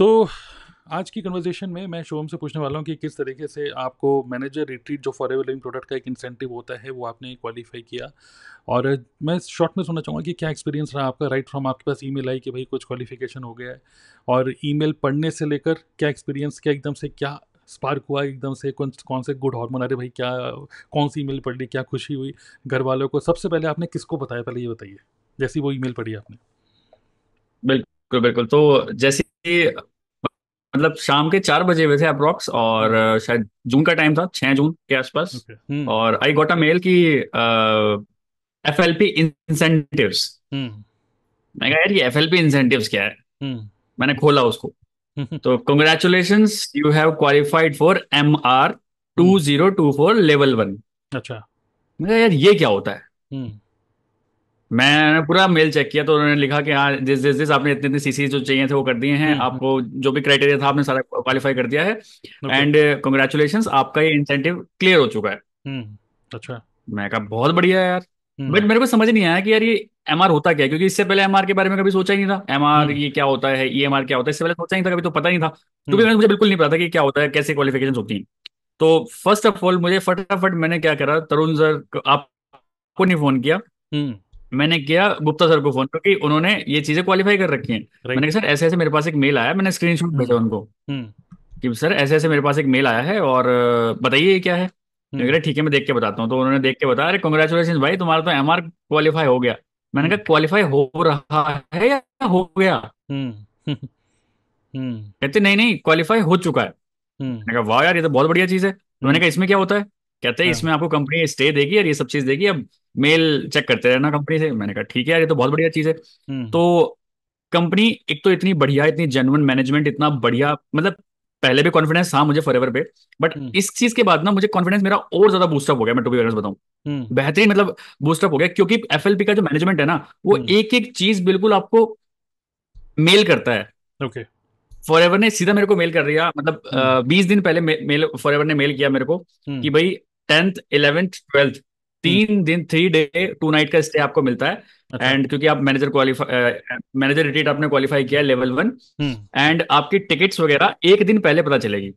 तो आज की कन्वर्सेशन में मैं शोम से पूछने वाला हूँ कि किस तरीके से आपको मैनेजर रिट्रीट जो फॉरएवर लिविंग प्रोडक्ट का एक इंसेंटिव होता है वो आपने क्वालिफाई किया। और मैं शॉर्ट में सुनना चाहूँगा कि क्या एक्सपीरियंस रहा आपका राइट फ्रॉम आपके पास ईमेल आई कि भाई कुछ क्वालिफिकेशन हो गया है, और ईमेल पढ़ने से लेकर क्या एक्सपीरियंस, क्या एकदम से क्या स्पार्क हुआ, एकदम से कौन कौन से गुड हार्मोन, अरे भाई क्या कौन सी ईमेल पढ़ ली, क्या खुशी हुई घर वालों को, सबसे पहले आपने किसको बताया, पहले ये बताइए जैसी वो ईमेल पढ़ी आपने। बिल्कुल बिल्कुल। तो जैसे कि मतलब शाम के 4 बजे हुए थे अप्रोक्स, और हम्म। शायद जून का टाइम था, 6 जून के आसपास। ओके। और आई गॉट अ मेल कि FLP इंसेंटिव्स। हम्म। मैं कहा यार ये FLP इंसेंटिव्स क्या है। हम्म। मैंने खोला उसको। हम्म। तो congratulations, you have qualified for MR two hmm. Zero two four level 1। अच्छा। मैं कहा यार ये क्या होता है। हम्म। मैंने पूरा मेल चेक किया तो उन्होंने लिखा कि हाँ दिस आपने इतने इतने CC जो चाहिए थे वो कर दिए हैं, हम्म। आपको जो भी क्राइटेरिया था आपने सारा क्वालिफाई कर दिया है। ओके। एंड कॉन्ग्रेचुलेशंस, आपका ये इंसेंटिव क्लियर हो चुका है। हम्म। अच्छा। मैं कहा बहुत बढ़िया है यार। बट हम्म। मेरे को समझ नहीं आया कि यार ये MR होता क्या है, क्योंकि इससे पहले MR के बारे में कभी सोचा ही नहीं था। MR हम्म। ये क्या होता है, EMR क्या होता है, इससे पहले सोचा ही नहीं था, कभी तो पता ही नहीं था। क्योंकि हम्म। मुझे बिल्कुल नहीं पता था कि क्या होता है, कैसे क्वालिफिकेशन होती हैं। तो फर्स्ट ऑफ ऑल मुझे फटाफट मैंने क्या करा, तरुण सर आपको नहीं फोन किया, हम्म। मैंने किया गुप्ता सर को फोन, क्योंकि उन्होंने ये चीजें क्वालिफाई कर रखी हैं। मैंने राइट। कहा सर ऐसे ऐसे मेरे पास एक मेल आया, मैंने स्क्रीनशॉट भेजा हम्म। उनको हम्म। कि सर ऐसे ऐसे मेरे पास एक मेल आया है, और बताइए ये क्या है। मैं कह हम्म। रहे ठीक है मैं देख के बताता हूँ। तो उन्होंने देख के बताया, अरे कॉन्ग्रेचुलेशन भाई, तुम्हारा तो MR क्वालिफाई हो गया। मैंने हम्म। कहा क्वालिफाई हो रहा है या हो गया। हम्म। हम्म। कहते नहीं नहीं क्वालिफाई हो चुका है। हम्म। मैंने कहा वाह यार ये तो बहुत बढ़िया चीज़ है। तो मैंने हम्म। कहा इसमें क्या होता है। कहते हैं हाँ। इसमें आपको कंपनी स्टे देगी और ये सब चीज़ देगी, अब मेल चेक करते रहना कंपनी से। मैंने कहा ठीक है यार ये तो बहुत बढ़िया चीज़ है। हम्म। तो कंपनी एक तो इतनी बढ़िया, इतनी जेन्युइन मैनेजमेंट, इतना बढ़िया, मतलब पहले भी कॉन्फिडेंस था मुझे फॉरएवर पे। बट हम्म। इस चीज के बाद ना मुझे कॉन्फिडेंस मेरा और ज्यादा बूस्टअप हो गया, मैं टू बी ऑनेस्ट बताऊं। हम्म। बेहतरीन, मतलब बूस्टअप हो गया, क्योंकि FLP का जो मैनेजमेंट है ना, वो हम्म। एक एक चीज बिल्कुल आपको मेल करता है। ओके। फॉरएवर ने सीधा मेरे को मेल कर दिया, मतलब हम्म। 20 दिन पहले मेल फॉरएवर ने मेल किया मेरे को कि हम्म। भाई 10th 11th 12th हम्म। 3 दिन 3 डे 2 नाइट का स्टे आपको मिलता है। अच्छा। एंड क्योंकि आप मैनेजर रिट्रीट आपने क्वालिफाई किया है लेवल 1। हम्म। एंड आपकी टिकट्स वगैरह एक दिन पहले पता चलेगी।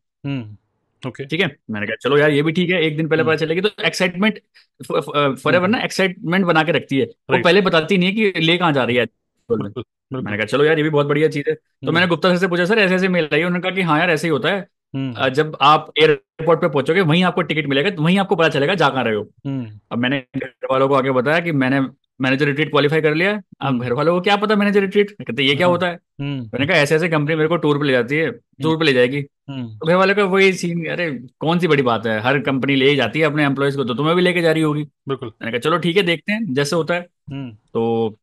ओके। ठीक है, मैंने कहा चलो यार ये भी ठीक है, एक दिन पहले पता हम्म। चलेगी तो एक्साइटमेंट। फॉरएवर हम्म। ना एक्साइटमेंट बना के रखती है, वो राइट। पहले बताती नहीं है कि ले कहाँ जा रही है actual में। बिल्कुल। मैंने बिल्कुल। कहा चलो यार ये भी बहुत बढ़िया चीज़ है। तो हम्म। मैंने गुप्ता सर से पूछा सर ऐसे ऐसे मेल आई है? उन्होंने कहा कि हाँ यार ऐसे ही होता है। हम्म। जब आप एयरपोर्ट पे पहुंचोगे वहीं आपको टिकट मिलेगा, तो वहीं आपको पता चलेगा जा कहाँ रहे हो। हम्म। अब मैंने घर वालों को आगे बताया कि मैंने मैनेजर रिट्रीट क्वालिफाई कर लिया है। अब हम्म। घर वालों को क्या पता मैनेजर रिट्रीट, कहते ये क्या हाँ। होता है। हम्म। मैंने कहा ऐसे ऐसे कंपनी मेरे को टूर पे ले जाती है, हम्म। टूर पे ले जाएगी। हम्म। तो घर वाले का वही सीन, अरे कौन सी बड़ी बात है, हर कंपनी ले ही जाती है अपने एम्प्लॉयज को, तो तुम्हें भी लेके जा रही होगी। बिल्कुल। मैंने कहा चलो ठीक है देखते हैं जैसे होता है। हम्म। तो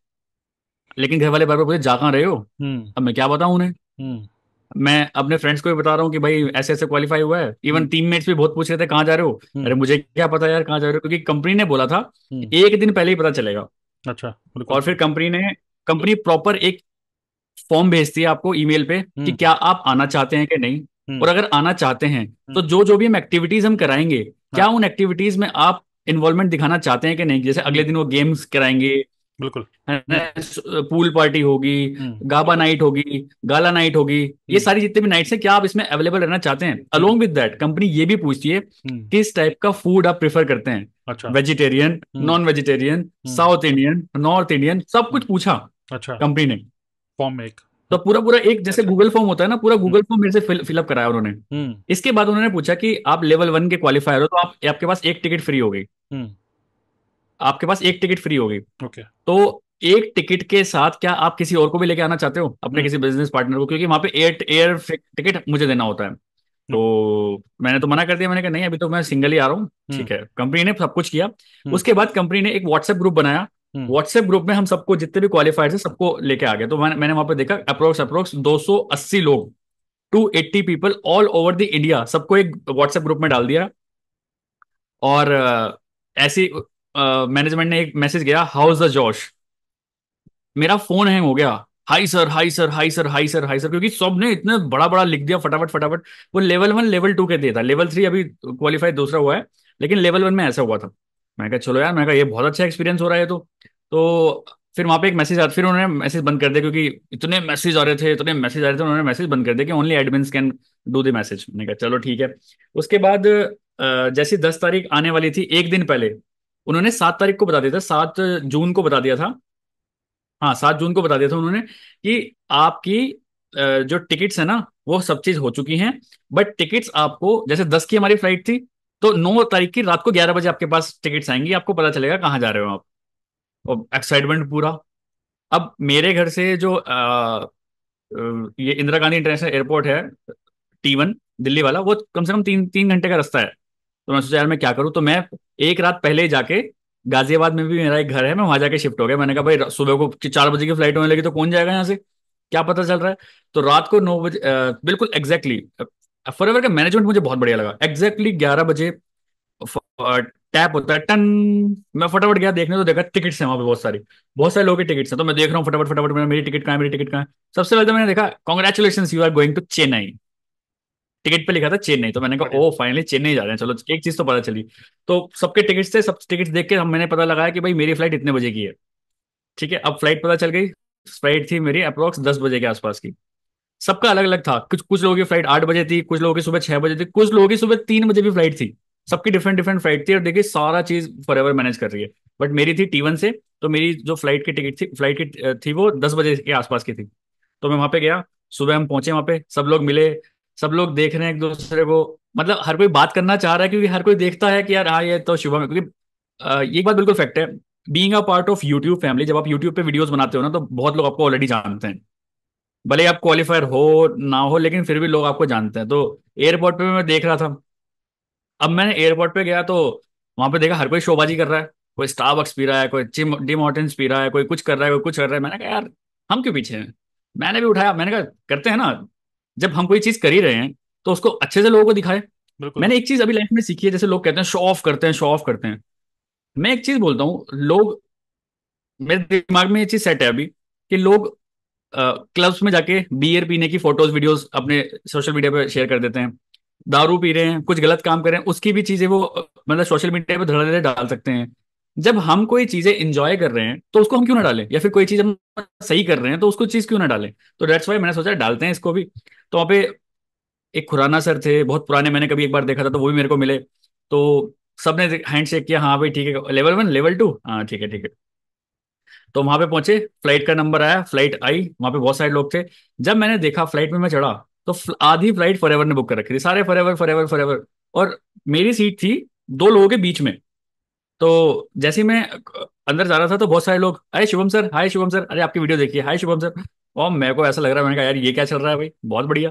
लेकिन घर वाले बार बार पूछे जा कहाँ रहे हो। हम्म। अब मैं क्या बताऊं उन्हें। हम्म। मैं अपने फ्रेंड्स को भी बता रहा हूँ कि भाई ऐसे ऐसे क्वालिफाई हुआ है, इवन हम्म। टीममेट्स भी बहुत पूछ रहे थे कहाँ जा रहे हो। हम्म। अरे मुझे क्या पता यार कहाँ जा रहे हो, क्योंकि कंपनी ने बोला था कि हम्म। एक दिन पहले ही पता चलेगा। अच्छा। बिल्कुल। और फिर कंपनी प्रॉपर एक फॉर्म भेजती है आपको ईमेल पे कि हम्म। क्या आप आना चाहते हैं कि नहीं। और हम्म। अगर आना चाहते हैं तो हम्म। जो जो भी हम एक्टिविटीज हम कराएंगे, क्या हाँ। उन एक्टिविटीज में आप इन्वॉल्वमेंट दिखाना चाहते हैं कि नहीं। जैसे अगले हम्म। दिन वो गेम्स कराएंगे, बिल्कुल। है ना, हम्म। पूल पार्टी होगी, हम्म। गाबा नाइट होगी, गाला नाइट होगी। ये हम्म। सारी जितने भी नाइट्स हैं क्या आप इसमें अवेलेबल रहना चाहते हैं। हम्म। अलोंग विद दैट कंपनी ये भी पूछती है हम्म। किस टाइप का फूड आप प्रेफर करते हैं। अच्छा। वेजिटेरियन, हम्म। नॉन वेजिटेरियन, हम्म। साउथ इंडियन, नॉर्थ इंडियन, सब हम्म। कुछ पूछा अच्छा। कंपनी ने। फॉर्म में एक। तो पूरा पूरा एक जैसे गूगल फॉर्म होता है ना, पूरा हम्म। गूगल फॉर्म मेरे से फिलअप कराया उन्होंने। हम्म। इसके बाद उन्होंने पूछा कि आप लेवल 1 के क्वालिफायर हो तो आप आपके पास एक टिकट फ्री होगी। हम्म। आपके पास एक टिकट फ्री होगी। ओके। तो एक टिकट के साथ क्या आप किसी और को भी लेके आना चाहते हो, अपने हम्म। किसी बिजनेस पार्टनर को, क्योंकि वहां पे एयर एयर टिकट मुझे देना होता है। ओके। तो मैंने तो मना कर दिया, मैंने कहा नहीं अभी तो मैं सिंगल ही आ रहा हूँ। हम्म। ठीक है, कंपनी ने सब कुछ किया। हम्म। उसके बाद कंपनी ने एक व्हाट्सएप ग्रुप बनाया। हम्म। व्हाट्सएप ग्रुप में हम सबको जितने भी क्वालिफाइड थे सबको लेके आ गए। तो मैंने वहां पे देखा अप्रोक्स अप्रोक्स 280 लोग, 280 people all over the India, सबको एक व्हाट्सएप ग्रुप में डाल दिया। और ऐसी मैनेजमेंट ने एक मैसेज किया, हाउस द जोश। मेरा फोन हैंग हो गया। High sir, high sir, high sir, high sir, high sir, क्योंकि सब ने इतने बड़ा बड़ा लिख दिया फटाफट फटाफट। वो लेवल 1 लेवल 2 के दिया था, लेवल 3 अभी क्वालिफाई दूसरा हुआ है। लेकिन लेवल 1 में ऐसा हुआ था। मैं कहा चलो यार, मैं कहा ये बहुत अच्छा एक्सपीरियंस हो रहा है। तो फिर वहां पे एक मैसेज आता, फिर उन्होंने मैसेज बंद कर दिया क्योंकि इतने मैसेज आ रहे थे, इतने मैसेज आ रहे थे, उन्होंने मैसेज बंद कर दिया कि only admins can do the message. मैंने कहा चलो ठीक है। उसके बाद जैसी 10 तारीख आने वाली थी, एक दिन पहले उन्होंने 7 तारीख को बता दिया था, 7 जून को बता दिया था। हाँ, 7 जून को बता दिया था उन्होंने कि आपकी जो टिकट्स है ना वो सब चीज हो चुकी हैं। बट टिकट्स आपको, जैसे 10 की हमारी फ्लाइट थी, तो 9 तारीख की रात को 11 बजे आपके पास टिकट्स आएंगी, आपको पता चलेगा कहाँ जा रहे हो आप। और एक्साइटमेंट पूरा। अब मेरे घर से जो ये इंदिरा गांधी इंटरनेशनल एयरपोर्ट है, T1 दिल्ली वाला, वो कम से कम 3 3 घंटे का रास्ता है। तो मैं सोचा यार मैं क्या करूँ, तो मैं एक रात पहले ही जाके, गाजियाबाद में भी मेरा एक घर है, मैं वहां जाके शिफ्ट हो गया। मैंने कहा भाई सुबह को 4 बजे की फ्लाइट होने लगी तो कौन जाएगा यहाँ से, क्या पता चल रहा है। तो रात को 9 बजे बिल्कुल एग्जैक्टली, फॉरएवर का मैनेजमेंट मुझे बहुत बढ़िया लगा। एग्जैक्टली 11 बजे टैप होता है, टन। मैं फटाफट गया देखने, तो देखा टिकट्स हैं वहां पे बहुत सारी, बहुत सारे लोगों की टिकट्स हैं। तो मैं देख रहा हूँ फटाफट फटाफट, मेरी टिकट कहाँ है, मेरी टिकट कहाँ है। सबसे पहले तो मैंने देखा congratulation you are going to Chennai. Ticket पे लिखा था चेन्नई, तो मैंने कहा बढ़िया। ओ फाइनली चेन्नई जा रहे हैं, चलो एक चीज तो पता चली। तो सबके टिकट्स थे, सब टिकट्स देख के हम मैंने पता लगाया कि भाई मेरी फ्लाइट इतने बजे की है। ठीक है, अब फ्लाइट पता चल गई। फ्लाइट थी मेरी अप्रोक्स 10 बजे के आसपास की। सबका अलग अलग था, कुछ कुछ लोगों की फ्लाइट 8 बजे थी, कुछ लोगों की सुबह 6 बजे थी, कुछ लोगों की सुबह 3 बजे भी फ्लाइट थी। सबकी डिफरेंट डिफरेंट फ्लाइट थी, और देखिए सारा चीज फॉरएवर मैनेज कर रही है। बट मेरी थी T1 से, तो मेरी जो फ्लाइट की टिकट थी, फ्लाइट की थी वो 10 बजे के आसपास की थी। तो मैं वहां पे गया, सुबह हम पहुंचे वहां पे, सब लोग मिले, सब लोग देख रहे हैं एक दूसरे को, मतलब हर कोई बात करना चाह रहा है क्योंकि हर कोई देखता है कि यार हाँ ये तो शुभम है। क्योंकि ये एक बात बिल्कुल फैक्ट है, being a part of YouTube family, जब आप यूट्यूब पे वीडियोस बनाते हो ना, तो बहुत लोग आपको ऑलरेडी जानते हैं। भले ही आप क्वालिफायर हो ना हो, लेकिन फिर भी लोग आपको जानते हैं। तो एयरपोर्ट पे मैं देख रहा था। अब मैंने एयरपोर्ट पे गया तो वहां पे देखा हर कोई शोबाजी कर रहा है, कोई स्टारबक्स पी रहा है, कोई टिम हॉर्टन्स पी रहा है, कोई कुछ कर रहा है, कोई कुछ कर रहा है। मैंने कहा यार हम क्यों पीछे हैं। मैंने भी उठाया, मैंने कहा करते हैं ना, जब हम कोई चीज कर ही रहे हैं तो उसको अच्छे से लोगों को दिखाए। बिल्कुल। मैंने एक चीज अभी लाइफ में सीखी है, जैसे लोग कहते हैं शो ऑफ करते हैं, शो ऑफ करते हैं। मैं एक चीज बोलता हूँ, लोग, मेरे दिमाग में ये चीज सेट है अभी, कि लोग क्लब्स में जाके बियर पीने की फोटोज वीडियोस अपने सोशल मीडिया पे शेयर कर देते हैं। दारू पी रहे हैं, कुछ गलत काम कर रहे हैं, उसकी भी चीजें वो मतलब सोशल मीडिया पे धड़ल्ले डाल सकते हैं। जब हम कोई चीजें इंजॉय कर रहे हैं तो उसको हम क्यों ना डालें, या फिर कोई चीज हम सही कर रहे हैं तो उसको चीज क्यों ना डालें। तो डेट्स वाई मैंने सोचा डालते हैं इसको भी। तो वहाँ पे एक खुराना सर थे, बहुत पुराने, मैंने कभी एक बार देखा था, तो वो भी मेरे को मिले। तो सबने हैंड शेक किया, हाँ भाई ठीक है, लेवल 1 लेवल 2, हाँ ठीक है ठीक है। तो वहां पे पहुंचे, फ्लाइट का नंबर आया, फ्लाइट आई, वहां पे बहुत सारे लोग थे। जब मैंने देखा फ्लाइट में मैं चढ़ा, तो आधी फ्लाइट फॉरएवर ने बुक कर रखी थी, सारे फॉरएवर फॉरएवर फॉरएवर। और मेरी सीट थी 2 लोगों के बीच में। तो जैसे ही मैं अंदर जा रहा था, तो बहुत सारे लोग, अरे शुभम सर, हाय शुभम सर, अरे आपकी वीडियो देखिए, हाय शुभम सर। और मेरे को ऐसा लग रहा है, मैंने कहा यार ये क्या चल रहा है भाई, बहुत बढ़िया।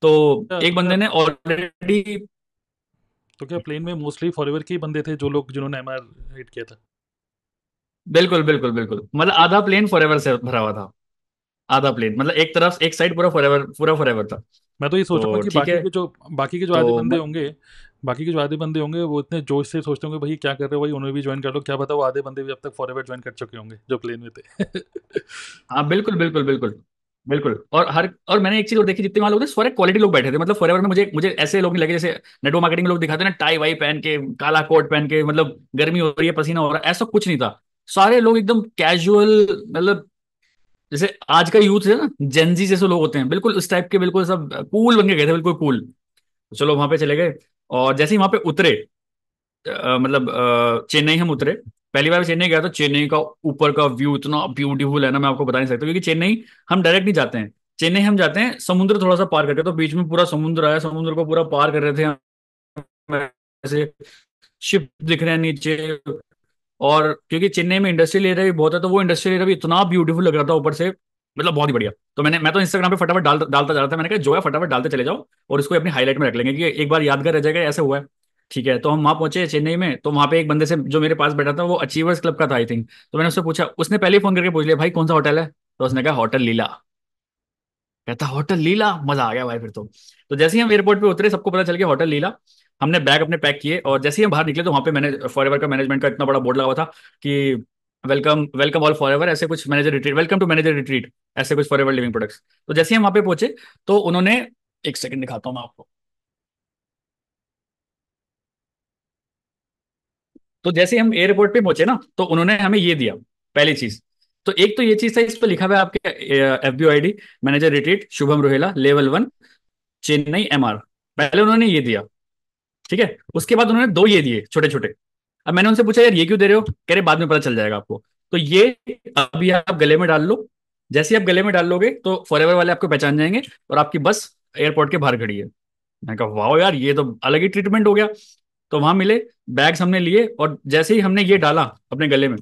तो क्या एक तो क्या बंदे ने ऑलरेडी, तो क्या प्लेन में मोस्टली फॉरएवर के ही बंदे थे जो लोग जिन्होंने एमआर हिट किया था? बिल्कुल बिल्कुल बिल्कुल, मतलब आधा प्लेन फॉरएवर से भरा हुआ था। आधा प्लेन मतलब एक तरफ, एक साइड पूरा फॉरएवर, पूरा फॉरएवर था। मैं तो ये सोच रहा हूँ तो कि ठीक है। बाकी के जो आधे तो बंदे होंगे, बाकी के जो आधे बंदे होंगे वो इतने जोश से सोचते होंगे भाई क्या कर रहे हो भाई, उन्हें भी ज्वाइन कर लो, क्या पता वो आधे बंदे भी अब तक फॉरएवर ज्वाइन कर चुके होंगे जो प्लेन में थे। हाँ बिल्कुल बिल्कुल बिल्कुल बिल्कुल। और मैंने एक चीज और देखी, जितने वहां लोग थे सारे क्वालिटी लोग बैठे थे, मतलब फॉरएवर में मुझे मुझे ऐसे लोग नहीं लगे जैसे नेटवर्क मार्केटिंग में लोग दिखाते हैं ना, टाई वाई पहन के, काला कोट पहन के, मतलब गर्मी हो रही है पसीना हो रहा है, ऐसा कुछ नहीं था। सारे लोग एकदम कैजुअल, मतलब जैसे आज का यूथ है ना, जेंजी जैसे लोग होते हैं, बिल्कुल उस टाइप के, बिल्कुल सब कूल बन के गए थे, बिल्कुल कूल। चलो वहां पे चले गए। और जैसे ही वहां पे उतरे, मतलब चेन्नई हम उतरे। पहली बार चेन्नई गया, तो चेन्नई का ऊपर का व्यू इतना ब्यूटीफुल है ना, मैं आपको बता नहीं सकता, क्योंकि चेन्नई हम डायरेक्ट नहीं जाते हैं। चेन्नई हम जाते हैं समुद्र थोड़ा सा पार करके, तो बीच में पूरा समुद्र आया, समुद्र को पूरा पार कर रहे थे हम, ऐसे शिप दिख रहे हैं नीचे। और क्योंकि चेन्नई में इंडस्ट्रियल एरिया भी बहुत है, तो वो इंडस्ट्रियल एरिया भी इतना ब्यूटीफुल लग रहा था ऊपर से, मतलब बहुत ही बढ़िया। तो मैं तो इंस्टाग्राम पे फटाफट डालता जा रहा था, मैंने कहा जो है फटाफट डालते चले जाओ, और इसको अपनी हाईलाइट में रख लेंगे कि एक बार यादगार रह जाएगा, ऐसा हुआ है। ठीक है, तो हम वहां पहुंचे चेन्नई में, तो वहां पे एक बंदे से जो मेरे पास बैठा था, वो अचीवर्स क्लब का था आई थिंक। तो मैंने उससे पूछा, उसने पहले ही फोन करके पूछ लिया भाई कौन सा होटल है। तो उसने कहा होटल लीला। कहता होटल लीला, मजा आ गया भाई फिर तो जैसे ही हम एयरपोर्ट पे उतरे, सबको पता चल गया होटल लीला। हमने बैग अपने पैक किए, और जैसे ही हम बाहर निकले, तो वहां पे मैंने फॉरएवर का मैनेजमेंट का इतना बड़ा बोर्ड लगा हुआ था कि वेलकम वेलकम ऑल फॉरएवर, ऐसे कुछ manager retreat, welcome to manager retreat, ऐसे कुछ फॉरएवर लिविंग प्रोडक्ट्स। तो जैसे ही हम वहां पे पहुंचे, तो उन्होंने, एक सेकंड दिखाता हूँ मैं आपको। तो जैसे ही हम एयरपोर्ट पे पहुंचे ना, तो उन्होंने हमें ये दिया, पहली चीज, तो एक तो ये चीज था, इस पर लिखा हुआ है आपके FBOID, manager retreat Shubham Rohela, level 1, Chennai MR। पहले उन्होंने ये दिया, ठीक है, उसके बाद उन्होंने दो ये दिए छोटे छोटे। अब मैंने उनसे पूछा यार ये क्यों दे रहे हो, कह रहे बाद में पता चल जाएगा आपको। तो ये अभी आप गले में डाल लो, जैसे ही आप गले में डाल लोगे तो फॉरएवर वाले आपको पहचान जाएंगे और आपकी बस एयरपोर्ट के बाहर खड़ी है। मैंने कहा वाह यार, ये तो अलग ही ट्रीटमेंट हो गया। तो वहां मिले, बैग्स हमने लिए, और जैसे ही हमने ये डाला अपने गले में,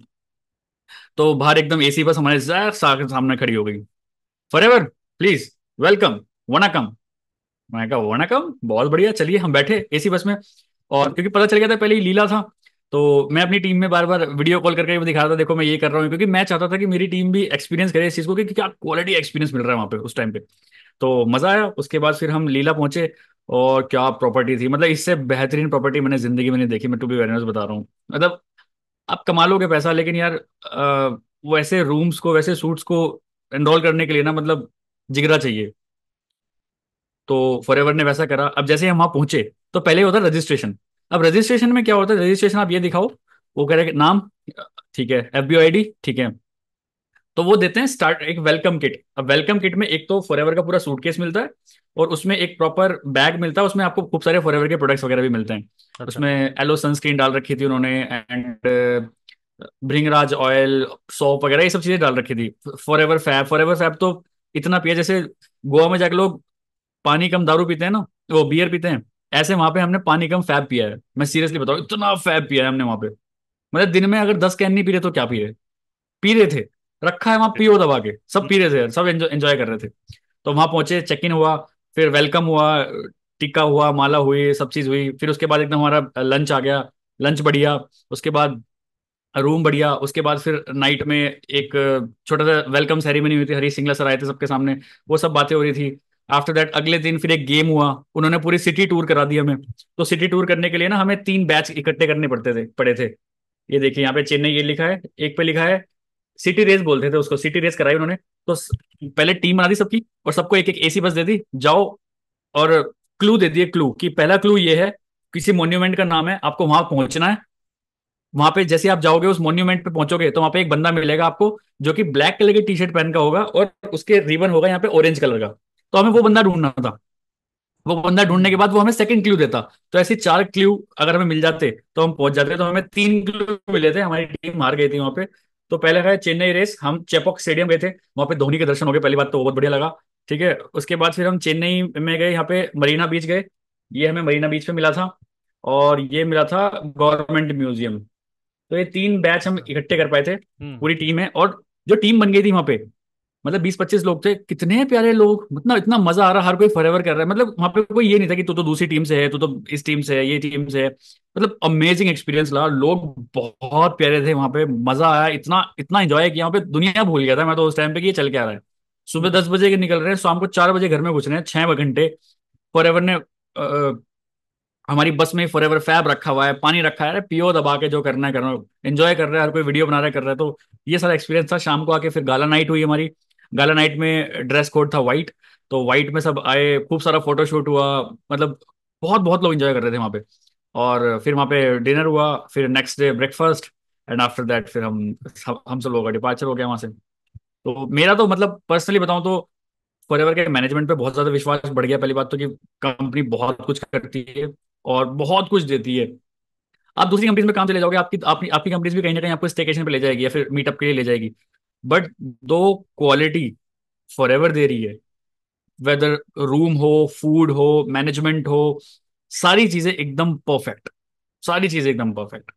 तो बाहर एकदम AC बस हमारे सामने खड़ी हो गई। Forever please, welcome, vanakkam. मैं कहा वनकम, बहुत बढ़िया, चलिए हम बैठे AC बस में। और क्योंकि पता चल गया था पहले ही लीला था, तो मैं अपनी टीम में बार बार वीडियो कॉल करके दिखा रहा था, देखो मैं ये कर रहा हूँ, क्योंकि मैं चाहता था कि मेरी टीम भी एक्सपीरियंस करे इस चीज़ को कि क्या क्वालिटी एक्सपीरियंस मिल रहा है वहाँ पे उस टाइम पे। तो मजा आया। उसके बाद फिर हम लीला पहुंचे, और क्या प्रॉपर्टी थी, मतलब इससे बेहतरीन प्रॉपर्टी मैंने जिंदगी में नहीं देखी, मैं टू बी वेरी ऑनेस्ट बता रहा हूँ। मतलब आप कमा लोगे पैसा, लेकिन यार वैसे रूम्स को, वैसे सूट्स को एनरोल करने के लिए ना, मतलब जिगरा चाहिए। तो फॉरएवर ने वैसा करा। अब जैसे हम वहां पहुंचे, तो पहले होता है रजिस्ट्रेशन। अब रजिस्ट्रेशन में क्या होता है, रजिस्ट्रेशन आप ये दिखाओ, वो कह रहे हैं नाम, ठीक है, FBOID, ठीक है। तो वो देते हैं स्टार्ट एक वेलकम किट। अब वेलकम किट में एक तो फॉरएवर का पूरा सूटकेस मिलता है, और उसमें एक प्रॉपर बैग मिलता है, उसमें आपको खूब सारे फॉरएवर के प्रोडक्ट्स वगैरह भी मिलते हैं। अच्छा। उसमें एलो सनस्क्रीन डाल रखी थी उन्होंने, एंड भृंगराज ऑयल, सोप वगैरह ये सब चीजें डाल रखी थी। फॉरएवर फैब तो इतना पिया, जैसे गोवा में जाके लोग पानी कम दारू पीते हैं ना, वो बियर पीते हैं, ऐसे वहां पे हमने पानी कम फैब पिया है। मैं सीरियसली बताऊं, इतना फैब पिया है हमने वहां पे। मतलब दिन में अगर 10 कैन नहीं पी रहे तो क्या पी रहे, पी रहे थे। रखा है वहां पियो दबा के, सब पी रहे थे, सब एंजॉय कर रहे थे। तो वहां पहुंचे, चेक इन हुआ, फिर वेलकम हुआ, टिक्का हुआ, माला हुई, सब चीज हुई। फिर उसके बाद एकदम हमारा लंच आ गया, लंच बढ़िया। उसके बाद रूम बढ़िया। उसके बाद फिर नाइट में एक छोटा सा वेलकम सेरेमनी हुई थी, हरी सिंगला सर आए थे सबके सामने, वो सब बातें हो रही थी। आफ्टर दैट अगले दिन फिर एक गेम हुआ, उन्होंने पूरी सिटी टूर करा दी हमें। तो सिटी टूर करने के लिए ना हमें 3 बैच इकट्ठे करने पड़े थे। ये देखिए यहाँ पे चेन्नई ये लिखा है, एक पे लिखा है सिटी रेस, बोलते थे उसको, सिटी रेस कराई उन्होंने। तो पहले टीम बना दी सबकी, और सबको एक एक AC बस दे दी, जाओ। और क्लू दे दिए, क्लू कि पहला क्लू ये है, किसी मॉन्यूमेंट का नाम है, आपको वहां पहुंचना है। वहां पे जैसे आप जाओगे, उस मॉन्यूमेंट पे पहुंचोगे, तो वहां पे एक बंदा मिलेगा आपको, जो कि ब्लैक कलर की T-शर्ट पहन का होगा, और उसके रिबन होगा यहाँ पे ऑरेंज कलर का। तो हमें वो बंदा ढूंढना था। वो बंदा ढूंढने के हम्म। बाद वो हमें सेकंड क्लू देता। तो ऐसे 4 क्लू अगर हमें मिल जाते तो हम पहुंच जाते। तो हमें 3 क्लू मिले थे, हमारी टीम हार गई थी वहां पे। तो पहले है चेन्नई रेस, हम चेपॉक स्टेडियम गए थे, वहां पे धोनी के दर्शन हो गए, पहली बात तो बहुत बढ़िया लगा। ठीक है, उसके बाद फिर हम चेन्नई में गए, यहाँ पे मरीना बीच गए। ये हमें मरीना बीच पे मिला था। और ये मिला था गवर्नमेंट म्यूजियम। तो ये 3 बैच हम अच्छा। इकट्ठे कर पाए थे, हम्म। पूरी टीम है। और जो टीम बन गई थी वहां पे, मतलब 20-25 लोग थे, कितने प्यारे लोग, मतलब इतना मजा आ रहा, हर कोई फॉरएवर कर रहा है। मतलब वहां पे कोई ये नहीं था कि तू तो दूसरी टीम से है, तू तो इस टीम से है, ये टीम से है। मतलब अमेजिंग एक्सपीरियंस रहा, लोग बहुत प्यारे थे वहां पे, मजा आया, इतना इतना एंजॉय किया वहां पे, दुनिया भूल गया था मैं तो उस टाइम पे कि ये चल क्या रहा है। सुबह हम्म। 10 बजे के निकल रहे हैं, शाम को 4 बजे घर में घुस रहे हैं, 6 घंटे। फॉरएवर ने हमारी बस में फॉरएवर फैब रखा हुआ है, पानी रखा है, अरे पियो दबा के, जो करना है करना, एंजॉय कर रहा है, हर कोई वीडियो बना रहा है, कर रहा है। तो ये सारा एक्सपीरियंस था। शाम को आके फिर गाला नाइट हुई हमारी। गाला नाइट में ड्रेस कोड था वाइट, तो वाइट में सब आए, खूब सारा फोटोशूट हुआ। मतलब बहुत बहुत लोग एंजॉय कर रहे थे वहाँ पे। और फिर वहाँ पे डिनर हुआ, फिर next day breakfast, and after that फिर हम सब लोगों का डिपार्चर हो गया वहाँ से। तो मेरा तो मतलब पर्सनली बताऊं तो फॉरएवर के मैनेजमेंट पे बहुत ज्यादा विश्वास बढ़ गया। पहली बात तो कि कंपनी बहुत कुछ करती है और बहुत कुछ देती है। आप दूसरी कंपनीज में काम चले जाओगे, आपकी आपकी आपकी कंपनीज भी कहीं ना कहीं आपको स्टेकेशन पे ले जाएगी, या फिर मीटअप के लिए ले जाएगी। बट दो क्वालिटी फॉरएवर दे रही है, वेदर रूम हो, फूड हो, मैनेजमेंट हो, सारी चीजें एकदम परफेक्ट, सारी चीजें एकदम परफेक्ट।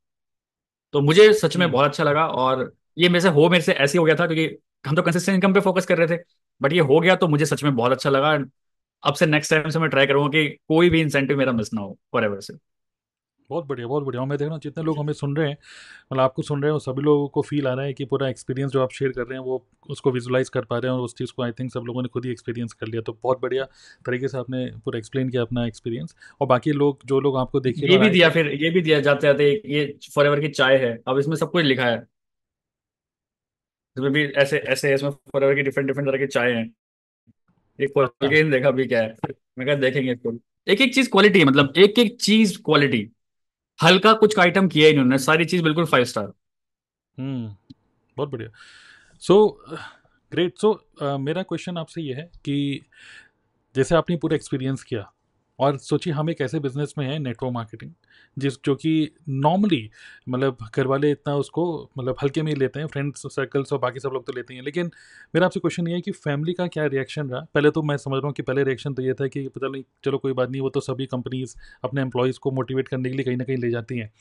तो मुझे सच में हम्म। बहुत अच्छा लगा। और ये मेरे से ऐसे हो गया था, क्योंकि हम तो कंसिस्टेंट इनकम पे फोकस कर रहे थे, बट ये हो गया तो मुझे सच में बहुत अच्छा लगा। अब से नेक्स्ट टाइम से मैं ट्राई करूंगा कि कोई भी इंसेंटिव मेरा मिस ना हो फॉरएवर से। बहुत बढ़िया, बहुत बढ़िया। और मैं देख रहा हूँ जितने लोग हमें सुन रहे हैं, मतलब आपको सुन रहे हैं, वो सभी लोगों को फील आ रहा है कि पूरा एक्सपीरियंस जो आप शेयर कर रहे हैं वो उसको विजुलाइज कर पा रहे हैं, और उस चीज़ को आई थिंक सब लोगों ने खुद ही एक्सपीरियंस कर लिया। तो बहुत बढ़िया तरीके से आपने पूरा एक्सप्लेन किया अपना एक्सपीरियंस। और बाकी लोग, जो लोग आपको देख ही रहे ये और भी आए दिया, थे। फिर ये भी दिया जाते जाते, ये फॉरएवर की चाय है, अब इसमें सब कुछ लिखा है। इसमें भी ऐसे ऐसे इसमें फॉरएवर की डिफरेंट डिफरेंट तरह की चाय है। एक खोल अच्छा। के इन देखा भी क्या है, मैं कहा देखेंगे इसको। एक एक चीज क्वालिटी है, मतलब एक एक चीज क्वालिटी, हल्का कुछ आइटम किया ही नहीं उन्होंने, सारी चीज बिल्कुल 5 स्टार। हम्म। बहुत बढ़िया। So great. सो मेरा क्वेश्चन आपसे ये है कि जैसे आपने पूरा एक्सपीरियंस किया, और सोचिए हम एक ऐसे बिजनेस में हैं, नेटवर्क मार्केटिंग, जिस जो कि नॉर्मली मतलब घर वाले इतना उसको मतलब हल्के में ही लेते हैं, फ्रेंड्स सर्कल्स और बाकी सब लोग तो लेते ही हैं, लेकिन मेरा आपसे क्वेश्चन ये है कि फैमिली का क्या रिएक्शन रहा? पहले तो मैं समझ रहा हूँ कि पहले रिएक्शन तो ये था कि पता नहीं, चलो कोई बात नहीं, वो तो सभी कंपनीज अपने एम्प्लॉयज़ को मोटिवेट करने के लिए कहीं ना कहीं ले जाती हैं।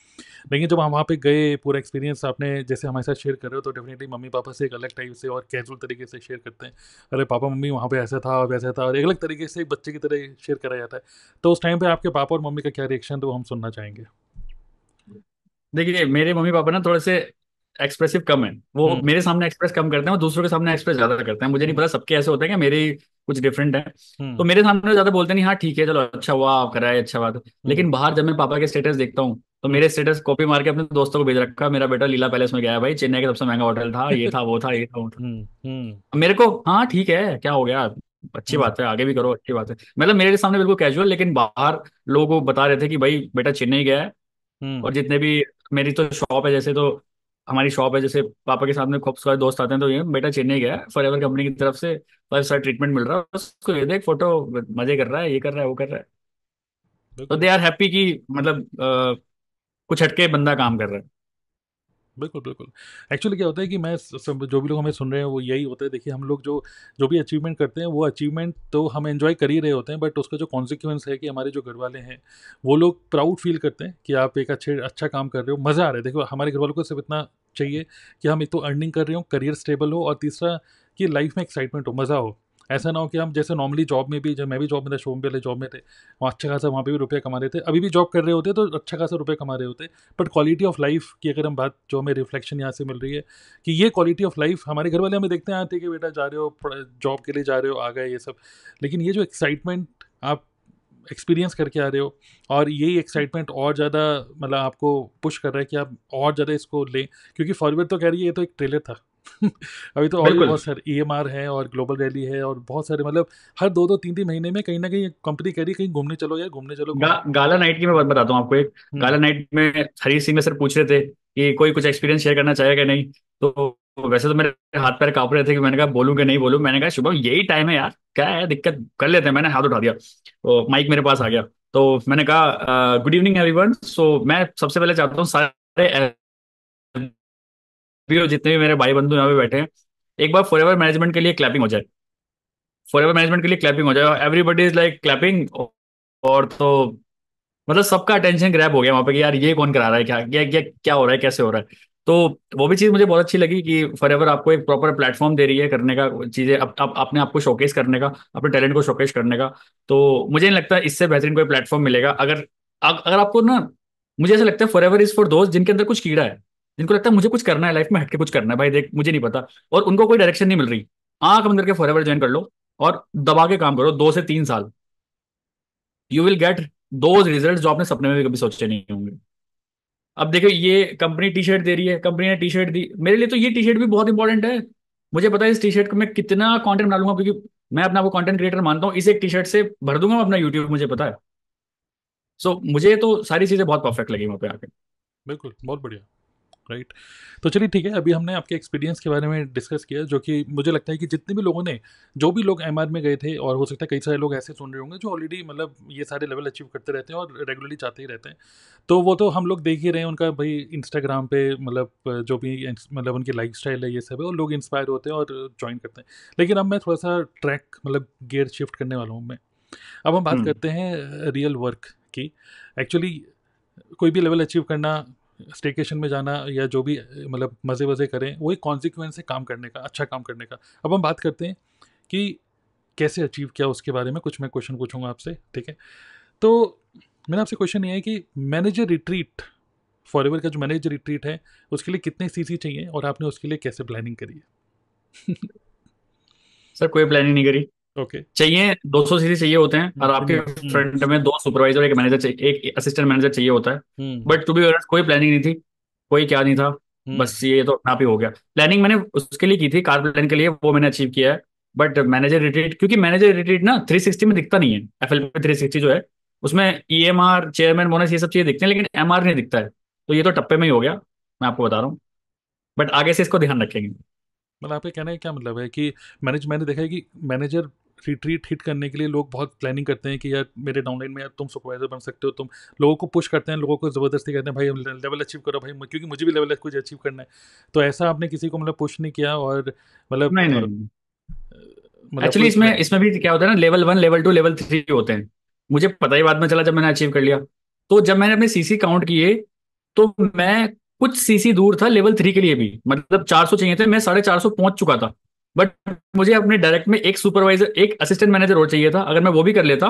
लेकिन जब हम वहाँ पे गए, पूरा एक्सपीरियंस आपने जैसे हमारे साथ शेयर कर रहे हो, तो डेफिनेटली मम्मी पापा से एक अलग टाइप से और कैजुअल तरीके से शेयर करते हैं। अरे पापा मम्मी वहाँ पे ऐसा था वैसा था, और एक अलग तरीके से एक बच्चे की तरह शेयर करा जाता है। तो उस टाइम पे आपके पापा और मम्मी का क्या रिएक्शन था, वो हम सुनना चाहेंगे। देखिए मेरे मम्मी पापा ना थोड़े से एक्सप्रेसिव कम है। वो हम्म। मेरे सामने एक्सप्रेस कम करते हैं, वो दूसरों के सामने एक्सप्रेस ज्यादा करते हैं। मुझे नहीं हम्म। पता सबके ऐसे होते हैं, कि मेरे ही कुछ डिफरेंट है। तो हम्म। मेरे सामने तो ज्यादा बोलते नहीं, हाँ ठीक है चलो अच्छा हुआ आप कराए, अच्छा बात है। हम्म। लेकिन बाहर जब मैं पापा के स्टेटस देखता हूँ, तो हम्म। मेरे स्टेटस कॉपी मार के अपने दोस्तों को भेज रखा, मेरा बेटा लीला पैलेस में गया है भाई, चेन्नई का सबसे महंगा होटल था, ये था वो था ये था वो था। हम्म। हम्म। मेरे को हाँ ठीक है क्या हो गया, अच्छी हम्म। बात है आगे भी करो, अच्छी बात है। मतलब मेरे सामने बिल्कुल कैजुअल, लेकिन बाहर लोगों को बता रहे थे कि भाई बेटा चेन्नई गया है। हम्म। और जितने भी, मेरी तो शॉप है जैसे, तो हमारी शॉप है जैसे, पापा के सामने खूब सारे दोस्त आते हैं, तो ये बेटा चेन्नई गया है, फॉरएवर कंपनी की तरफ से 5 स्टार ट्रीटमेंट मिल रहा है उसको, ये देख फोटो, मजे कर रहा है, ये कर रहा है वो कर रहा है। तो बिल्कुल दे आर हैप्पी कि मतलब कुछ हटके बंदा काम कर रहा है। बिल्कुल बिल्कुल। एक्चुअली क्या होता है कि मैं सब जो भी लोग हमें सुन रहे हैं वो यही होता है। देखिए हम लोग जो जो भी अचीवमेंट करते हैं, वो अचीवमेंट तो हम एंजॉय कर ही रहे होते हैं, बट उसका जो कॉन्सिक्वेंस है कि हमारे जो घर वाले हैं, वो लोग प्राउड फील करते हैं कि आप एक अच्छा काम कर रहे हो, मज़ा आ रहा है। देखो हमारे घर वालों को सिर्फ इतना चाहिए कि हम एक तो अर्निंग कर रहे हो, करियर स्टेबल हो, और तीसरा कि लाइफ में एक्साइटमेंट हो, मज़ा हो। ऐसा ना हो कि हम जैसे नॉर्मली जॉब में भी, जब मैं भी जॉब में था, शोरूम पहले जॉब में थे, वहाँ अच्छा खासा वहाँ पे भी रुपये कमा रहे थे, अभी भी जॉब कर रहे होते तो अच्छा खासा रुपये कमा रहे होते। बट क्वालिटी ऑफ लाइफ की अगर हम बात, जो हमें रिफ्लेक्शन यहाँ से मिल रही है कि ये क्वालिटी ऑफ लाइफ हमारे घर वाले हमें देखते हैं, आते कि बेटा जा रहे हो जॉब के लिए, जा रहे हो, आ गए ये सब, लेकिन ये जो एक्साइटमेंट आप एक्सपीरियंस करके आ रहे हो, और यही एक्साइटमेंट और ज़्यादा मतलब आपको पुश कर रहा है कि आप और ज़्यादा इसको लें, क्योंकि फॉरवर्ड तो कह रही है ये तो एक ट्रेलर था। अभी तो और भी बिल्कुल। बहुत सारे EMR है और ग्लोबल रैली है और बहुत सारे, मतलब हर दो दो तीन तीन महीने में कहीं ना कहीं कंपनी कह रही है कहीं घूमने चलो यार, घूमने चलो घूमने। गाला नाइट की मैं बात बताता हूँ आपको एक। हम्म। गाला नाइट में हरी सिंह ने सर पूछ रहे थे कि कोई कुछ एक्सपीरियंस शेयर करना चाहेगा नहीं। तो वैसे तो मेरे हाथ पैर कांप रहे थे कि मैंने कहा बोलूँ कि नहीं बोलूँ। मैंने कहा शुभम यही टाइम है यार, क्या है दिक्कत, कर लेते हैं। मैंने हाथ उठा दिया तो माइक मेरे पास आ गया। तो मैंने कहा गुड इवनिंग एवरीवन। सो मैं सबसे पहले चाहता हूँ सारे जितने भी मेरे भाई बंधु यहाँ पे बैठे हैं, एक बार फॉरएवर मैनेजमेंट के लिए क्लैपिंग हो जाए। फॉरएवर मैनेजमेंट के लिए क्लैपिंग हो जाए, एवरीबडी इज लाइक क्लैपिंग। और तो मतलब सबका अटेंशन ग्रैब हो गया वहां पे कि यार ये कौन करा रहा है, क्या क्या क्या क्या हो रहा है, कैसे हो रहा है। तो वो भी चीज़ मुझे बहुत अच्छी लगी कि फॉरएवर आपको एक प्रॉपर प्लेटफॉर्म दे रही है करने का चीज़ें, अपने आप को शोकेस करने का, अपने टैलेंट को शोकेस करने का। तो मुझे नहीं लगता इससे बेहतरीन कोई प्लेटफॉर्म मिलेगा। अगर आपको ना, मुझे ऐसा लगता है फॉरएवर इज फॉर दोस्त जिनके अंदर कुछ कीड़ा है, जिनको लगता है मुझे कुछ करना है लाइफ में, हटके कुछ करना है भाई, देख मुझे नहीं पता, और उनको कोई डायरेक्शन नहीं मिल रही। आंख बंद करके फॉरएवर ज्वाइन कर लो और दबा के काम करो 2 से 3 साल। You will get those result जो आपने सपने में भी कभी सोचे नहीं होंगे। अब देखो ये कंपनी टी शर्ट दे रही है, कंपनी ने टी शर्ट दी मेरे लिए, तो ये टी शर्ट भी बहुत इंपॉर्टेंट है। मुझे पता है इस टी शर्ट को मैं कितना कंटेंट बना लूंगा, क्योंकि मैं अपने आप को कंटेंट क्रिएटर मानता हूँ। इस एक टी शर्ट से भर दूंगा मैं अपना यूट्यूब, मुझे पता है। सो मुझे तो सारी चीजें बहुत परफेक्ट लगी वहां पे आके। बिल्कुल, बहुत बढ़िया। राइट। तो चलिए ठीक है, अभी हमने आपके एक्सपीरियंस के बारे में डिस्कस किया, जो कि मुझे लगता है कि जितने भी लोगों ने, जो भी लोग MR में गए थे, और हो सकता है कई सारे लोग ऐसे सुन रहे होंगे जो ऑलरेडी मतलब ये सारे लेवल अचीव करते रहते हैं और रेगुलरली चाहते ही रहते हैं, तो वो तो हम लोग देख ही रहे हैं उनका भाई इंस्टाग्राम पे, मतलब जो भी मतलब उनकी लाइफस्टाइल है ये सब है, और लोग इंस्पायर होते हैं और ज्वाइन करते हैं। लेकिन अब मैं थोड़ा सा ट्रैक मतलब गियर शिफ्ट करने वाला हूँ मैं। अब हम बात हम्म। करते हैं रियल वर्क की। एक्चुअली कोई भी लेवल अचीव करना, स्टेकेशन में जाना, या जो भी मतलब मज़े वज़े करें, वो एक कॉन्सिक्वेंस है काम करने का, अच्छा काम करने का। अब हम बात करते हैं कि कैसे अचीव किया, उसके बारे में कुछ मैं क्वेश्चन पूछूंगा आपसे, ठीक है? तो मेरा आपसे क्वेश्चन ये है कि मैनेजर रिट्रीट, फॉरएवर का जो मैनेजर रिट्रीट है, उसके लिए कितने CC चाहिए और आपने उसके लिए कैसे प्लानिंग करी है? सर कोई प्लानिंग नहीं करी। ओके। चाहिए 200 सीसी चाहिए होते हैं, और आपके हम्म। फ्रंट में 2 सुपरवाइजर, एक मैनेजर चाहिए, एक असिस्टेंट मैनेजर चाहिए होता है। हम्म। बट टू बी ऑनेस्ट कोई प्लानिंग नहीं थी, कोई क्या नहीं था। हम्म। बस ये तो अपना आप ही हो गया। प्लानिंग मैंने उसके लिए की थी, कार प्लान के लिए, वो मैंने अचीव किया है। बट मैनेजर रिट्रीट, क्योंकि मैनेजर रिट्रीट ना 360 में दिखता नहीं है, FL में 360 जो है उसमें EMR, चेयरमैन बोनस, ये सब चीजें दिखते हैं, लेकिन MR नहीं दिखता है। तो ये तो टप्पे में ही हो गया, मैं आपको बता रहा हूँ। बट आगे से इसको ध्यान रखेंगे। मतलब आपका कहने का क्या मतलब है कि मैंने देखा है कि मैनेजर रिट्रीट हिट करने के लिए लोग बहुत प्लानिंग करते हैं कि यार मेरे डाउनलाइन में यार तुम सुपरवाइजर बन सकते हो, तुम लोगों को पुश करते हैं, लोगों को ज़बरदस्ती कहते हैं भाई लेवल अचीव करो भाई, क्योंकि मुझे भी लेवल कुछ अचीव करना है। तो ऐसा आपने किसी को मतलब पुश नहीं किया और मतलब नहीं नहीं, मतलब एक्चुअली कोई इसमें इसमें भी क्या होता है ना, लेवल 1 लेवल 2 लेवल 3 होते हैं। मुझे पता ही बाद में चला जब मैंने अचीव कर लिया। तो जब मैंने अपने सीसी काउंट किए, तो मैं कुछ सीसी दूर था लेवल 3 के लिए भी, मतलब 400 चाहिए थे, मैं 450 पहुंच चुका था। बट मुझे अपने डायरेक्ट में एक सुपरवाइजर एक असिस्टेंट मैनेजर और चाहिए था। अगर मैं वो भी कर लेता,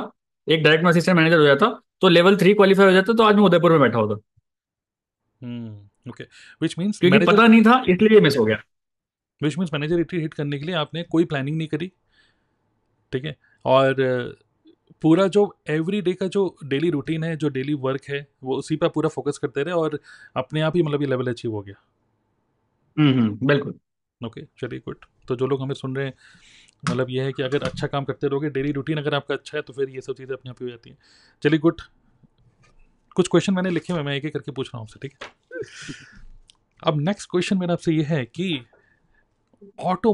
एक डायरेक्ट में असिस्टेंट मैनेजर हो जाता, तो लेवल 3 क्वालिफाई हो जाता, तो आज मैं उदयपुर में बैठा होता। ओके, विच मीन्स क्योंकि मैनेजर पता नहीं था इसलिए मिस हो गया। Which means manager retreat hit करने के लिए आपने कोई प्लानिंग नहीं करी, ठीक है, और पूरा जो एवरी डे का जो डेली रूटीन है, जो डेली वर्क है, वो उसी पर पूरा फोकस करते रहे और अपने आप ही मतलब ये लेवल अचीव हो गया। बिल्कुल। ओके, चलिए गुड। तो जो लोग हमें सुन रहे हैं, मतलब ये है कि अगर अच्छा काम करते रहोगे, डेली रूटीन अगर आपका अच्छा है, तो फिर ये सब चीज़ें अपने आप ही हो जाती हैं। चलिए गुड। कुछ क्वेश्चन मैंने लिखे हुए, मैं एक एक करके पूछ रहा हूँ आपसे, ठीक है। अब नेक्स्ट क्वेश्चन मेरा आपसे ये है कि ऑटो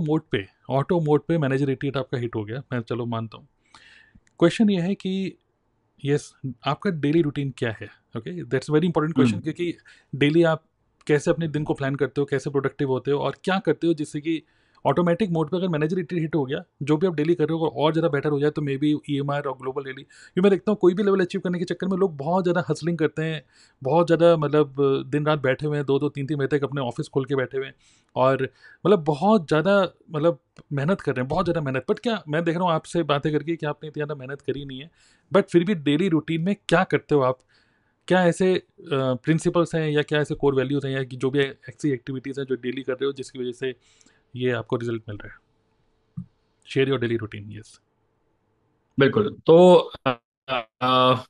मोड पे मैनेजर रेटिएट आपका हिट हो गया, मैं चलो मानता हूँ। क्वेश्चन ये है कि यस, आपका डेली रूटीन क्या है? Okay, that's very important question, hmm क्योंकि डेली आप कैसे अपने दिन को प्लान करते हो, कैसे प्रोडक्टिव होते हो और क्या करते हो जिससे कि ऑटोमेटिक मोड पे अगर मैनेजर हिट हो गया, जो भी आप डेली कर रहे हो और ज़्यादा बेटर हो जाए, तो मे बी EMI और ग्लोबल डेली। क्योंकि मैं देखता हूँ कोई भी लेवल अचीव करने के चक्कर में लोग बहुत ज़्यादा हसलिंग करते हैं, बहुत ज़्यादा मतलब दिन रात बैठे हुए हैं, 2-2 3-3 बजे तक अपने ऑफिस खोल के बैठे हुए हैं, और मतलब बहुत ज़्यादा मतलब मेहनत कर रहे हैं, बहुत ज़्यादा मेहनत। बट क्या मैं देख रहा हूँ आपसे बातें करके कि आपने इतनी ज़्यादा मेहनत करी नहीं है, बट फिर भी डेली रूटीन में क्या करते हो आप? क्या ऐसे प्रिंसिपल्स हैं या क्या ऐसे कोर वैल्यूज़ हैं या कि जो भी ऐसी एक्टिविटीज़ हैं जो डेली कर रहे हो जिसकी वजह से ये आपको रिजल्ट मिल रहा है? Share your daily routine, yes. बिल्कुल। तो अ,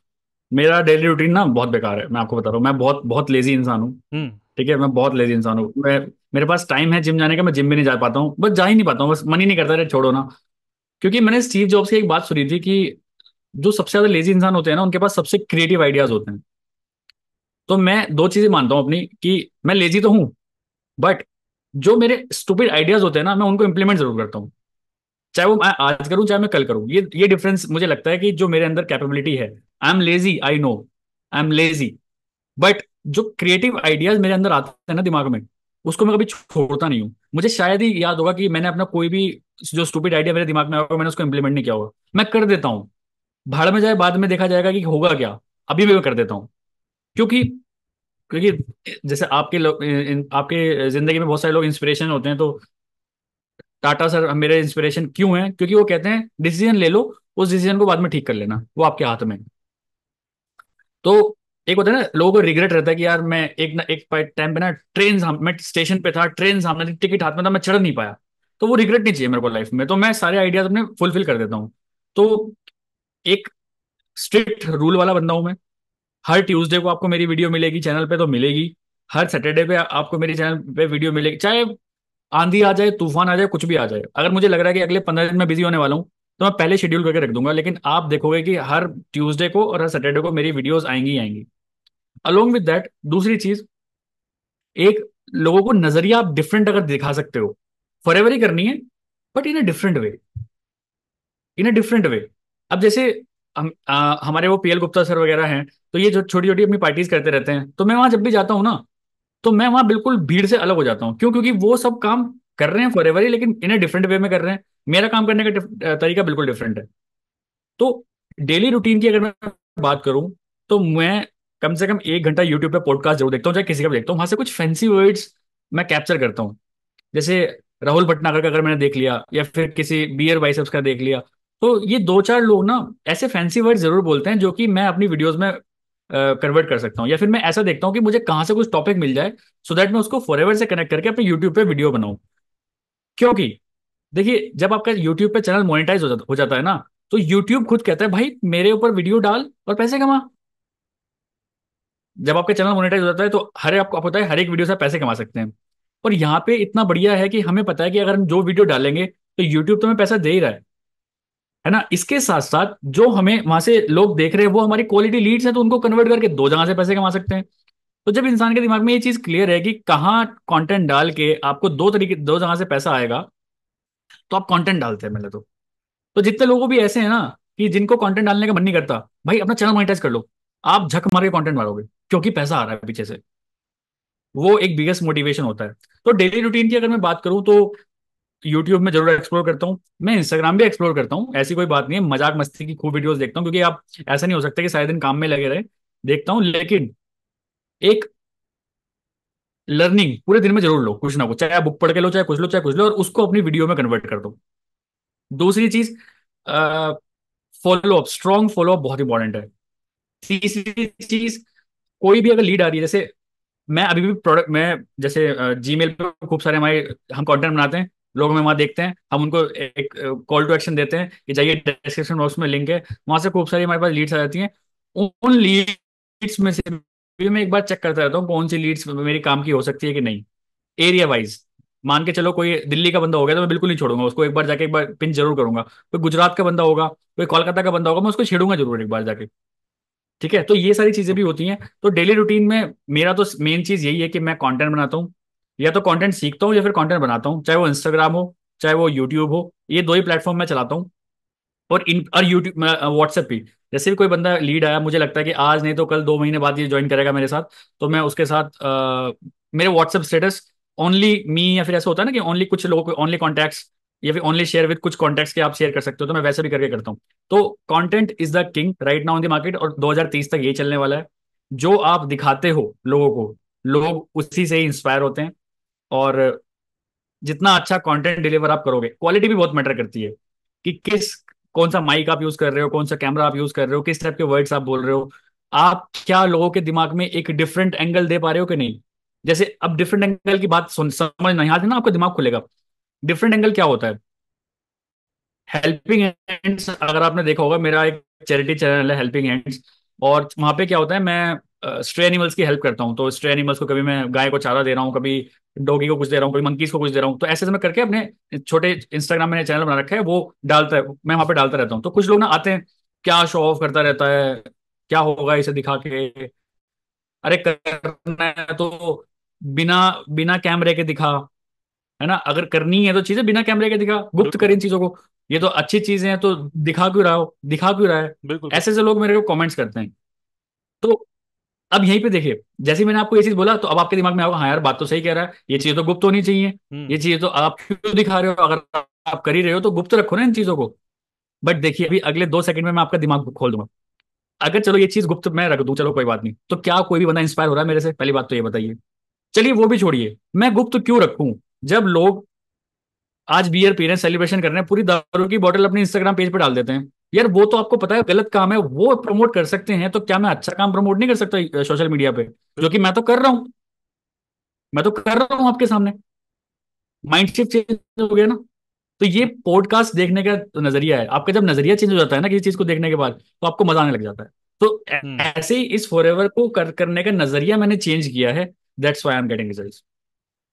मेरा डेली रूटीन ना बहुत बेकार है, मैं आपको बता रहा हूँ। मैं बहुत बहुत लेजी इंसान हूँ। हम्म। ठीक है, मैं बहुत लेजी इंसान हूँ। मेरे पास टाइम है जिम जाने का, मैं जिम भी नहीं जा पाता हूँ, बस जा ही नहीं पाता हूँ, बस मन ही नहीं करता, अरे छोड़ो ना। क्योंकि मैंने स्टीव जॉब्स की एक बात सुनी थी कि जो सबसे ज्यादा लेजी इंसान होते हैं ना, उनके पास सबसे क्रिएटिव आइडियाज होते हैं। तो मैं दो चीजें मानता हूँ अपनी, कि मैं लेजी तो हूँ, बट जो मेरे स्टूपिड आइडियाज होते हैं ना, मैं उनको इंप्लीमेंट जरूर करता हूँ। चाहे वो मैं आज करूँ चाहे मैं कल करूँ, ये डिफरेंस मुझे लगता है कि जो मेरे अंदर कैपेबिलिटी है। I am lazy, I know, I am lazy, but जो क्रिएटिव आइडियाज मेरे अंदर आते हैं ना दिमाग में, उसको मैं कभी छोड़ता नहीं हूँ। मुझे शायद ही याद होगा कि मैंने अपना कोई भी जो स्टूपिड आइडिया मेरे दिमाग में आया होगा, मैंने उसको इंप्लीमेंट नहीं किया होगा। मैं कर देता हूँ, भाड़ में जाए, बाद में देखा जाएगा कि होगा क्या। अभी भी मैं कर देता हूँ। क्योंकि क्योंकि जैसे आपके लोग आपके जिंदगी में बहुत सारे लोग इंस्पिरेशन होते हैं। तो टाटा सर मेरे इंस्पिरेशन क्यों हैं? क्योंकि वो कहते हैं डिसीजन ले लो, उस डिसीजन को बाद में ठीक कर लेना, वो आपके हाथ में है। तो एक होता है ना, लोगों को रिग्रेट रहता है कि यार मैं एक टाइम पे ना मैं स्टेशन पे था, ट्रेन सामने थी, टिकट हाथ में था, मैं चढ़ नहीं पाया। तो वो रिग्रेट नहीं चाहिए मेरे को लाइफ में, तो मैं सारे आइडियाज अपने फुलफिल कर देता हूँ। तो एक स्ट्रिक्ट रूल वाला बंदा हूं मैं। हर ट्यूसडे को आपको मेरी वीडियो मिलेगी चैनल पे, तो मिलेगी। हर सैटरडे पे आपको मेरी चैनल पे वीडियो मिलेगी, चाहे आंधी आ जाए, तूफान आ जाए, कुछ भी आ जाए। अगर मुझे लग रहा है कि अगले 15 दिन में बिजी होने वाला हूँ, तो मैं पहले शेड्यूल करके रख दूंगा, लेकिन आप देखोगे कि हर ट्यूसडे को और हर सैटरडे को मेरी वीडियोस आएंगी ही आएंगी। अलोंग विद दैट, दूसरी चीज, एक, लोगों को नजरिया आप डिफरेंट अगर दिखा सकते हो, फॉरएवर ही करनी है, but in a different way, in a different way. अब जैसे हमारे वो PL गुप्ता सर वगैरह हैं, तो ये जो छोटी छोटी अपनी पार्टीज करते रहते हैं, तो मैं वहां जब भी जाता हूँ ना, तो मैं वहां बिल्कुल भीड़ से अलग हो जाता हूँ। क्यों? क्योंकि वो सब काम कर रहे हैं फॉरएवर ही, लेकिन इन अ डिफरेंट वे में कर रहे हैं। मेरा काम करने का तरीका बिल्कुल डिफरेंट है। तो डेली रूटीन की अगर मैं बात करूं, तो मैं कम से कम 1 घंटा यूट्यूब पे पॉडकास्ट जरूर देखता हूँ, चाहे किसी का भी देखता हूँ। वहां से कुछ फैंसी वर्ड्स मैं कैप्चर करता हूँ। जैसे राहुल भटनागर का अगर मैंने देख लिया, या फिर किसी बियर बाइसेप्स का देख लिया, तो ये दो चार लोग ना ऐसे फैंसी वर्ड जरूर बोलते हैं जो कि मैं अपनी वीडियोस में कन्वर्ट कर सकता हूँ। या फिर मैं ऐसा देखता हूँ कि मुझे कहाँ से कुछ टॉपिक मिल जाए, सो दैट मैं उसको फॉरएवर से कनेक्ट करके अपने यूट्यूब पे वीडियो बनाऊं। क्योंकि देखिए, जब आपका यूट्यूब पे चैनल मोनेटाइज हो जाता है ना, तो यूट्यूब खुद कहता है भाई मेरे ऊपर वीडियो डाल और पैसे कमा। जब आपका चैनल मोनेटाइज हो जाता है, तो आपको पता है हर एक वीडियो से आप पैसे कमा सकते हैं। और यहाँ पे इतना बढ़िया है कि हमें पता है कि अगर हम जो वीडियो डालेंगे, तो यूट्यूब तो हमें पैसा दे ही रहा है ना। इसके साथ साथ जो हमें वहां से लोग देख रहे हैं वो हमारी क्वालिटी लीड्स हैं, तो उनको कन्वर्ट करके दो जगह से पैसे कमा सकते हैं। तो जब इंसान के दिमाग में ये चीज क्लियर है कि कहाँ कंटेंट डाल के आपको दो जगह से पैसा आएगा, तो आप कंटेंट डालते हैं पहले तो जितने लोगों भी ऐसे हैं ना कि जिनको कंटेंट डालने का मन नहीं करता, भाई अपना चैनल मोनेटाइज कर लो। आप झक मार के कंटेंट मारोगे क्योंकि पैसा आ रहा है पीछे से। वो एक बिगेस्ट मोटिवेशन होता है। तो डेली रूटीन की अगर मैं बात करूं तो यूट्यूब में जरूर एक्सप्लोर करता हूँ, मैं इंस्टाग्राम भी एक्सप्लोर करता हूँ, ऐसी कोई बात नहीं है। मजाक मस्ती की खूब वीडियोस देखता हूँ, क्योंकि आप ऐसा नहीं हो सकता कि सारे दिन काम में लगे रहे। देखता हूँ, लेकिन एक लर्निंग पूरे दिन में जरूर लो कुछ ना कुछ, चाहे आप बुक पढ़ के लो, चाहे कुछ लो, चाहे कुछ लो, और उसको अपनी वीडियो में कन्वर्ट कर दो। दूसरी चीज, follow up, strong follow up बहुत इंपॉर्टेंट है। तीसरी चीज, कोई भी अगर लीड आ रही है, जैसे मैं अभी भी प्रोडक्ट में, जैसे जीमेल पे खूब सारे हमारे हम कंटेंट बनाते हैं, लोग हमें वहां देखते हैं, हम उनको एक कॉल टू एक्शन देते हैं कि जाइए डिस्क्रिप्शन बॉक्स में लिंक है, वहां से खूब सारी हमारे पास लीड्स आ जाती हैं। उन लीड्स में से भी मैं एक बार चेक करता रहता हूँ कौन सी लीड्स मेरी काम की हो सकती है कि नहीं, एरिया वाइज। मान के चलो कोई दिल्ली का बंदा हो गया तो मैं बिल्कुल नहीं छोड़ूंगा उसको, एक बार जाके एक बार पिन जरूर करूंगा। कोई गुजरात का बंदा होगा, कोई कोलकाता का बंदा होगा, मैं उसको छेड़ूंगा जरूर एक बार जाके। ठीक है, तो ये सारी चीजें भी होती हैं। तो डेली रूटीन में मेरा तो मेन चीज यही है कि मैं कंटेंट बनाता हूँ, या तो कंटेंट सीखता हूँ या फिर कंटेंट बनाता हूँ, चाहे वो इंस्टाग्राम हो चाहे वो यूट्यूब हो, ये दो ही प्लेटफॉर्म मैं चलाता हूँ। और यूट्यूब, व्हाट्सएप भी, जैसे भी कोई बंदा लीड आया, मुझे लगता है कि आज नहीं तो कल 2 महीने बाद ये ज्वाइन करेगा मेरे साथ, तो मैं उसके साथ मेरे व्हाट्सएप स्टेटस ओनली मी, या फिर ऐसा होता है ना कि ओनली कुछ लोगों को ओनली कॉन्टैक्ट्स, या फिर ओनली शेयर विद कुछ कॉन्टैक्ट्स के आप शेयर कर सकते हो, तो मैं वैसे भी करके करता हूँ। तो content is the king right now in the market, और 2030 तक यही चलने वाला है। जो आप दिखाते हो लोगों को, लोग उसी से ही इंस्पायर होते हैं। और जितना अच्छा कंटेंट डिलीवर आप करोगे, क्वालिटी भी बहुत मैटर करती है कि कौन सा माइक आप यूज कर रहे हो, कौन सा कैमरा आप यूज कर रहे हो, किस टाइप के वर्ड्स आप बोल रहे हो, आप क्या लोगों के दिमाग में एक डिफरेंट एंगल दे पा रहे हो कि नहीं। जैसे अब डिफरेंट एंगल की बात सुन समझ नहीं आती ना, आपका दिमाग खुलेगा। डिफरेंट एंगल क्या होता है? हेल्पिंग हैंड्स, अगर आपने देखा होगा, मेरा एक चैरिटी चैनल है हेल्पिंग हैंड्स, और वहां पे क्या होता है, मैं स्ट्रे एनिमल्स की हेल्प करता हूँ। तो स्ट्रे एनिमल्स को, कभी मैं गाय को चारा दे रहा हूँ, कभी डॉगी को कुछ दे रहा हूँ, कभी मंकीज को कुछ दे रहा हूँ, तो ऐसे ऐसे मैं करके अपने छोटे इंस्टाग्राम में चैनल बना रखा है, वो डालता है, मैं वहां पे डालता रहता हूँ। तो कुछ लोग ना आते हैं, क्या शो ऑफ करता रहता है, क्या होगा इसे दिखा के, अरे करना है तो बिना बिना कैमरे के दिखा, है ना, अगर करनी है तो चीजें बिना कैमरे के दिखा, गुप्त कर बिल्कुल, इन चीजों को। ये तो अच्छी चीजें हैं तो दिखा क्यों रहा हो, दिखा क्यों रहा है। बिल्कुल, ऐसे बिल्कुल। ऐसे लोग मेरे को कमेंट्स करते हैं। तो अब यहीं पे देखिए, जैसे ही मैंने आपको ये चीज बोला, तो अब आपके दिमाग में आओगे, हाँ यार बात तो सही कह रहा है, ये चीजें तो गुप्त होनी चाहिए। हुँ, ये चीजें तो आप क्यों दिखा रहे हो, अगर आप कर ही रहे हो तो गुप्त रखो ना इन चीजों को। बट देखिए, अभी अगले 2 सेकंड में मैं आपका दिमाग खोल दूंगा। अगर चलो ये चीज गुप्त मैं रख दूं, चलो कोई बात नहीं, तो क्या कोई भी बंदा इंस्पायर हो रहा है मेरे से? पहली बात तो ये बताइए। चलिए वो भी छोड़िए, मैं गुप्त क्यों रखूं? जब लोग आज बियर पी रहे हैं, सेलिब्रेशन कर रहे हैं, पूरी दारू की बोतल अपने इंस्टाग्राम पेज पे डाल देते हैं, यार वो तो आपको पता है गलत काम है, वो प्रमोट कर सकते हैं, तो क्या मैं अच्छा काम प्रमोट नहीं कर सकता सोशल मीडिया पे? जो कि बिल्कुल। मैं तो कर रहा हूँ, मैं तो कर रहा हूँ आपके सामने। माइंड शिफ्ट चेंज हो गया ना। तो ये हुँ, पॉडकास्ट देखने का नजरिया है आपका, जब नजरिया चेंज हो जाता है ना किसी चीज को देखने के बाद, तो आपको मजा आने लग जाता है। तो हुँ। ऐसे ही इस फॉरएवर को करने का नजरिया मैंने चेंज किया है। That's why I am getting results.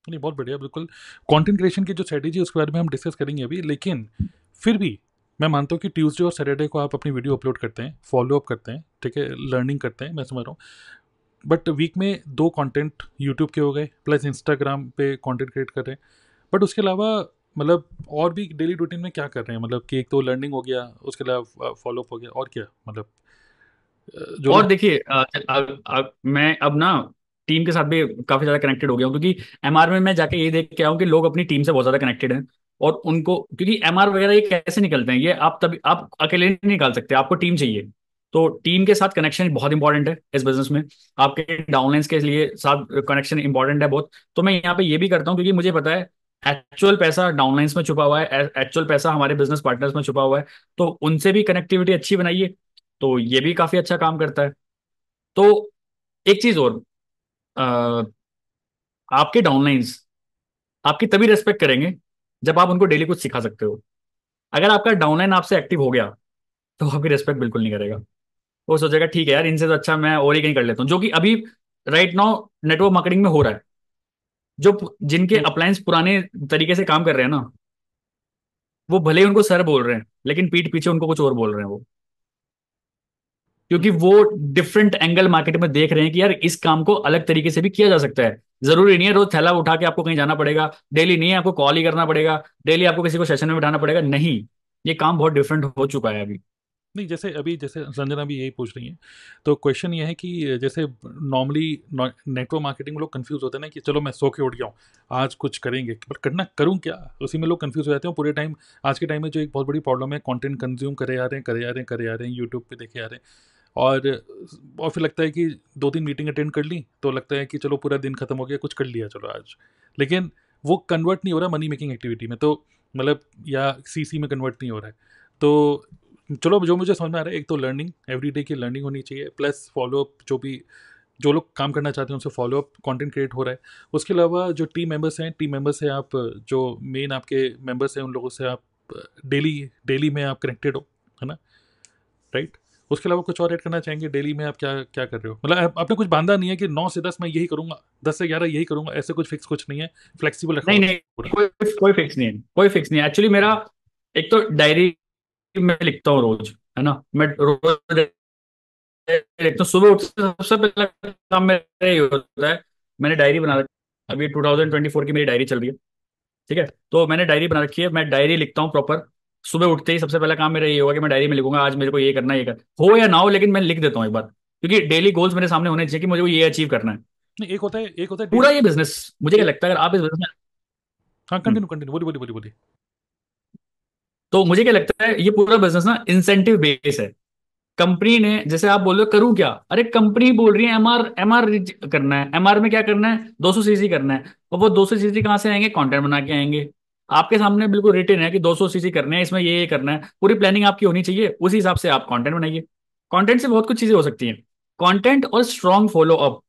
नहीं, बहुत बढ़िया, बिल्कुल। कंटेंट क्रिएशन की जो स्ट्रैटेजी है उसके बारे में हम डिस्कस करेंगे अभी, लेकिन फिर भी मैं मानता हूँ कि ट्यूसडे और सैटरडे को आप अपनी वीडियो अपलोड करते हैं, फॉलो अप करते हैं, ठीक है, लर्निंग करते हैं, मैं समझ रहा हूँ। बट वीक में 2 कंटेंट यूट्यूब के हो गए, प्लस इंस्टाग्राम पे कंटेंट क्रिएट कर रहे हैं। बट उसके अलावा मतलब और भी डेली रूटीन में क्या कर रहे हैं? मतलब कि एक तो लर्निंग हो गया, उसके अलावा फॉलो अप हो गया, और क्या मतलब जो और लोग। देखिए, मैं अब ना टीम के साथ भी काफी ज्यादा कनेक्टेड हो गया हूँ, क्योंकि एमआर में मैं जाके ये देख के आया हूँ कि लोग अपनी टीम से बहुत ज्यादा कनेक्टेड हैं। और उनको, क्योंकि एमआर वगैरह ये कैसे निकलते हैं, ये आप तभी आप अकेले नहीं निकाल सकते, आपको टीम चाहिए। तो टीम के साथ कनेक्शन बहुत इंपॉर्टेंट है इस बिजनेस में। आपके डाउनलाइंस के लिए साथ कनेक्शन इंपॉर्टेंट है बहुत। तो मैं यहाँ पे ये भी करता हूँ, क्योंकि मुझे पता है एक्चुअल पैसा डाउनलाइंस में छुपा हुआ है, एक्चुअल पैसा हमारे बिजनेस पार्टनर्स में छुपा हुआ है। तो उनसे भी कनेक्टिविटी अच्छी बनाइए, तो ये भी काफी अच्छा काम करता है। तो एक चीज और, अ, आपके डाउनलाइंस आपकी तभी रेस्पेक्ट करेंगे जब आप उनको डेली कुछ सिखा सकते हो। अगर आपका डाउनलाइन आपसे एक्टिव हो गया, तो आपकी रेस्पेक्ट बिल्कुल नहीं करेगा। वो सोचेगा ठीक है यार, इनसे तो अच्छा मैं और ही कहीं कर लेता हूँ, जो कि अभी राइट नाउ नेटवर्क मार्केटिंग में हो रहा है। जिनके नहीं, अपलायंस पुराने तरीके से काम कर रहे हैं ना, वो भले ही उनको सर बोल रहे हैं, लेकिन पीठ पीछे उनको कुछ और बोल रहे हैं वो। क्योंकि वो डिफरेंट एंगल मार्केट में देख रहे हैं कि यार इस काम को अलग तरीके से भी किया जा सकता है। जरूरी नहीं है रोज थैला उठा के आपको कहीं जाना पड़ेगा, डेली नहीं है आपको कॉल ही करना पड़ेगा, डेली आपको किसी को सेशन में बिठाना पड़ेगा, नहीं। ये काम बहुत डिफरेंट हो चुका है अभी। नहीं, जैसे अभी जैसे संजना भी यही पूछ रही हैं, तो क्वेश्चन ये है कि जैसे नॉर्मली नेटवर्क मार्केटिंग में लोग कंफ्यूज होते हैं ना कि चलो मैं सो के उठ गया हूँ, आज कुछ करेंगे, पर करना करूँ क्या, उसी में लोग कंफ्यूज हो जाते हैं पूरे टाइम। आज के टाइम में जो एक बहुत बड़ी प्रॉब्लम है, कंटेंट कंज्यूम करे आ रहे हैं, करे आ रहे हैं, करे आ रहे हैं, यूट्यूब पे देखे आ रहे हैं, और फिर लगता है कि 2-3 मीटिंग अटेंड कर ली तो लगता है कि चलो पूरा दिन खत्म हो गया, कुछ कर लिया चलो आज, लेकिन वो कन्वर्ट नहीं हो रहा मनी मेकिंग एक्टिविटी में, तो मतलब या सीसी में कन्वर्ट नहीं हो रहा है। तो चलो, जो मुझे समझ में आ रहा है, एक तो लर्निंग, एवरीडे की लर्निंग होनी चाहिए, प्लस फॉलोअप, जो भी जो लोग काम करना चाहते हैं उनसे फॉलोअप, कंटेंट क्रिएट हो रहा है। उसके अलावा जो टीम मेंबर्स हैं, आप जो मेन आपके मेंबर्स हैं उन लोगों से आप डेली डेली में आप कनेक्टेड हो, है ना, राइट। उसके अलावा कुछ और ऐड करना चाहेंगे, डेली में आप क्या क्या कर रहे हो, मतलब आपने कुछ बांधा नहीं है कि 9 से 10 मैं यही करूंगा, 10 से 11 यही करूंगा, ऐसे कुछ फिक्स कुछ नहीं है, फ्लेक्सिबल रखा नहीं हुआ नहीं, पूरा। कोई कोई फिक्स नहीं है, कोई फिक्स नहीं है एक्चुअली मेरा। एक तो डायरी में लिखता हूँ रोज, है ना, मैं रोज लिखता हूँ। सुबह उठते ही सबसे पहला काम मेरा ये होता है, मैंने डायरी बना रखी। अभी 2024 की मेरी डायरी चल रही है, ठीक है। तो मैंने डायरी बना रखी है, मैं डायरी लिखता हूँ प्रॉपर। सुबह उठते ही सबसे पहला काम मेरा ये होगा कि मैं डायरी में लिखूंगा आज मेरे को ये करना है, ये कर हो या ना हो, लेकिन मैं लिख देता हूँ एक बार, क्योंकि डेली गोल्स मेरे सामने होने चाहिए कि मुझे को ये अचीव करना है। नहीं, एक होता है पूरा डेली। ये बिजनेस, मुझे क्या एक, लगता है अगर आप इस बिजनेस हाँ, में, कंटिन्यू कंटिन्यू, बोलिए बोलिए बोलिए बोलिए। तो मुझे क्या लगता है ये पूरा बिजनेस ना इंसेंटिव बेस है। कंपनी ने, जैसे आप बोल रहे हो करूँ क्या, अरे कंपनी बोल रही है एमआर एमआर करना है, एमआर में क्या करना है, 200 सीसी करना है। और वो 200 सीसी कहाँ से आएंगे, कंटेंट बना के आएंगे। आपके सामने बिल्कुल रिटेन है कि 200 सीसी करने हैं, इसमें ये करना है, पूरी प्लानिंग आपकी होनी चाहिए, उसी हिसाब से आप कंटेंट बनाइए। कंटेंट से बहुत कुछ चीजें हो सकती हैं। कंटेंट और स्ट्रॉन्ग फॉलो अप,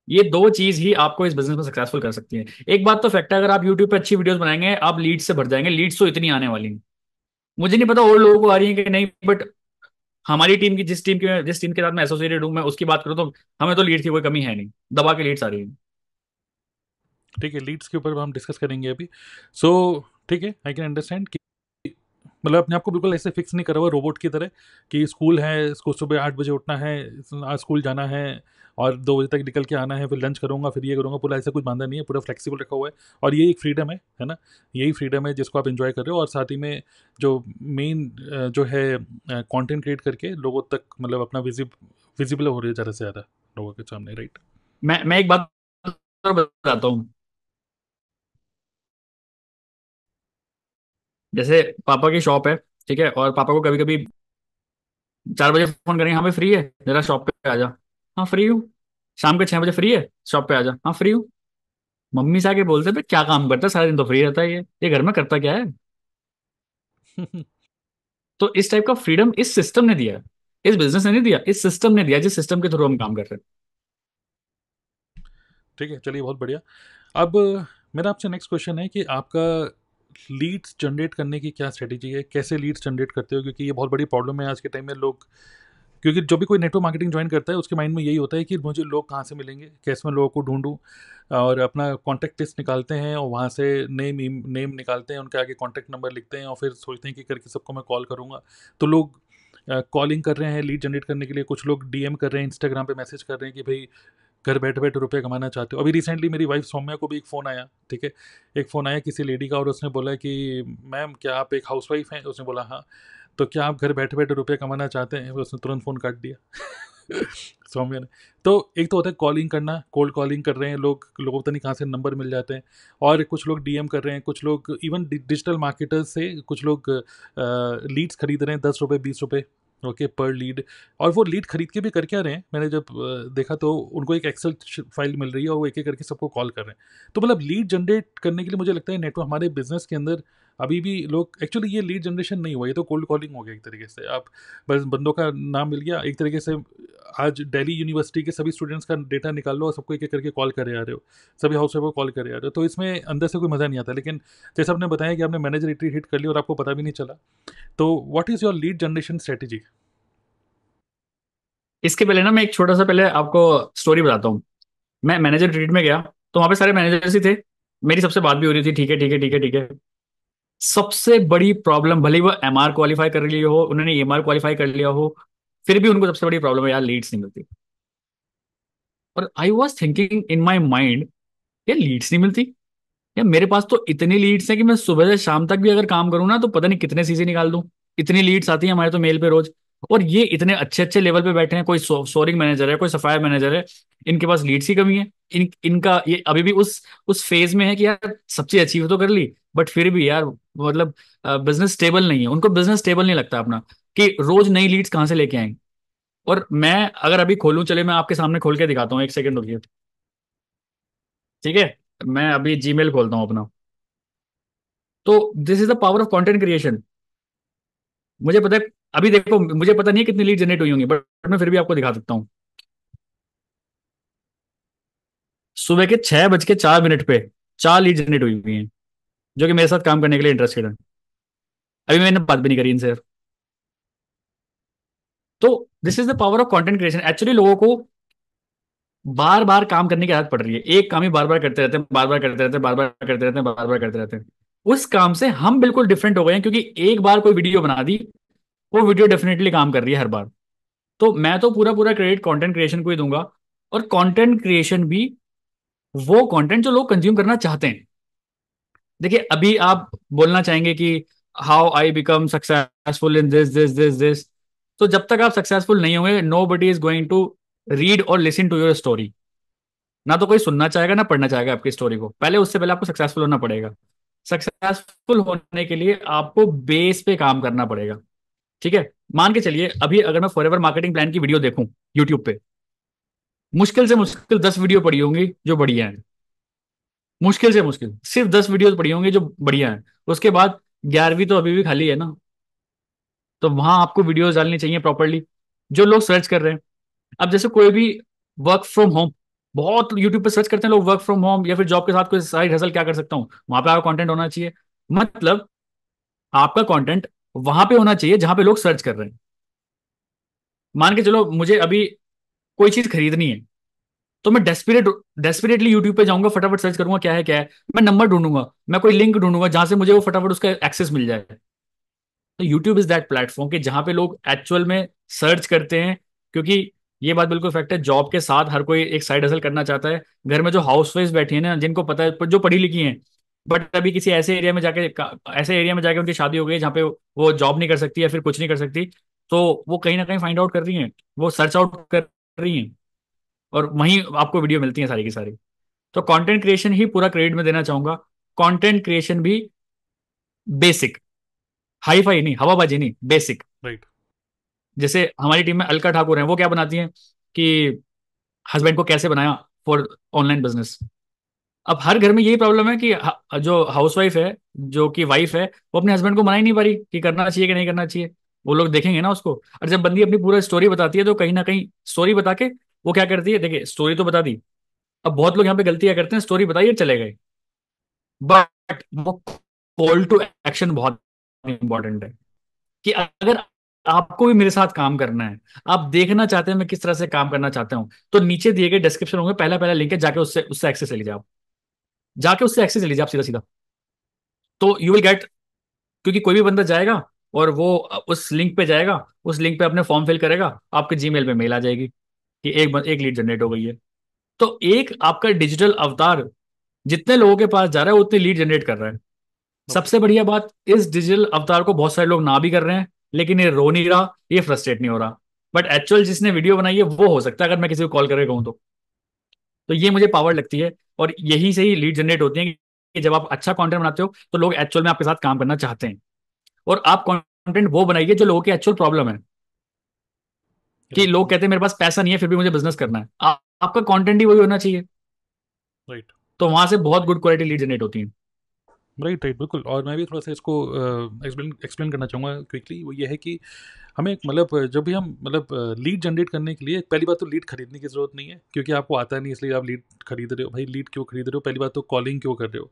ये दो चीज ही आपको इस बिजनेस में सक्सेसफुल कर सकती है। एक बात तो फैक्ट है, अगर आप यूट्यूब पे अच्छी वीडियोस बनाएंगे आप लीड्स से भर जाएंगे, लीड्स तो इतनी आने वाली हैं। मुझे नहीं पता और लोगों को आ रही है कि नहीं, बट हमारी टीम की, जिस टीम के साथ मैं एसोसिएटेड हूँ, मैं उसकी बात करूँ तो हमें तो लीड की कोई कमी है नहीं, दबा के लीड्स आ रही है। ठीक है, लीड्स के ऊपर हम डिस्कस करेंगे अभी। सो ठीक है, आई कैन अंडरस्टैंड कि मतलब अपने आप को बिल्कुल ऐसे फिक्स नहीं करा हुआ रोबोट की तरह कि स्कूल है, स्कूल सुबह 8 बजे उठना है, आज स्कूल जाना है और 2 बजे तक निकल के आना है, फिर लंच करूंगा, फिर ये करूंगा, पूरा ऐसा कुछ बांधा नहीं है, पूरा फ्लेक्सिबल रखा हुआ है। और ये एक फ्रीडम है ना, यही फ्रीडम है जिसको आप एंजॉय कर रहे हो, और साथ ही में जो मेन जो है कंटेंट क्रिएट करके लोगों तक मतलब अपना विजिबल हो रही है ज़्यादा से ज़्यादा लोगों के सामने, राइट। मैं एक बात और बताता हूँ। जैसे पापा की शॉप है, ठीक है, और पापा को कभी कभी 4 बजे फोन करेंगे, हाँ भाई फ्री है, जरा शॉप पे आ जा। हाँ फ्री हूँ। शाम के 6 बजे फ्री है, शॉप पे आ जा, हाँ फ्री हूँ। मम्मी से आके बोलते भाई क्या काम करता है सारा दिन, तो फ्री रहता है ये घर में करता क्या है। तो इस टाइप का फ्रीडम इस सिस्टम ने दिया है, इस बिजनेस ने नहीं दिया, इस सिस्टम ने दिया, जिस सिस्टम के थ्रू हम काम कर रहे हैं। ठीक है, चलिए, बहुत बढ़िया। अब मेरा आपसे नेक्स्ट क्वेश्चन है कि आपका लीड्स जनरेट करने की क्या स्ट्रेटेजी है, कैसे लीड्स जनरेट करते हो, क्योंकि ये बहुत बड़ी प्रॉब्लम है आज के टाइम में लोग, क्योंकि जो भी कोई नेटवर्क मार्केटिंग ज्वाइन करता है उसके माइंड में यही होता है कि मुझे लोग कहाँ से मिलेंगे, कैसे मैं लोगों को ढूंढूं, और अपना कॉन्टैक्ट लिस्ट निकालते हैं और वहाँ से नेम निकालते हैं, उनके आगे कॉन्टैक्ट नंबर लिखते हैं और फिर सोचते हैं कि करके सबको मैं कॉल करूँगा। तो लोग कॉलिंग कर रहे हैं लीड जनरेट करने के लिए, कुछ लोग डीएम कर रहे हैं, इंस्टाग्राम पे मैसेज कर रहे हैं कि भाई घर बैठे बैठे रुपए कमाना चाहते हो। अभी रिसेंटली मेरी वाइफ सौम्या को भी एक फ़ोन आया, ठीक है, एक फ़ोन आया किसी लेडी का, और उसने बोला कि मैम क्या आप एक हाउसवाइफ हैं, उसने बोला हाँ, तो क्या आप घर बैठे बैठे रुपए कमाना चाहते हैं, उसने तुरंत फ़ोन काट दिया। सौम्या ने। तो एक तो होता है कॉलिंग करना, कोल्ड कॉलिंग कर रहे हैं लोग, लोगों को पता नहीं कहाँ से नंबर मिल जाते हैं, और कुछ लोग डीएम कर रहे हैं, कुछ लोग इवन डिजिटल मार्केटर्स से कुछ लोग लीड्स खरीद रहे हैं, 10 रुपये 20 रुपये, ओके, पर लीड। और वो लीड खरीद के भी कर क्या रहे हैं, मैंने जब देखा तो उनको एक एक्सेल फाइल मिल रही है और वो एक एक करके सबको कॉल कर रहे हैं। तो मतलब लीड जनरेट करने के लिए मुझे लगता है नेटवर्क हमारे बिजनेस के अंदर अभी भी लोग, एक्चुअली ये लीड जनरेशन नहीं हुआ, ये तो कोल्ड कॉलिंग हो गया एक तरीके से। आप बस बंदों का नाम मिल गया एक तरीके से, आज दिल्ली यूनिवर्सिटी के सभी स्टूडेंट्स का डेटा निकाल लो और सबको एक एक करके कॉल करे आ रहे हो, सभी हाउस वाइफ को कॉल करे आ रहे हो, तो इसमें अंदर से कोई मज़ा नहीं आता। लेकिन जैसे आपने बताया कि आपने मैनेजर रिट्रीट हिट कर लिया और आपको पता भी नहीं चला, तो what is your lead generation strategy? इसके पहले ना मैं एक छोटा सा पहले आपको स्टोरी बताता हूँ। मैं मैनेजर ट्रीट में गया, तो वहां पे सारे मैनेजर्स ही थे, मेरी सबसे बात भी हो रही थी, ठीक है ठीक है ठीक है ठीक है। सबसे बड़ी प्रॉब्लम, भले ही वो एमआर क्वालिफाई कर लिया हो, उन्होंने एमआर क्वालिफाई कर लिया हो, फिर भी उनको सबसे बड़ी प्रॉब्लम है यार, लीड्स नहीं मिलती। और I was thinking in my mind, यार लीड्स नहीं मिलती, यार मेरे पास तो इतनी लीड्स हैं कि मैं सुबह से शाम तक भी अगर काम करूँ ना तो पता नहीं कितने सीसी निकाल दूं। इतनी लीड्स आती हैं हमारे तो मेल पे रोज। और ये इतने अच्छे अच्छे लेवल पे बैठे हैं, कोई सोरिंग मैनेजर है, कोई सफायर मैनेजर है, इनके पास लीड्स की कमी है। इनका ये अभी भी उस फेज में है कि यार सब चीज अचीव तो कर ली, बट फिर भी यार मतलब बिजनेस स्टेबल नहीं है, उनको बिजनेस स्टेबल नहीं लगता अपना, कि रोज नई लीड्स कहाँ से लेके आएंगे। और मैं अगर अभी खोलूं, चले मैं आपके सामने खोल के दिखाता हूँ, एक सेकंड रुकिए। ठीक है, मैं अभी जीमेल खोलता हूँ अपना। तो this is the power of content creation. मुझे पता है, अभी देखो मुझे पता नहीं है कितनी लीड जनरेट हुई होंगी, बट मैं फिर भी आपको दिखा सकता हूँ। सुबह के 6:04 पे 4 लीड जनरेट हुई हुई हैं, जो कि मेरे साथ काम करने के लिए इंटरेस्टेड है। अभी मैंने बात भी नहीं करी इनसे। तो this is the power of content creation. Actually लोगों को बार बार काम करने की आदत पड़ रही है, एक काम ही बार बार करते रहते हैं, बार बार करते रहते हैं, बार बार करते रहते हैं, बार बार करते रहते हैं। उस काम से हम बिल्कुल डिफरेंट हो गए हैं, क्योंकि एक बार कोई वीडियो बना दी, वो वीडियो डेफिनेटली काम कर रही है हर बार। तो मैं तो पूरा पूरा क्रेडिट कंटेंट क्रिएशन को ही दूंगा। और कंटेंट क्रिएशन भी वो कंटेंट जो लोग कंज्यूम करना चाहते हैं। देखिए अभी आप बोलना चाहेंगे कि how I become successful in this this this this. तो जब तक आप सक्सेसफुल नहीं होंगे, nobody is going to read और लिसन टू योर स्टोरी। ना तो कोई सुनना चाहेगा ना पढ़ना चाहेगा आपकी स्टोरी को। पहले उससे पहले आपको सक्सेसफुल होना पड़ेगा। सक्सेसफुल होने के लिए आपको बेस पे काम करना पड़ेगा। ठीक है, मान के चलिए अभी अगर मैं फॉरएवर मार्केटिंग प्लान की वीडियो देखूं यूट्यूब पे, मुश्किल से मुश्किल 10 वीडियो पड़ी होंगी जो बढ़िया है। मुश्किल से मुश्किल सिर्फ 10 वीडियो पड़ी होंगी जो बढ़िया है। उसके बाद 11वीं तो अभी भी खाली है ना। तो वहां आपको वीडियोस डालनी चाहिए प्रॉपरली, जो लोग सर्च कर रहे हैं। अब जैसे कोई भी वर्क फ्रॉम होम, बहुत यूट्यूब पे सर्च करते हैं लोग वर्क फ्रॉम होम या फिर जॉब के साथ कोई साइड हसल क्या कर सकता हूँ, वहां पे आपका कंटेंट होना चाहिए। मतलब आपका कंटेंट वहां पे होना चाहिए जहां पे लोग सर्च कर रहे हैं। मान के चलो मुझे अभी कोई चीज खरीदनी है, तो मैं डेस्परेटली यूट्यूब पे जाऊंगा, फटाफट सर्च करूंगा क्या है क्या है। मैं नंबर ढूंढूंगा, मैं कोई लिंक ढूंढूंगा जहां से मुझे वो फटाफट उसका एक्सेस मिल जाए। तो यूट्यूब इज दैट प्लेटफॉर्म कि जहां पे लोग एक्चुअल में सर्च करते हैं। क्योंकि ये बात बिल्कुल फैक्ट है, जॉब के साथ हर कोई एक साइड हसल करना चाहता है। घर में जो हाउस वाइफ बैठी है ना, जिनको पता है, जो पढ़ी लिखी हैं, बट अभी किसी ऐसे एरिया में जाके उनकी शादी हो गई जहाँ पे वो जॉब नहीं कर सकती या फिर कुछ नहीं कर सकती, तो वो कहीं ना कहीं फाइंड आउट कर रही हैं, वो सर्च आउट कर रही हैं, और वहीं आपको वीडियो मिलती है सारी की सारी। तो कंटेंट क्रिएशन ही पूरा क्रेडिट में देना चाहूंगा। कंटेंट क्रिएशन भी बेसिक, हाई फाई नहीं, हवाबाजी नहीं, बेसिक। राइट। जैसे हमारी टीम में अलका ठाकुर हैं, वो क्या बनाती हैं कि हस्बैंड को कैसे बनाया फॉर ऑनलाइन बिजनेस। अब हर घर में यही प्रॉब्लम है कि जो हाउसवाइफ है, जो कि वाइफ है, वो अपने हस्बैंड को मना ही नहीं पा रही कि करना चाहिए कि नहीं करना चाहिए। वो लोग देखेंगे ना उसको। और जब बंदी अपनी पूरा स्टोरी बताती है, तो कहीं ना कहीं स्टोरी बता के वो क्या करती है, देखिए स्टोरी तो बता दी। अब बहुत लोग यहाँ पे गलतियां करते हैं, स्टोरी बताइए चले गए, बट वो कॉल टू एक्शन बहुत इंपॉर्टेंट है। कि अगर आपको भी मेरे साथ काम करना है, आप देखना चाहते हैं मैं किस तरह से काम करना चाहता हूं, तो नीचे दिए गए डिस्क्रिप्शन होंगे, पहला पहला लिंक है, जाके उससे उससे एक्सेस ले लीजिए आप। जाके उससे एक्सेस ले लीजिए आप सीधा सीधा। तो यू विल गेट, क्योंकि कोई भी बंदा जाएगा और वो उस लिंक पे जाएगा, उस लिंक पे अपने फॉर्म फिल करेगा, आपके जीमेल पे मेल आ जाएगी कि एक लीड जनरेट हो गई है। तो एक आपका डिजिटल अवतार जितने लोगों के पास जा रहा है उतनी लीड जनरेट कर रहा है। ओके। सबसे बढ़िया बात, इस डिजिटल अवतार को बहुत सारे लोग ना भी कर रहे हैं, लेकिन ये रो नहीं रहा, ये फ्रस्ट्रेट नहीं हो रहा। बट एक्चुअल जिसने वीडियो बनाई है वो हो सकता है, अगर मैं किसी को कॉल करके कहूँ तो ये मुझे पावर लगती है। और यही से ही लीड जनरेट होती है कि जब आप अच्छा कंटेंट बनाते हो तो लोग एक्चुअल में आपके साथ काम करना चाहते हैं। और आप कंटेंट वो बनाइए जो लोगों की एक्चुअल प्रॉब्लम है। कि राइट। लोग कहते हैं मेरे पास पैसा नहीं है फिर भी मुझे बिजनेस करना है, आपका कंटेंट ही वही होना चाहिए। राइट। तो वहां से बहुत गुड क्वालिटी लीड जनरेट होती है। राइट। राइट, बिल्कुल। और मैं भी थोड़ा सा इसको एक्सप्लेन एक्सप्लेन करना चाहूँगा क्विकली। वो ये है कि हमें मतलब जब भी हम मतलब लीड जनरेट करने के लिए, पहली बात तो लीड खरीदने की ज़रूरत नहीं है, क्योंकि आपको आता नहीं, इसलिए आप लीड खरीद रहे हो। भाई लीड क्यों खरीद रहे हो? पहली बात तो कॉलिंग क्यों कर रहे हो?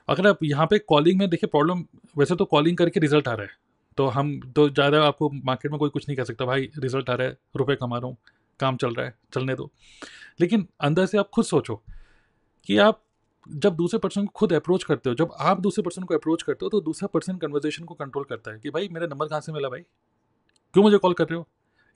अगर आप यहाँ पे कॉलिंग में देखिए प्रॉब्लम, वैसे तो कॉलिंग करके रिजल्ट आ रहा है, तो हम तो ज़्यादा आपको मार्केट में कोई कुछ नहीं कह सकता, भाई रिजल्ट आ रहा है, रुपए कमा रहा हूँ, काम चल रहा है, चलने दो। लेकिन अंदर से आप खुद सोचो कि आप जब दूसरे पर्सन को खुद अप्रोच करते हो, जब आप दूसरे पर्सन को अप्रोच करते हो, तो दूसरा पर्सन कन्वर्जेशन को कंट्रोल करता है कि भाई मेरा नंबर कहाँ से मिला, भाई क्यों मुझे कॉल कर रहे हो।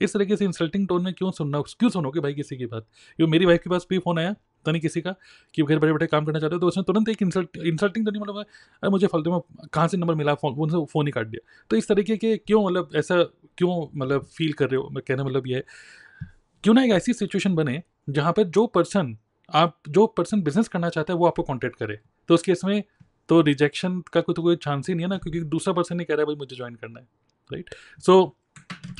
इस तरीके से इंसल्टिंग टोन में क्यों सुनोगे भाई किसी की बात। ये मेरी वाइफ के पास भी फ़ोन आया पता नहीं किसी का कि घर बैठे बैठे काम करना चाहते हो, तो उसने तुरंत एक इंसल्टिंग तो नहीं, मतलब अरे मुझे फालतू में कहाँ से नंबर मिला, उनसे फ़ोन ही काट दिया। तो इस तरीके के क्यों, मतलब ऐसा क्यों मतलब फील कर रहे हो, मैं कहने मतलब ये है, क्यों ना एक ऐसी सिचुएशन बने जहाँ पर जो पर्सन बिजनेस करना चाहता है वो आपको कॉन्टेक्ट करे, तो उस केस में तो रिजेक्शन का कोई चांस ही नहीं है ना, क्योंकि दूसरा पर्सन नहीं कह रहा है भाई मुझे ज्वाइन करना है, राइट। सो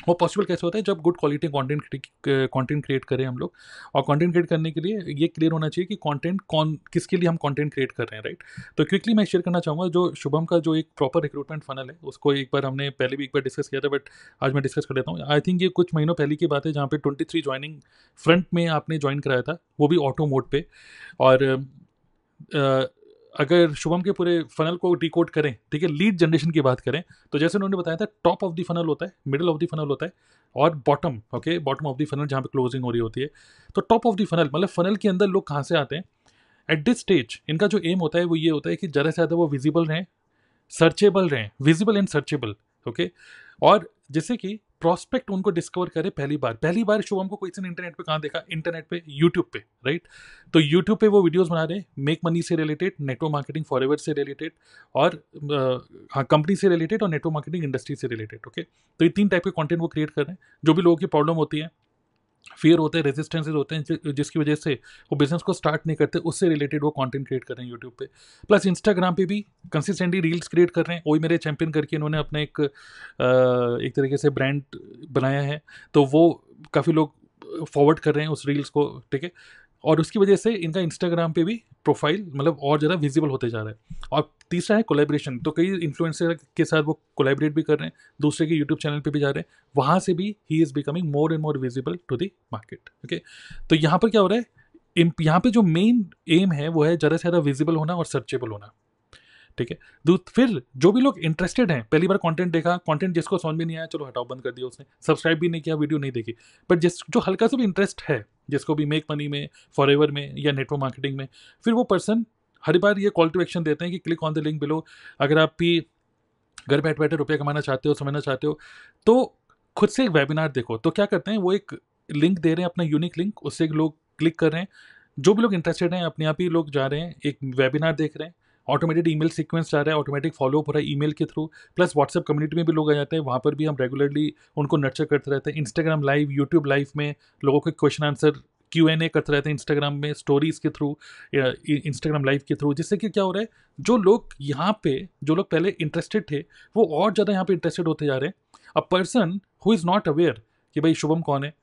वो पॉसिबल कैसे होता है, जब गुड क्वालिटी कंटेंट क्रिएट करें हम लोग। और कंटेंट क्रिएट करने के लिए ये क्लियर होना चाहिए कि कंटेंट कौन किसके लिए हम कंटेंट क्रिएट कर रहे हैं, राइट। तो क्विकली मैं शेयर करना चाहूँगा जो शुभम का जो एक प्रॉपर रिक्रूटमेंट फनल है, उसको एक बार हमने पहले भी एक बार डिस्कस किया था, बट आज मैं डिस्कस कर लेता हूँ। आई थिंक ये कुछ महीनों पहले की बात है जहाँ पे 23 ज्वाइनिंग फ्रंट में आपने ज्वाइन कराया था, वो भी ऑटो मोड पे। और अगर शुभम के पूरे फनल को डिकोड करें, ठीक है, लीड जनरेशन की बात करें, तो जैसे उन्होंने बताया था टॉप ऑफ द फनल होता है, मिडिल ऑफ द फनल होता है, और bottom, okay, bottom of the funnel जहाँ पे क्लोजिंग हो रही होती है। तो टॉप ऑफ द फनल मतलब फनल के अंदर लोग कहाँ से आते हैं, एट दिस स्टेज इनका जो एम होता है वो ये होता है कि ज़्यादा से ज़्यादा वो विजिबल रहें, सर्चेबल रहें, विजिबल एंड सर्चेबल, ओके। और जिससे कि प्रॉस्पेक्ट उनको डिस्कवर करे पहली बार शुभम को किसी ने इंटरनेट पे कहाँ देखा, इंटरनेट पे, यूट्यूब पे, राइट। तो यूट्यूब पे वो वीडियोस बना रहे हैं मेक मनी से रिलेटेड, नेटवर्क मार्केटिंग फॉरएवर से रिलेटेड, और हाँ कंपनी से रिलेटेड और नेटवर्क मार्केटिंग इंडस्ट्री से रिलेटेड, ओके। तो ये 3 टाइप के कंटेंट वो क्रिएट कर रहे हैं। जो भी लोगों की प्रॉब्लम होती है, फियर होते हैं, रेजिस्टेंसेज होते हैं, जिसकी वजह से वो बिजनेस को स्टार्ट नहीं करते, उससे रिलेटेड वो कंटेंट क्रिएट कर रहे हैं यूट्यूब पे। प्लस इंस्टाग्राम पे भी कंसिस्टेंटली रील्स क्रिएट कर रहे हैं, वही मेरे चैंपियन करके इन्होंने अपना एक तरीके से ब्रांड बनाया है, तो वो काफ़ी लोग फॉरवर्ड कर रहे हैं उस रील्स को, ठीक है। और उसकी वजह से इनका इंस्टाग्राम पे भी प्रोफाइल मतलब और ज़्यादा विजिबल होते जा रहा है। और तीसरा है कोलैबोरेशन, तो कई इन्फ्लुएंसर के साथ वो कोलैबोरेट भी कर रहे हैं, दूसरे के यूट्यूब चैनल पे भी जा रहे हैं, वहाँ से भी ही is becoming more and more visible to the market, okay. तो यहाँ पर क्या हो रहा है, यहाँ पे जो मेन एम है वो है ज़्यादा से ज़्यादा विजिबल होना और सर्चेबल होना, ठीक है। फिर जो भी लोग इंटरेस्टेड हैं, पहली बार कंटेंट देखा, कंटेंट जिसको समझ में नहीं आया चलो हटाओ, बंद कर दिया उसने, सब्सक्राइब भी नहीं किया, वीडियो नहीं देखी, बट जो हल्का सा भी इंटरेस्ट है, जिसको भी मेक मनी में, फॉरएवर में या नेटवर्क मार्केटिंग में, फिर वो पर्सन हर बार ये कॉल टू एक्शन देते हैं कि click on the link below. अगर आप भी घर बैठे बैठे रुपये कमाना चाहते हो, समझना चाहते हो, तो खुद से एक वेबिनार देखो। तो क्या करते हैं, वो एक लिंक दे रहे हैं, अपना यूनिक लिंक, उससे लोग क्लिक कर रहे हैं, जो भी लोग इंटरेस्टेड हैं अपने आप ही लोग जा रहे हैं, एक वेबिनार देख रहे हैं, ऑटोमेटेड ईमेल सीक्वेंस जा रहा है, ऑटोमेटिक फॉलो अप हो रहा है ईमेल के थ्रू, प्लस व्हाट्सएप कम्युनिटी में भी लोग आ जाते हैं, वहाँ पर भी हम रेगुलरली उनको नर्चर करते रहते हैं। इंस्टाग्राम लाइव, यूट्यूब लाइव में लोगों के क्वेश्चन आंसर Q&A करते रहते हैं इंस्टाग्राम में, स्टोरीज के थ्रू या इंस्टाग्राम लाइव के थ्रू, जिससे कि क्या हो रहा है, जो लोग यहाँ पे, जो लोग पहले इंटरेस्टेड थे, वो और ज़्यादा यहाँ पे इंटरेस्टेड होते जा रहे हैं। A person who is not aware कि भाई शुभम कौन है,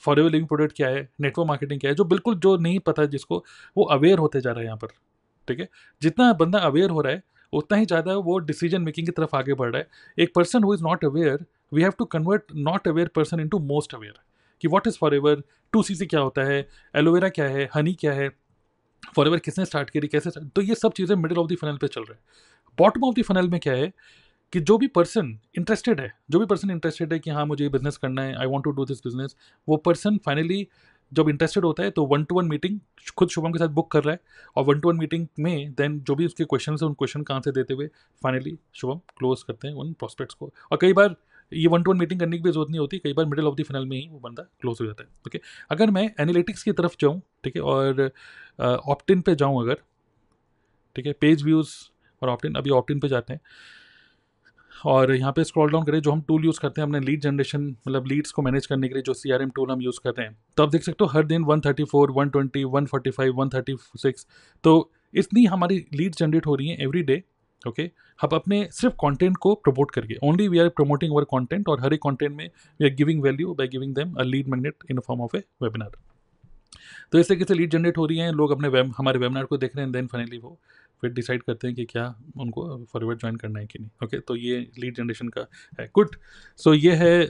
फॉरएवर लिविंग प्रोडक्ट क्या है, नेटवर्क मार्केटिंग क्या है, जो नहीं पता जिसको, वो अवेयर होते जा रहा है यहाँ पर, ठीक है। जितना बंदा अवेयर हो रहा है उतना ही ज़्यादा वो डिसीजन मेकिंग की तरफ आगे बढ़ रहा है। एक person who is not aware, we have to convert not aware person into most aware, कि व्हाट इज़ फॉरएवर, 2CC क्या होता है, एलोवेरा क्या है, हनी क्या है, फॉरएवर किसने स्टार्ट करी, कैसे तो ये सब चीज़ें मिडिल ऑफ द फनल पे चल रहा है। बॉटम ऑफ द फनल में क्या है कि जो भी पर्सन इंटरेस्टेड है कि हाँ मुझे ये बिजनेस करना है, I want to do this business, वो पर्सन फाइनली जब इंटरेस्टेड होता है तो 1-to-1 मीटिंग खुद शुभम के साथ बुक कर रहा है, और 1-to-1 मीटिंग में देन जो भी उसके क्वेश्चन है उन क्वेश्चन का आंसर देते हुए फाइनली शुभम क्लोज करते हैं उन प्रॉस्पेक्ट्स को। और कई बार ये 1-to-1 मीटिंग करने की भी जरूरत नहीं होती, कई बार मिडिल ऑफ द फनल में ही वो बंदा क्लोज हो जाता है, ओके। अगर मैं एनालिटिक्स की तरफ जाऊँ, ठीक है, और ऑप्टिन पे जाऊँ अगर, ठीक है, पेज व्यूज़ और ऑप्टिन, अभी ऑप्टिन पे जाते हैं और यहाँ पे स्क्रॉल डाउन करें, जो हम टूल यूज़ करते हैं अपने लीड जनरेशन, मतलब लीड्स को मैनेज करने के लिए जो CRM टूल हम यूज़ कर रहे हैं, तो आप देख सकते हो हर दिन 134, 120, 145, 136, तो इतनी हमारी लीड जनरेट हो रही हैं एवरी डे, ओके। हम अपने सिर्फ कंटेंट को प्रमोट करके, only we are promoting our content, और हर एक कंटेंट में we are giving value by giving them a lead magnet in form of a webinar. तो इस तरीके से लीड जनरेट हो रही हैं, लोग अपने हमारे वेबिनार को देख रहे हैं, देन फाइनली वो फिर डिसाइड करते हैं कि क्या उनको फॉरवर्ड ज्वाइन करना है कि नहीं, ओके। तो ये लीड जनरेशन का है, गुड। सो ये है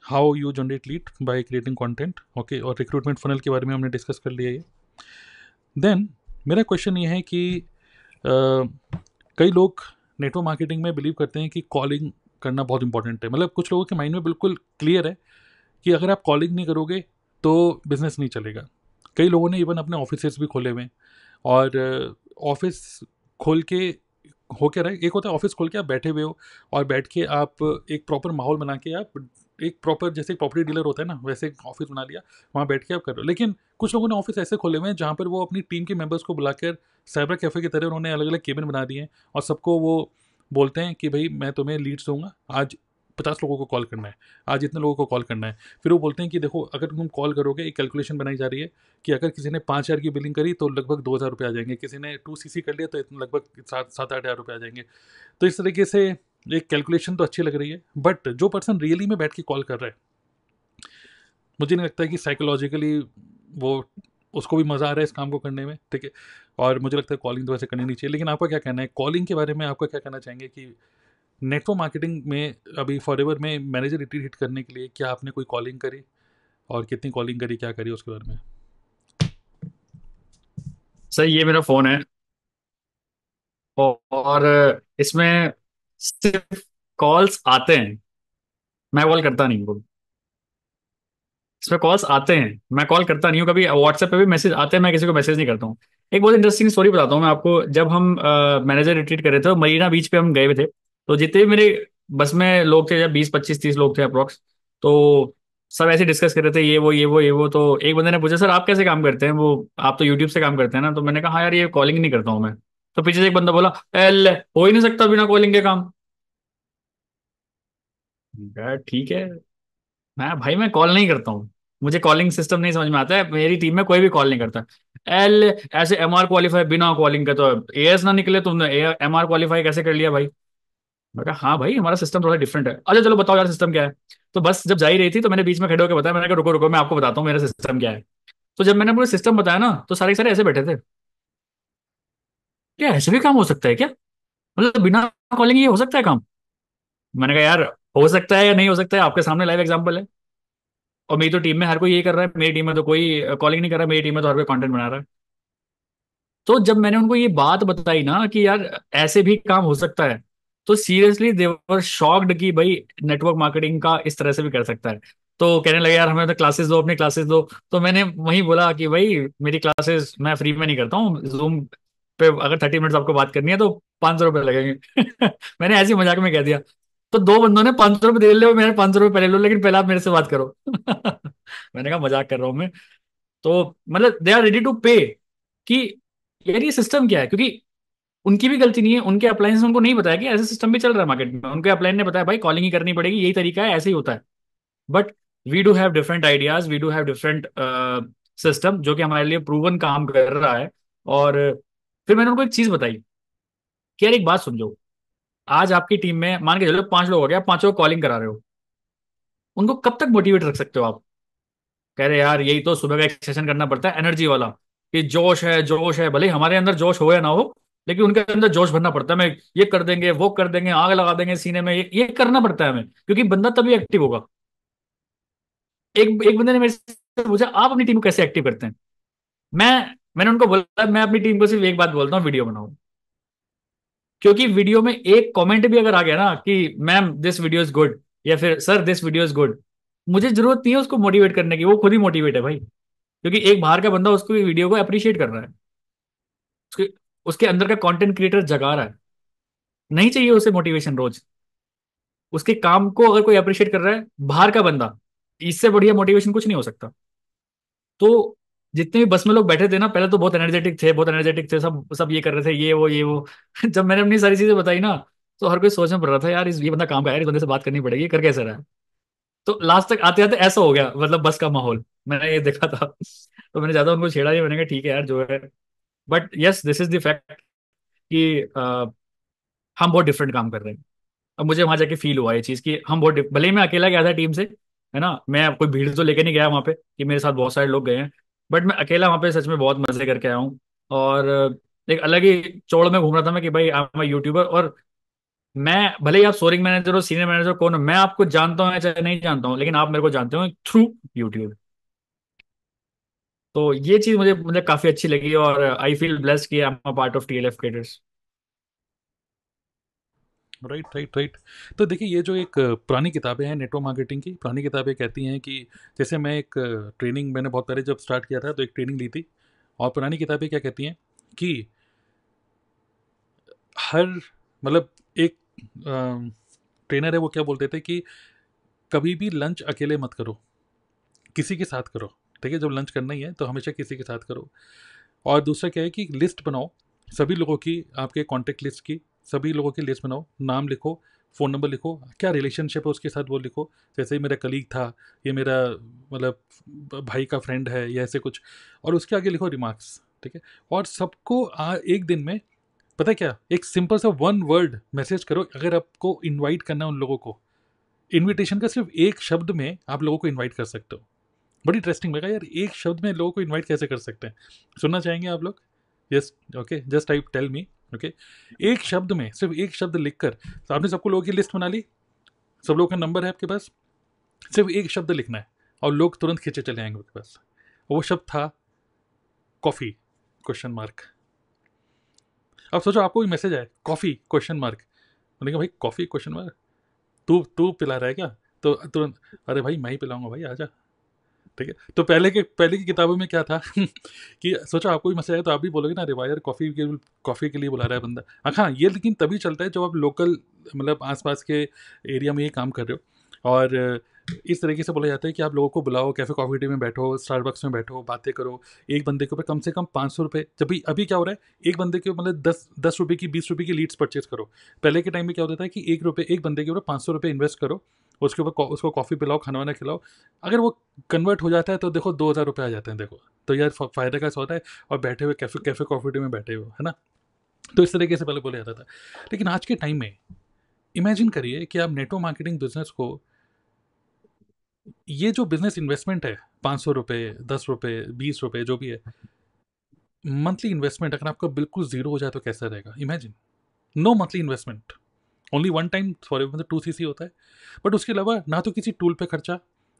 how you generate lead by creating content, okay. और रिक्रूटमेंट फनल के बारे में हमने डिस्कस कर लिया ये। देन मेरा क्वेश्चन ये है कि कई लोग नेटवर्क मार्केटिंग में बिलीव करते हैं कि कॉलिंग करना बहुत इंपॉर्टेंट है, मतलब कुछ लोगों के माइंड में बिल्कुल क्लियर है कि अगर आप कॉलिंग नहीं करोगे तो बिजनेस नहीं चलेगा। कई लोगों ने इवन अपने ऑफिसेस भी खोले हुए हैं, और ऑफिस खोल के हो क्या रहा है, एक होता है ऑफिस खोल के आप बैठे हुए हो और बैठ के आप एक प्रॉपर माहौल बना के आप एक प्रॉपर जैसे प्रॉपर्टी डीलर होता है ना, वैसे एक ऑफिस बना लिया, वहाँ बैठ के आप कर रहे हो। लेकिन कुछ लोगों ने ऑफिस ऐसे खोले हुए हैं जहाँ पर वो अपनी टीम के मेंबर्स को बुलाकर साइबर कैफ़े की तरह उन्होंने अलग अलग केबिन बना दिए हैं, और सबको वो बोलते हैं कि भाई मैं तुम्हें लीड्स दूंगा, आज 50 लोगों को कॉल करना है, आज इतने लोगों को कॉल करना है। फिर वो बोलते हैं कि देखो अगर तुम कॉल करोगे, एक कैलकुलेशन बनाई जा रही है कि अगर किसी ने 5,000 की बिलिंग करी तो लगभग 2,000 रुपये आ जाएंगे, किसी ने 2 CC कर लिया तो लगभग 7-8 हज़ार रुपये आ जाएंगे। तो इस तरीके से एक कैलकुलेशन तो अच्छी लग रही है, बट जो पर्सन रियली में बैठ के कॉल कर रहा है, मुझे नहीं लगता है कि साइकोलॉजिकली वो, उसको भी मज़ा आ रहा है इस काम को करने में, ठीक है। और मुझे लगता है कॉलिंग तो वैसे करनी नहीं चाहिए। लेकिन आपका क्या कहना है कॉलिंग के बारे में, आपका क्या कहना चाहेंगे कि नेटवर्क मार्केटिंग में अभी फॉरएवर में मैनेजर रिट्रीट हिट करने के लिए क्या आपने कोई कॉलिंग करी, और कितनी कॉलिंग करी, क्या करी उसके बारे में? सर ये मेरा फोन है, और इसमें सिर्फ कॉल्स आते हैं, मैं कॉल करता नहीं हूँ। इसमें कॉल्स आते हैं, मैं कॉल करता नहीं हूँ कभी। व्हाट्सएप पे भी मैसेज आते हैं, मैं किसी को मैसेज नहीं करता हूँ। एक बहुत इंटरेस्टिंग स्टोरी बताता हूँ मैं आपको। जब हम मैनेजर रिट्रीट कर रहे थे तो मरीना बीच पे हम गए हुए थे, तो जितने भी मेरे बस में लोग थे, जब 20 25 30 लोग थे अप्रोक्स, तो सब ऐसे डिस्कस कर रहे थे, ये वो। तो एक बंदे ने पूछा, सर आप कैसे काम करते हैं, वो आप तो यूट्यूब से काम करते हैं ना? तो मैंने कहा हाँ यार, ये कॉलिंग नहीं करता हूँ मैं। तो पीछे से एक बंदा बोला, एल हो ही नहीं सकता बिना कॉलिंग के काम। यार ठीक है, भाई मैं कॉल नहीं करता हूँ, मुझे कॉलिंग सिस्टम नहीं समझ में आता है, मेरी टीम में कोई भी कॉल नहीं करता। एल ऐसे MR क्वालिफाई बिना कॉलिंग का, तो AS ना निकले, तुमने MR क्वालिफाई कैसे कर लिया भाई? मैं कहा हाँ भाई, हमारा सिस्टम थोड़ा डिफरेंट है। अच्छा चलो बताओ यार सिस्टम क्या है। तो बस जब जा ही रही थी तो मैंने बीच में खड़े होकर बताया, मैंने कहा रुको रुको मैं आपको बताता हूँ मेरा सिस्टम क्या है। तो जब मैंने पूरा सिस्टम बताया ना, तो सारे के सारे ऐसे बैठे थे, क्या ऐसे भी काम हो सकता है क्या? मतलब बिना कॉलिंग ये हो सकता है काम? मैंने कहा यार, हो सकता है या नहीं हो सकता है, आपके सामने लाइव एग्जाम्पल है। और मेरी तो टीम में हर कोई ये कर रहा है, मेरी टीम में तो कोई कॉलिंग नहीं कर रहा है, मेरी टीम में तो हर कोई कंटेंट बना रहा है। तो जब मैंने उनको ये बात बताई ना कि यार ऐसे भी काम हो सकता है, तो सीरियसली दे वर शॉक्ड कि भाई नेटवर्क मार्केटिंग का इस तरह से भी कर सकता है। तो कहने लगे यार हमें तो क्लासेस दो, अपनी क्लासेस दो। तो मैंने वही बोला कि भाई मेरी क्लासेस मैं फ्री में नहीं करता हूँ, जूम पे अगर 30 मिनट्स आपको बात करनी है तो 500 रुपये लगेंगे। मैंने ऐसे ही मजाक में कह दिया। तो दो बंदों ने 500 रुपये दे ले, मैंने 500 रुपये पहले लो, लेकिन पहले आप मेरे से बात करो। मैंने कहा मजाक कर रहा हूँ मैं। तो मतलब दे आर रेडी टू पे कि यार ये सिस्टम क्या है, क्योंकि उनकी भी गलती नहीं है, उनके अप्लायंस ने उनको नहीं बताया कि ऐसा सिस्टम भी चल रहा है मार्केट में। उनके अप्लायंस ने बताया भाई कॉलिंग ही करनी पड़ेगी, यही तरीका है, ऐसे ही होता है। But we do have different ideas, we do have different system जो कि हमारे लिए प्रूवन काम कर रहा है। और फिर मैंने उनको एक चीज बताई कि यार एक बात समझो, आज आपकी टीम में मान के चलो 5 लोग हो गया, पांचों को कॉलिंग करा रहे हो, उनको कब तक मोटिवेट रख सकते हो आप? कह रहे यार यही तो सुबह का एक सेशन करना पड़ता है एनर्जी वाला, कि जोश है, भले ही हमारे अंदर जोश हो या ना हो, लेकिन उनके अंदर जोश भरना पड़ता है। मैं ये कर देंगे, वो कर देंगे, आग लगा देंगे सीने में, ये करना पड़ता है हमें, क्योंकि बंदा तभी एक्टिव होगा। एक एक बंदे ने मेरे से पूछा आप अपनी टीम को कैसे एक्टिव करते हैं? मैं मैंने उनको बोला मैं अपनी टीम को सिर्फ एक बात बोलता हूँ, वीडियो बनाओ। क्योंकि वीडियो में एक कमेंट भी अगर आ गया ना कि ma'am this video is good, या फिर sir this video is good, मुझे जरूरत नहीं है उसको मोटिवेट करने की, वो खुद ही मोटिवेट है भाई। क्योंकि एक बाहर का बंदा उसको वीडियो को अप्रिशिएट कर रहा है, उसके उसके अंदर का कंटेंट क्रिएटर जगा रहा है। नहीं चाहिए उसे मोटिवेशन रोज, उसके काम को अगर कोई अप्रिशिएट कर रहा है बाहर का बंदा, इससे बढ़िया मोटिवेशन कुछ नहीं हो सकता। तो जितने भी बस में लोग बैठे थे ना, पहले तो बहुत एनर्जेटिक थे, बहुत एनर्जेटिक थे, सब सब ये कर रहे थे, ये वो। जब मैंने अपनी सारी चीजें बताई ना, तो हर कोई सोच में पड़ रहा था यार ये बंदा काम का है, इस बंदे से बात करनी पड़ेगी, ये कर कैसे रहा है। तो लास्ट तक आते आते ऐसा हो गया, मतलब बस का माहौल मैंने ये देखा था। तो मैंने ज्यादा उनको छेड़ा नहीं, मैंने कहा ठीक है यार जो है। But yes this is the fact कि हम बहुत डिफरेंट काम कर रहे हैं। अब मुझे वहां जाके फील हुआ ये चीज कि हम बहुत भले ही मैं अकेला गया था टीम से, है ना, मैं कोई भीड़ तो लेके नहीं गया वहां पे कि मेरे साथ बहुत सारे लोग गए हैं, बट मैं अकेला वहां पे सच में बहुत मजे करके आया हूँ। और एक अलग ही चौड़ में घूम रहा था मैं कि भाई आई एम यूट्यूबर। और मैं भले ही आप सोरिंग मैनेजर हो, सीनियर मैनेजर कौन हो, मैं आपको जानता हूँ या चाहे नहीं जानता हूँ, लेकिन आप मेरे को जानते हो थ्रू यूट्यूब। तो ये चीज मुझे मुझे काफी अच्छी लगी, और आई फील ब्लेस्ड कि I am a part of TLF creators. Right, right, right. तो देखिए, ये जो एक पुरानी किताबें हैं नेटवर्क मार्केटिंग की, पुरानी किताबें कहती हैं कि जैसे मैं एक ट्रेनिंग मैंने बहुत पहले जब स्टार्ट किया था तो एक ट्रेनिंग ली थी, और पुरानी किताबें क्या कहती हैं कि हर, मतलब एक ट्रेनर है वो क्या बोलते थे कि कभी भी लंच अकेले मत करो, किसी के साथ करो, ठीक है। जब लंच करना ही है तो हमेशा किसी के साथ करो। और दूसरा क्या है कि लिस्ट बनाओ सभी लोगों की, आपके कॉन्टैक्ट लिस्ट की, सभी लोगों की लिस्ट बनाओ, नाम लिखो, फ़ोन नंबर लिखो, क्या रिलेशनशिप है उसके साथ वो लिखो। जैसे ही मेरा कलीग था, ये मेरा मतलब भाई का फ्रेंड है, या ऐसे कुछ, और उसके आगे लिखो रिमार्क्स, ठीक है। और सबको एक दिन में, पता है क्या, एक सिंपल सा वन वर्ड मैसेज करो। अगर आपको इनवाइट करना है उन लोगों को, इनविटेशन का सिर्फ एक शब्द में आप लोगों को इनवाइट कर सकते हो। बड़ी इंटरेस्टिंग लगा यार, एक शब्द में लोगों को इनवाइट कैसे कर सकते हैं। सुनना चाहेंगे आप लोग? Yes, okay, just type tell me. Okay, एक शब्द में, सिर्फ एक शब्द लिखकर, तो आपने सबको लोगों की लिस्ट बना ली, सब लोगों का नंबर है आपके पास, सिर्फ एक शब्द लिखना है और लोग तुरंत खींचे चले आएंगे आपके पास। वो शब्द था कॉफ़ी, क्वेश्चन मार्क। अब सोचो आपको भी मैसेज आए कॉफ़ी क्वेश्चन मार्क, मैंने कहा भाई कॉफ़ी क्वेश्चन मार्क, तू तू पिला रहा है क्या? तो तुरंत, अरे भाई मैं ही पिलाऊंगा भाई, आजा। ठीक है, तो पहले की किताबों में क्या था कि सोचो आपको भी मैसेज आया तो आप भी बोलोगे ना, अरे भाई यार कॉफ़ी के लिए बुला रहा है बंदा। हाँ, ये लेकिन तभी चलता है जब आप लोकल, मतलब आसपास के एरिया में ये काम कर रहे हो। और इस तरीके से बोला जाता है कि आप लोगों को बुलाओ, कैफ़े कॉफ़ी डे में बैठो, स्टारबक्स में बैठो, बातें करो। एक बंदे के ऊपर कम से कम 500 रुपये, जब भी अभी क्या हो रहा है, एक बंदे के मतलब 10 रुपये की, 20 रुपये की लीड्स परचेज करो। पहले के टाइम में क्या होता था कि एक बंदे के ऊपर 500 रुपये इन्वेस्ट करो, उसके ऊपर उसको कॉफ़ी पिलाओ, खाना वाना खिलाओ। अगर वो कन्वर्ट हो जाता है तो देखो 2000 रुपये आ जाते हैं, देखो तो यार फ़ायदा कैसा होता है। और बैठे हुए कैफ़े कॉफ़ी डे में बैठे हुए, है ना। तो इस तरीके से पहले बोला जाता था। लेकिन आज के टाइम में इमेजिन करिए कि आप नेटवर्क मार्केटिंग बिजनेस को, ये जो बिजनेस इन्वेस्टमेंट है, 500 रुपये, 10 रुपये, 20 रुपये, जो भी है, मंथली इन्वेस्टमेंट अगर आपका बिल्कुल जीरो हो जाए तो कैसा रहेगा। Imagine, no monthly investment, only one time for मतलब 2 CC होता है। बट उसके अलावा ना तो किसी टूल पे खर्चा,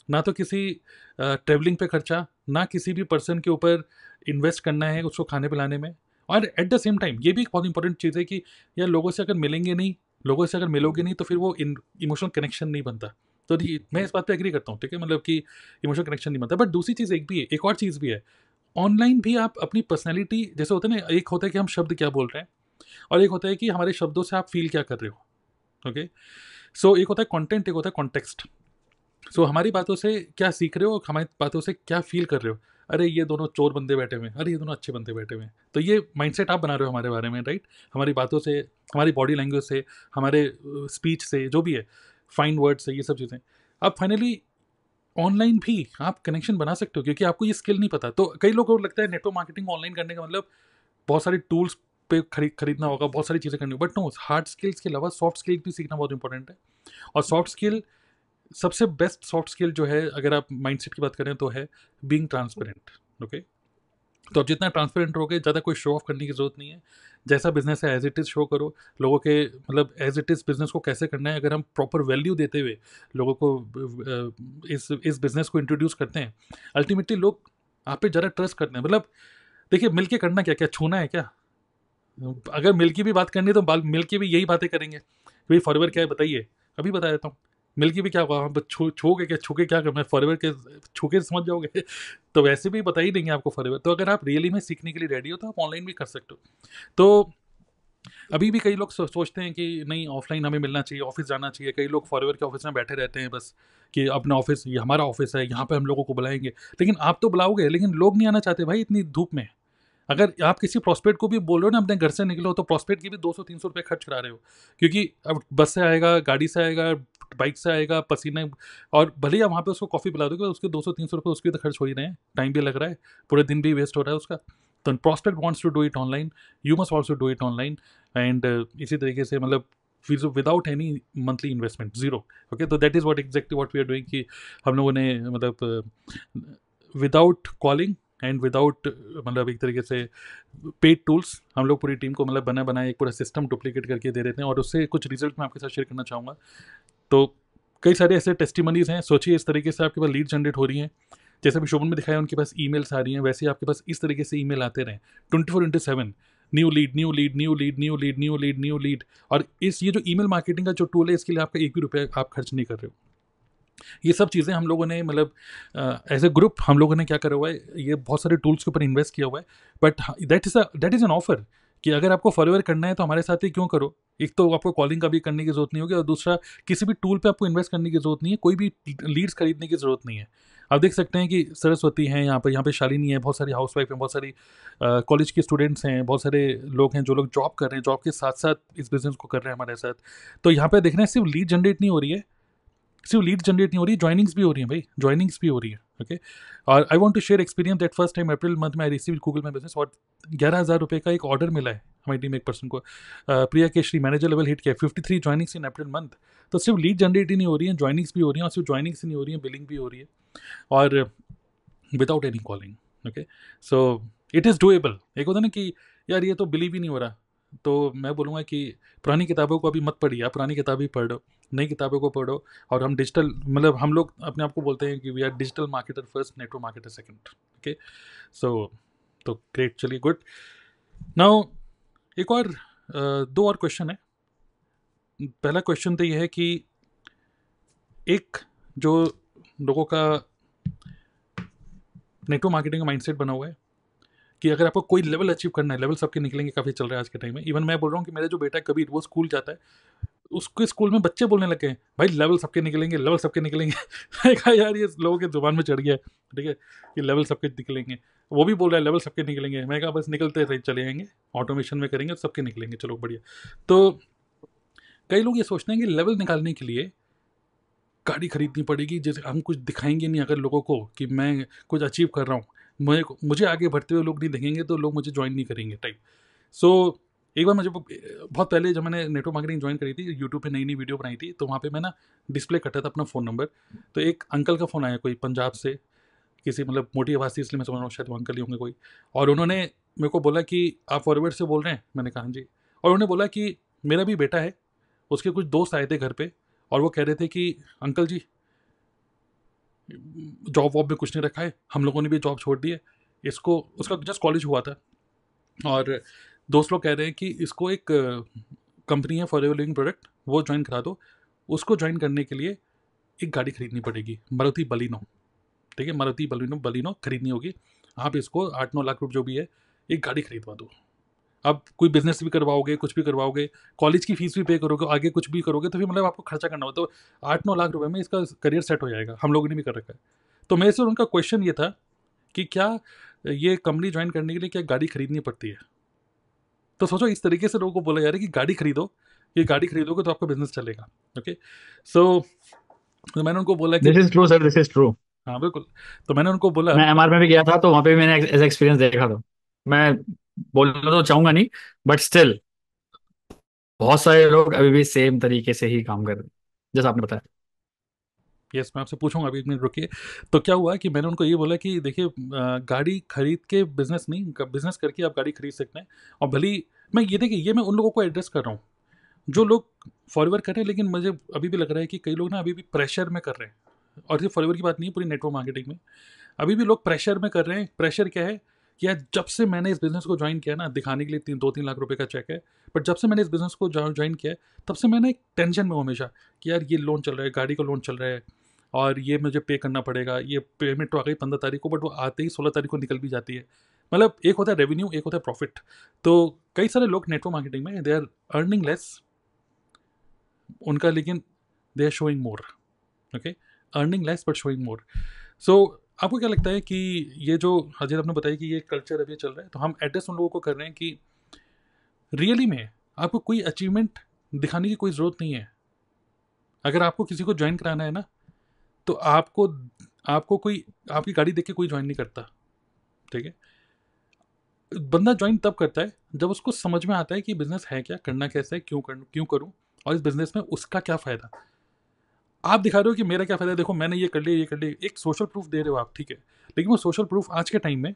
ना तो किसी ट्रेवलिंग पे खर्चा, ना किसी भी पर्सन के ऊपर इन्वेस्ट करना है उसको खाने पिलाने में। और एट द सेम टाइम ये भी एक बहुत इंपॉर्टेंट चीज़ है कि यार लोगों से अगर मिलेंगे नहीं, लोगों से अगर मिलोगे नहीं तो फिर वो इमोशनल कनेक्शन नहीं बनता। तो मैं इस बात पे एग्री करता हूँ, ठीक है, मतलब कि इमोशनल कनेक्शन नहीं बनता। बट दूसरी चीज़ एक भी है, एक और चीज़ भी है, ऑनलाइन भी आप अपनी पर्सनैलिटी, जैसे होता है ना, एक होता है कि हम शब्द क्या बोल रहे हैं, और एक होता है कि हमारे शब्दों से आप फील क्या कर रहे हो। ओके, सो एक होता है कंटेंट, एक होता है कॉन्टेक्स्ट। सो हमारी बातों से क्या सीख रहे हो और हमारी बातों से क्या फील कर रहे हो। अरे ये दोनों चोर बंदे बैठे हुए हैं, अरे ये दोनों अच्छे बंदे बैठे हुए हैं, तो ये माइंडसेट आप बना रहे हो हमारे बारे में, राइट। हमारी बातों से, हमारी बॉडी लैंग्वेज से, हमारे स्पीच से, जो भी है, फाइन वर्ड से, ये सब चीज़ें। अब फाइनली ऑनलाइन भी आप कनेक्शन बना सकते हो, क्योंकि आपको ये स्किल नहीं पता। तो कई लोगों को लगता है नेटवर्क मार्केटिंग ऑनलाइन करने का मतलब बहुत सारे टूल्स पे खरीदना होगा, बहुत सारी चीज़ें करनी होगी। बट नो, हार्ड स्किल्स के अलावा सॉफ्ट स्किल भी सीखना बहुत इंपॉर्टेंट है। और सॉफ्ट स्किल, सबसे बेस्ट सॉफ्ट स्किल जो है, अगर आप माइंडसेट की बात करें तो है बीइंग ट्रांसपेरेंट। ओके, तो आप जितना ट्रांसपेरेंट रहोगे, ज़्यादा कोई शो ऑफ करने की ज़रूरत नहीं है। जैसा बिजनेस है एज इट इज़ शो करो लोगों के, मतलब एज इट इज़ बिजनेस को कैसे करना है। अगर हम प्रॉपर वैल्यू देते हुए लोगों को इस बिजनेस को इंट्रोड्यूस करते हैं, अल्टीमेटली लोग आप पे ज़रा ट्रस्ट करते हैं। मतलब देखिए, मिल के करना क्या, क्या छूना है क्या? अगर मिल की भी बात करनी है तो मिल की भी यही बातें करेंगे। भाई फॉरएवर क्या है बताइए, अभी बता देता हूँ। मिल की भी क्या होगा, हम छू के क्या करना है, फॉरएवर के छू के समझ जाओगे तो वैसे भी बता ही देंगे आपको फॉरएवर। तो अगर आप रियली में सीखने के लिए रेडी हो तो आप ऑनलाइन भी कर सकते हो। तो अभी भी कई लोग सोचते हैं कि नहीं, ऑफलाइन हमें मिलना चाहिए, ऑफिस जाना चाहिए। कई लोग फॉरएवर के ऑफिस में बैठे रहते हैं बस, कि अपना ऑफिस, ये हमारा ऑफिस है, यहाँ पे हम लोगों को बुलाएंगे। लेकिन आप तो बुलाओगे, लेकिन लोग नहीं आना चाहते भाई इतनी धूप में। अगर आप किसी प्रोस्पेक्ट को भी बोल रहे हो ना अपने घर से निकलो, तो प्रोस्पेक्ट की भी 200-300 रुपये खर्च करा रहे हो, क्योंकि अब बस से आएगा, गाड़ी से आएगा, बाइक से आएगा, पसीने। और भले ही आप वहाँ पे उसको कॉफ़ी पिला दोगे, उसके 200-300 रुपये उसके तो खर्च हो ही रहे हैं, टाइम भी लग रहा है, पूरे दिन भी वेस्ट हो रहा है उसका। तो prospect wants to do it online, you must also do it online. And इसी तरीके से, मतलब without any monthly investment, zero. Okay, तो that is what exactly what we are doing, कि हम लोगों ने मतलब विदाउट कॉलिंग एंड विदाउट, मतलब एक तरीके से पेड टूल्स, हम लोग पूरी टीम को मतलब बना बनाए एक पूरा सिस्टम डुप्लीकेट करके दे देते हैं, और उससे कुछ रिजल्ट मैं आपके साथ शेयर करना चाहूँगा। तो कई सारे ऐसे टेस्टिमनीज हैं। सोचिए इस तरीके से आपके पास लीड जनरेट हो रही हैं, जैसे अभी शोभन में दिखाया उनके पास ईमेल्स आ रही हैं, वैसे ही आपके पास इस तरीके से ईमेल आते रहें 24/7, new lead, new lead, new lead, new lead, new lead, new lead. और ये जो ईमेल मार्केटिंग का जो टूल है, इसके लिए आपका एक भी रुपया आप खर्च नहीं कर रहे हो। ये सब चीज़ें हम लोगों ने, मतलब एज ए ग्रुप हम लोगों ने क्या करा हुआ है, ये बहुत सारे टूल्स के ऊपर इन्वेस्ट किया हुआ है। But that is an offer, कि अगर आपको फॉरएवर करना है तो हमारे साथ ही क्यों करो। एक तो आपको कॉलिंग का भी करने की जरूरत नहीं होगी, और दूसरा किसी भी टूल पे आपको इन्वेस्ट करने की जरूरत नहीं है, कोई भी लीड्स खरीदने की जरूरत नहीं है। आप देख सकते हैं कि सरस्वती हैं यहाँ पे शालिनी है, बहुत सारी हाउसवाइफ हैं, बहुत सारी कॉलेज के स्टूडेंट्स हैं, बहुत सारे लोग हैं जो लोग जॉब कर रहे हैं, जॉब के साथ साथ इस बिजनेस को कर रहे हैं हमारे साथ। तो यहाँ पे देखना है सिर्फ लीड जनरेट नहीं हो रही है, सिर्फ लीड जनरेट नहीं हो रही, ज्वाइनिंग्स भी हो रही है भाई, ज्वाइनिंग्स भी हो रही है। ओके, और I want to share experience that first time April month में I receive Google My Business, और 11,000 रुपये का एक ऑर्डर मिला है हमारी टीम एक पर्सन को। प्रिया केशरी मैनेजर लेवल हिट किया, 53 ज्वाइनिंग्स इन अप्रैल मंथ। तो सिर्फ लीड जनरेट ही नहीं हो रही है, ज्वाइनिंग्स भी हो रही है, और सिर्फ ज्वाइनिंग्स ही नहीं हो रही है, बिलिंग भी हो रही है, और without any calling. Okay, so it is doable. एक होता है ना कि यार ये तो बिलीव ही नहीं हो रहा, तो मैं बोलूँगा कि पुरानी किताबों को अभी मत पढ़िए, आप पुरानी किताबें पढ़ो, नई किताबों को पढ़ो। और हम डिजिटल, मतलब हम लोग अपने आप को बोलते हैं कि we are digital marketer first, network marketer second. Okay, so तो ग्रेट, चलिए गुड। नाउ एक और दो और क्वेश्चन है। पहला क्वेश्चन तो ये है कि एक जो लोगों का नेटवर्क मार्केटिंग का माइंडसेट बना हुआ है कि अगर आपको कोई लेवल अचीव करना है, लेवल सबके निकलेंगे, काफ़ी चल रहा है आज के टाइम में। इवन मैं बोल रहा हूँ कि मेरा जो बेटा है कबीर, वो स्कूल जाता है, उसके स्कूल में बच्चे बोलने लगे हैं भाई लेवल सबके निकलेंगे, लेवल सबके निकलेंगे। मैंने कहा यार ये लोगों के जुबान में चढ़ गया है, ठीक है, कि लेवल सबके निकलेंगे। वो भी बोल रहा है लेवल सबके निकलेंगे। मैं कहा बस निकलते रहे चले जाएंगे, ऑटोमेशन में करेंगे सबके निकलेंगे, चलो बढ़िया। तो कई लोग ये सोचते हैं कि लेवल निकालने के लिए गाड़ी खरीदनी पड़ेगी, जैसे हम कुछ दिखाएंगे नहीं अगर लोगों को कि मैं कुछ अचीव कर रहा हूँ, मुझे आगे बढ़ते हुए लोग नहीं देखेंगे तो लोग मुझे ज्वाइन नहीं करेंगे टाइप। सो एक बार मुझे बहुत पहले जब मैंने नेटवर्क मार्केटिंग ज्वाइन करी थी, यूट्यूब पे नई नई वीडियो बनाई थी, तो वहाँ पे मैं ना डिस्प्ले करता था अपना फ़ोन नंबर। तो एक अंकल का फ़ोन आया, कोई पंजाब से, किसी मतलब मोटी आवाज़ थी, इसलिए मैं समझ रहा हूँ शायद वो अंकल ही होंगे कोई। और उन्होंने मेरे को बोला कि आप फॉरवर्ड से बोल रहे हैं? मैंने कहा हाँ जी। और उन्होंने बोला कि मेरा भी बेटा है, उसके कुछ दोस्त आए थे घर पे, और वो कह रहे थे कि अंकल जी जॉब वॉब में कुछ नहीं रखा है, हम लोगों ने भी जॉब छोड़ दी है, इसको, उसका जस्ट कॉलेज हुआ था, और दोस्त लोग कह रहे हैं कि इसको एक कंपनी है फॉर एवर लिविंग प्रोडक्ट, वो ज्वाइन करा दो। उसको ज्वाइन करने के लिए एक गाड़ी खरीदनी पड़ेगी, मारुति बलिनो, ठीक है, मारुति बलिनो बलिनो खरीदनी होगी। आप इसको 8-9 लाख रुपये जो भी है, एक गाड़ी खरीदवा दो। अब कोई बिजनेस भी करवाओगे, कुछ भी करवाओगे, कॉलेज की फीस भी पे करोगे, आगे कुछ भी करोगे, तो फिर मतलब आपको खर्चा करना होता है। तो 8-9 लाख रुपए में इसका करियर सेट हो जाएगा, हम लोगों ने भी कर रखा है। तो मेरे से उनका क्वेश्चन ये था कि क्या ये कंपनी ज्वाइन करने के लिए क्या गाड़ी खरीदनी पड़ती है? तो सोचो, इस तरीके से लोगों को बोला जा रहा है कि गाड़ी खरीदो, ये गाड़ी खरीदोगे तो आपका बिजनेस चलेगा। ओके, सो तो मैंने उनको बोला कि this is true sir, this is true. हाँ बिल्कुल। तो मैंने उनको बोला, मैं एमआर में भी गया था, तो वहां पे भी मैंने ऐसा एक्सपीरियंस देखा था। मैं बोलना तो चाहूंगा नहीं, बट स्टिल बहुत सारे लोग अभी भी सेम तरीके से ही काम कर रहे हैं, जैसा आपने बताया। यस मैं आपसे पूछूंगा, अभी 1 मिनट रुकिए। तो क्या हुआ कि मैंने उनको ये बोला कि देखिए गाड़ी खरीद के बिजनेस नहीं, बिजनेस करके आप गाड़ी खरीद सकते हैं। और भले ही मैं ये, देखिए ये मैं उन लोगों को एड्रेस कर रहा हूँ जो लोग फॉरवर्ड कर रहे हैं, लेकिन मुझे अभी भी लग रहा है कि कई लोग ना अभी भी प्रेशर में कर रहे हैं। और सिर्फ फॉरवर्ड की बात नहीं है, पूरी नेटवर्क मार्केटिंग में अभी भी लोग प्रेशर में कर रहे हैं। प्रेशर क्या है कि यार जब से मैंने इस बिज़नेस को ज्वाइन किया ना, दिखाने के लिए 2-3 लाख रुपए का चेक है, बट जब से मैंने इस बिज़नेस को ज्वाइन किया है, तब से मैंने एक टेंशन में हूँ हमेशा कि यार ये लोन चल रहा है, गाड़ी का लोन चल रहा है, और ये मुझे पे करना पड़ेगा। ये पेमेंट तो आ गई 15 तारीख को, बट वो आते ही 16 तारीख को निकल भी जाती है। मतलब एक होता है रेवेन्यू, एक होता है प्रॉफिट। तो कई सारे लोग नेटवर्क मार्केटिंग में दे आर अर्निंग लेस उनका, लेकिन they are showing more. Okay, earning less but showing more. So आपको क्या लगता है कि ये जो अजय आपने बताया कि ये कल्चर अभी चल रहा है, तो हम एड्रेस उन लोगों को कर रहे हैं कि रियली में आपको कोई अचीवमेंट दिखाने की कोई ज़रूरत नहीं है। अगर आपको किसी को ज्वाइन कराना है ना, तो आपको आपको कोई आपकी गाड़ी देख के कोई ज्वाइन नहीं करता, ठीक है। बंदा ज्वाइन तब करता है जब उसको समझ में आता है कि बिजनेस है क्या, करना कैसे है, क्यों करूं, और इस बिजनेस में उसका क्या फ़ायदा। आप दिखा रहे हो कि मेरा क्या फ़ायदा है, देखो मैंने ये कर लिया, ये कर लिया, एक सोशल प्रूफ दे रहे हो आप, ठीक है। लेकिन वो सोशल प्रूफ आज के टाइम में,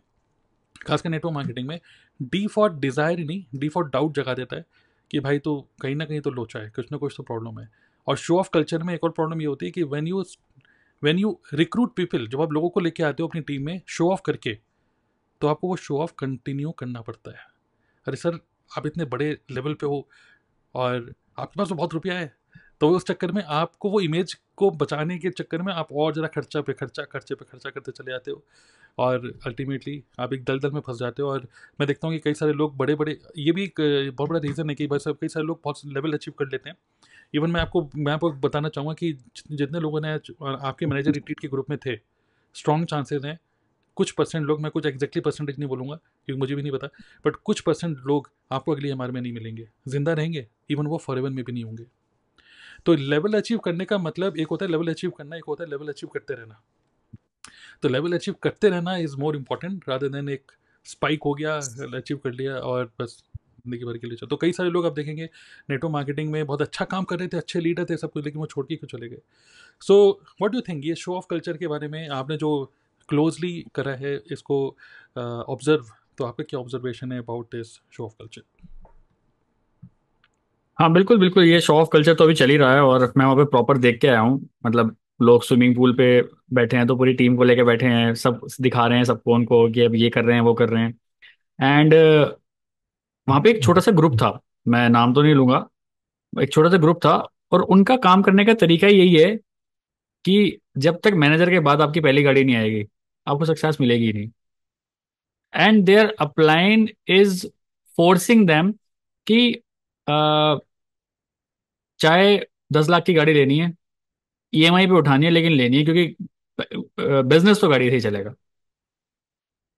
खासकर नेटवर्क मार्केटिंग में, डी फॉर डिज़ायर ही नहीं, डी फॉर डाउट जगा देता है कि भाई तो कहीं ना कहीं तो लोचा है, कुछ ना कुछ तो प्रॉब्लम है। और शो ऑफ कल्चर में एक और प्रॉब्लम ये होती है कि व्हेन यू रिक्रूट पीपल, जब आप लोगों को लेके आते हो अपनी टीम में शो ऑफ करके, तो आपको वो शो ऑफ कंटिन्यू करना पड़ता है। अरे सर, आप इतने बड़े लेवल पे हो और आपके पास तो बहुत रुपया है, तो उस चक्कर में आपको वो इमेज को बचाने के चक्कर में आप और ज़रा खर्चा पे खर्चा, खर्चे पे खर्चा करते चले जाते हो, और अल्टीमेटली आप एक दलदल में फंस जाते हो। और मैं देखता हूँ कि कई सारे लोग बड़े बड़े, ये भी एक बहुत बड़ा रीज़न है कि बस कई सारे लोग बहुत लेवल अचीव कर लेते हैं। इवन मैं आपको बताना चाहूँगा कि जितने लोगों ने आपके मैनेजर रिट्रीट के ग्रुप में थे, स्ट्रॉन्ग चांसेस हैं कुछ परसेंट लोग, मैं कुछ एग्जैक्टली परसेंटेज नहीं बोलूँगा क्योंकि मुझे भी नहीं पता, बट कुछ परसेंट लोग आपको अगली एमआर में नहीं मिलेंगे, जिंदा रहेंगे, इवन वो फॉरएवर में भी नहीं होंगे। तो लेवल अचीव करने का मतलब एक होता है लेवल अचीव करना, एक होता है लेवल अचीव करते रहना। तो लेवल अचीव करते रहना is more important rather than एक स्पाइक हो गया, अचीव कर लिया और बस ज़िंदगी भर के लिए चलो। तो कई सारे लोग आप देखेंगे नेटवर्क मार्केटिंग में बहुत अच्छा काम कर रहे थे, अच्छे लीडर थे सब कुछ, लेकिन वो छोड़ के क्यों चले गए। So what do you think, ये शो ऑफ कल्चर के बारे में आपने जो क्लोजली करा है इसको ऑब्जर्व, तो आपका क्या ऑब्जर्वेशन है about this show off culture? हाँ बिल्कुल बिल्कुल, ये शो ऑफ कल्चर तो अभी चल ही रहा है और मैं वहाँ पे प्रॉपर देख के आया हूँ। मतलब लोग स्विमिंग पूल पे बैठे हैं तो पूरी टीम को लेके बैठे हैं, सब दिखा रहे हैं सबको उनको कि अब ये कर रहे हैं वो कर रहे हैं। एंड वहाँ पे एक छोटा सा ग्रुप था, मैं नाम तो नहीं लूंगा, एक छोटा सा ग्रुप था। और उनका काम करने का तरीका यही है कि जब तक मैनेजर के बाद आपकी पहली गाड़ी नहीं आएगी आपको सक्सेस मिलेगी ही नहीं। And there upline is forcing them कि चाहे 10 लाख की गाड़ी लेनी है, ईएमआई पे उठानी है, लेकिन लेनी है क्योंकि बिजनेस तो गाड़ी से ही चलेगा।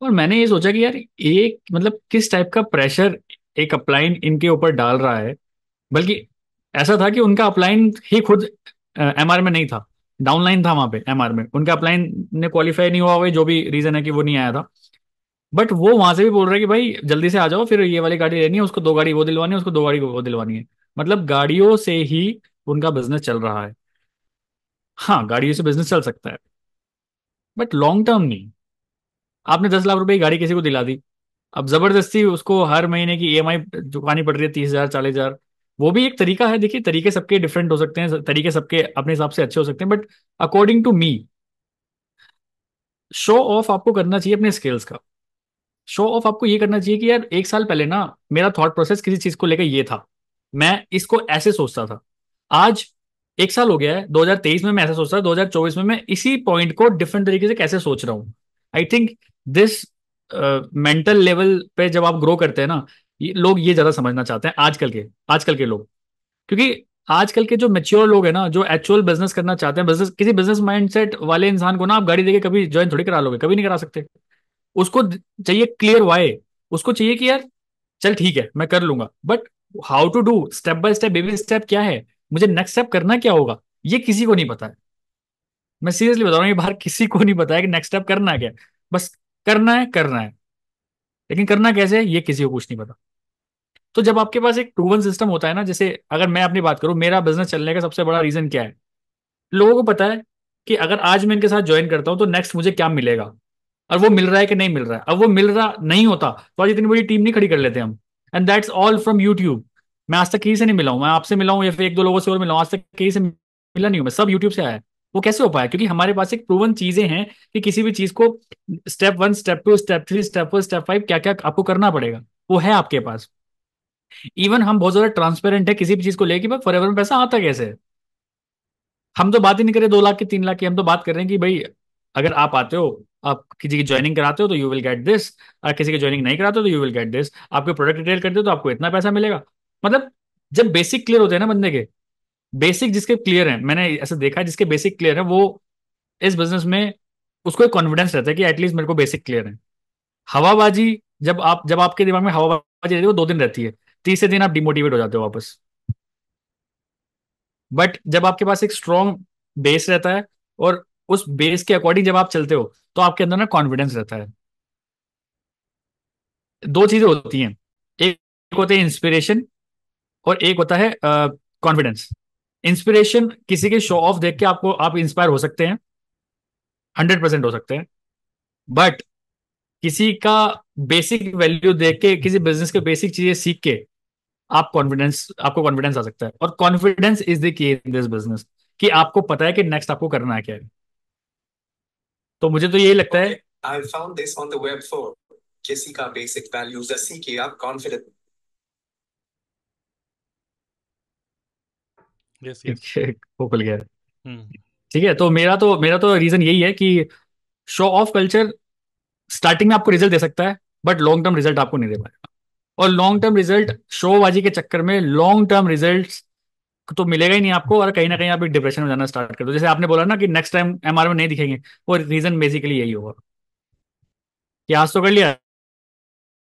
और मैंने ये सोचा कि यार एक मतलब किस टाइप का प्रेशर एक अपलाइन इनके ऊपर डाल रहा है। बल्कि ऐसा था कि उनका अपलाइन ही खुद एमआर में नहीं था, डाउनलाइन था वहां पे एमआर में, उनका अपलाइन ने क्वालिफाई नहीं हुआ होगा, जो भी रीजन है कि वो नहीं आया था। बट वो वहां से भी बोल रहे हैं कि भाई जल्दी से आ जाओ, फिर ये वाली गाड़ी लेनी है, उसको 2 गाड़ी वो दिलवानी है, उसको 2 गाड़ी वो दिलवानी है। मतलब गाड़ियों से ही उनका बिजनेस चल रहा है। हाँ गाड़ियों से बिजनेस चल सकता है बट लॉन्ग टर्म नहीं। आपने 10 लाख रुपए की गाड़ी किसी को दिला दी, अब जबरदस्ती उसको हर महीने की ईएमआई चुकानी पड़ रही है 30,000 40,000। वो भी एक तरीका है, देखिए तरीके सबके डिफरेंट हो सकते हैं, तरीके सबके अपने हिसाब से अच्छे हो सकते हैं, but according to me show off आपको करना चाहिए अपने स्किल्स का। शो ऑफ आपको ये करना चाहिए कि यार 1 साल पहले ना मेरा थॉट प्रोसेस किसी चीज को लेकर ये था, मैं इसको ऐसे सोचता था। आज 1 साल हो गया है, 2023 में मैं ऐसे सोचता था, 2024 में मैं इसी पॉइंट को डिफरेंट तरीके से कैसे सोच रहा हूँ। I think this mental level पे जब आप ग्रो करते हैं ना, लोग ये ज्यादा समझना चाहते हैं आजकल के लोग। क्योंकि आजकल के जो मेच्योर लोग हैं ना, जो एक्चुअल बिजनेस करना चाहते हैं, बिजनेस किसी बिजनेस माइंडसेट वाले इंसान को ना आप गाड़ी देके कभी ज्वाइन थोड़ी करा लोगे, कभी नहीं करा सकते। उसको चाहिए क्लियर वाई, उसको चाहिए कि यार चल ठीक है मैं कर लूंगा, but how to do, step by step baby step क्या है, मुझे नेक्स्ट स्टेप करना क्या होगा, ये किसी को नहीं पता है। मैं सीरियसली बता रहा हूँ, ये बाहर किसी को नहीं पता है कि नेक्स्ट स्टेप करना क्या है। बस करना है करना है, लेकिन करना कैसे है ये किसी को कुछ नहीं पता। तो जब आपके पास एक प्रूवन सिस्टम होता है ना, जैसे अगर मैं अपनी बात करूं, मेरा बिजनेस चलने का सबसे बड़ा रीजन क्या है, लोगों को पता है कि अगर आज मैं इनके साथ ज्वाइन करता हूं तो नेक्स्ट मुझे क्या मिलेगा, और वो मिल रहा है कि नहीं मिल रहा है। अब वो मिल रहा नहीं होता तो आज इतनी बड़ी टीम नहीं खड़ी कर लेते हम। And that's all from YouTube. मैं आज तक कहीं से नहीं मिला हूं, मैं आपसे मिला हूं या फिर 1 2 लोगों से और मिला हूं, आज तक कहीं से मिला नहीं हूं, मैं सब यूट्यूब से आया है। वो कैसे हो पाया? क्योंकि हमारे पास एक प्रूवन चीजें हैं कि किसी भी चीज को step 1 step 2 step 3 step 4 step 5 क्या क्या आपको करना पड़ेगा, वो है आपके पास। इवन हम बहुत ज्यादा ट्रांसपेरेंट है किसी भी चीज को लेके, भाई फॉरएवर में पैसा आता कैसे है। हम तो बात ही नहीं कर रहे 2 लाख की 3 लाख की, हम तो बात कर रहे हैं कि भाई अगर आप आते हो, आप किसी की ज्वाइनिंग कराते हो तो यू विल गेट दिस, और किसी की ज्वाइनिंग नहीं कराते हो तो यू विल गेट दिस, आपके प्रोडक्ट डिटेल करते हो तो आपको इतना पैसा मिलेगा। मतलब जब बेसिक क्लियर होते हैं ना बंदे के, बेसिक जिसके क्लियर है, मैंने ऐसा देखा है जिसके बेसिक क्लियर है वो इस बिजनेस में उसको एक कॉन्फिडेंस रहता है कि एटलीस्ट मेरे को बेसिक क्लियर है। हवाबाजी, जब आपके दिमाग में हवाबाजी रहती है वो 2 दिन रहती है, तीसरे दिन आप डिमोटिवेट हो जाते हो वापस। बट जब आपके पास एक स्ट्रॉन्ग बेस रहता है और उस बेस के अकॉर्डिंग जब आप चलते हो तो आपके अंदर ना कॉन्फिडेंस रहता है। 2 चीजें होती हैं, एक होता है इंस्पिरेशन और एक होता है कॉन्फिडेंस। इंस्पिरेशन किसी के शो ऑफ देख के आपको आप इंस्पायर हो सकते हैं, 100% हो सकते हैं। बट किसी का बेसिक वैल्यू देख के, किसी बिजनेस के बेसिक चीजें सीख के आपको कॉन्फिडेंस आ सकता है। और confidence is the key in this business, कि आपको पता है कि नेक्स्ट आपको करना है क्या है। तो मुझे तो यही लगता है। Okay, I found this on the web for Jessica basic values the CK आप confident। यस, ठीक यस। है, वो खुल गया। हुँ। ठीक है, तो मेरा तो रीजन यही है कि शो ऑफ कल्चर स्टार्टिंग में आपको रिजल्ट दे सकता है, बट लॉन्ग टर्म रिजल्ट आपको नहीं दे पाएगा। और लॉन्ग टर्म रिजल्ट, शोबाजी के चक्कर में लॉन्ग टर्म रिजल्ट तो मिलेगा ही नहीं आपको, और कहीं ना कहीं आप एक डिप्रेशन में जाना स्टार्ट कर दो। जैसे आपने बोला ना कि नेक्स्ट टाइम एमआर में नहीं दिखेंगे, वो रीजन बेसिकली यही होगा कि आज तो कर लिया,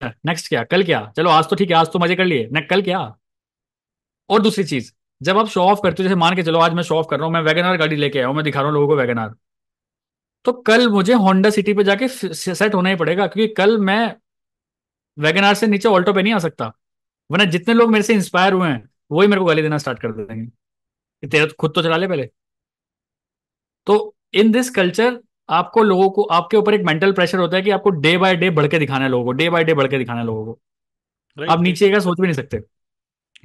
नेक्स्ट क्या, कल क्या, चलो आज तो ठीक है, आज तो मजे कर लिए, न कल क्या। और दूसरी चीज, जब आप शो ऑफ करते हो, जैसे मान के चलो आज मैं शो ऑफ कर रहा हूँ, मैं वैगन गाड़ी लेके आया हूँ, मैं दिखा रहा हूँ लोगों को वैगन, तो कल मुझे होंडा सिटी पे जाके सेट होना ही पड़ेगा, क्योंकि कल मैं वैगन आर से नीचे ऑल्टो पे नहीं आ सकता। वरना जितने लोग मेरे से इंस्पायर हुए हैं वही मेरे को गाली देना स्टार्ट कर देंगे कि तेरा तो खुद तो चला ले पहले। तो इन दिस कल्चर, आपको लोगों को, आपके ऊपर एक मेंटल प्रेशर होता है कि आपको डे बाय डे बढ़ के दिखाना है लोगों को, डे बाय डे बढ़ के दिखाना है लोगों को। आप राइट, राइट। नीचे का सोच भी नहीं सकते।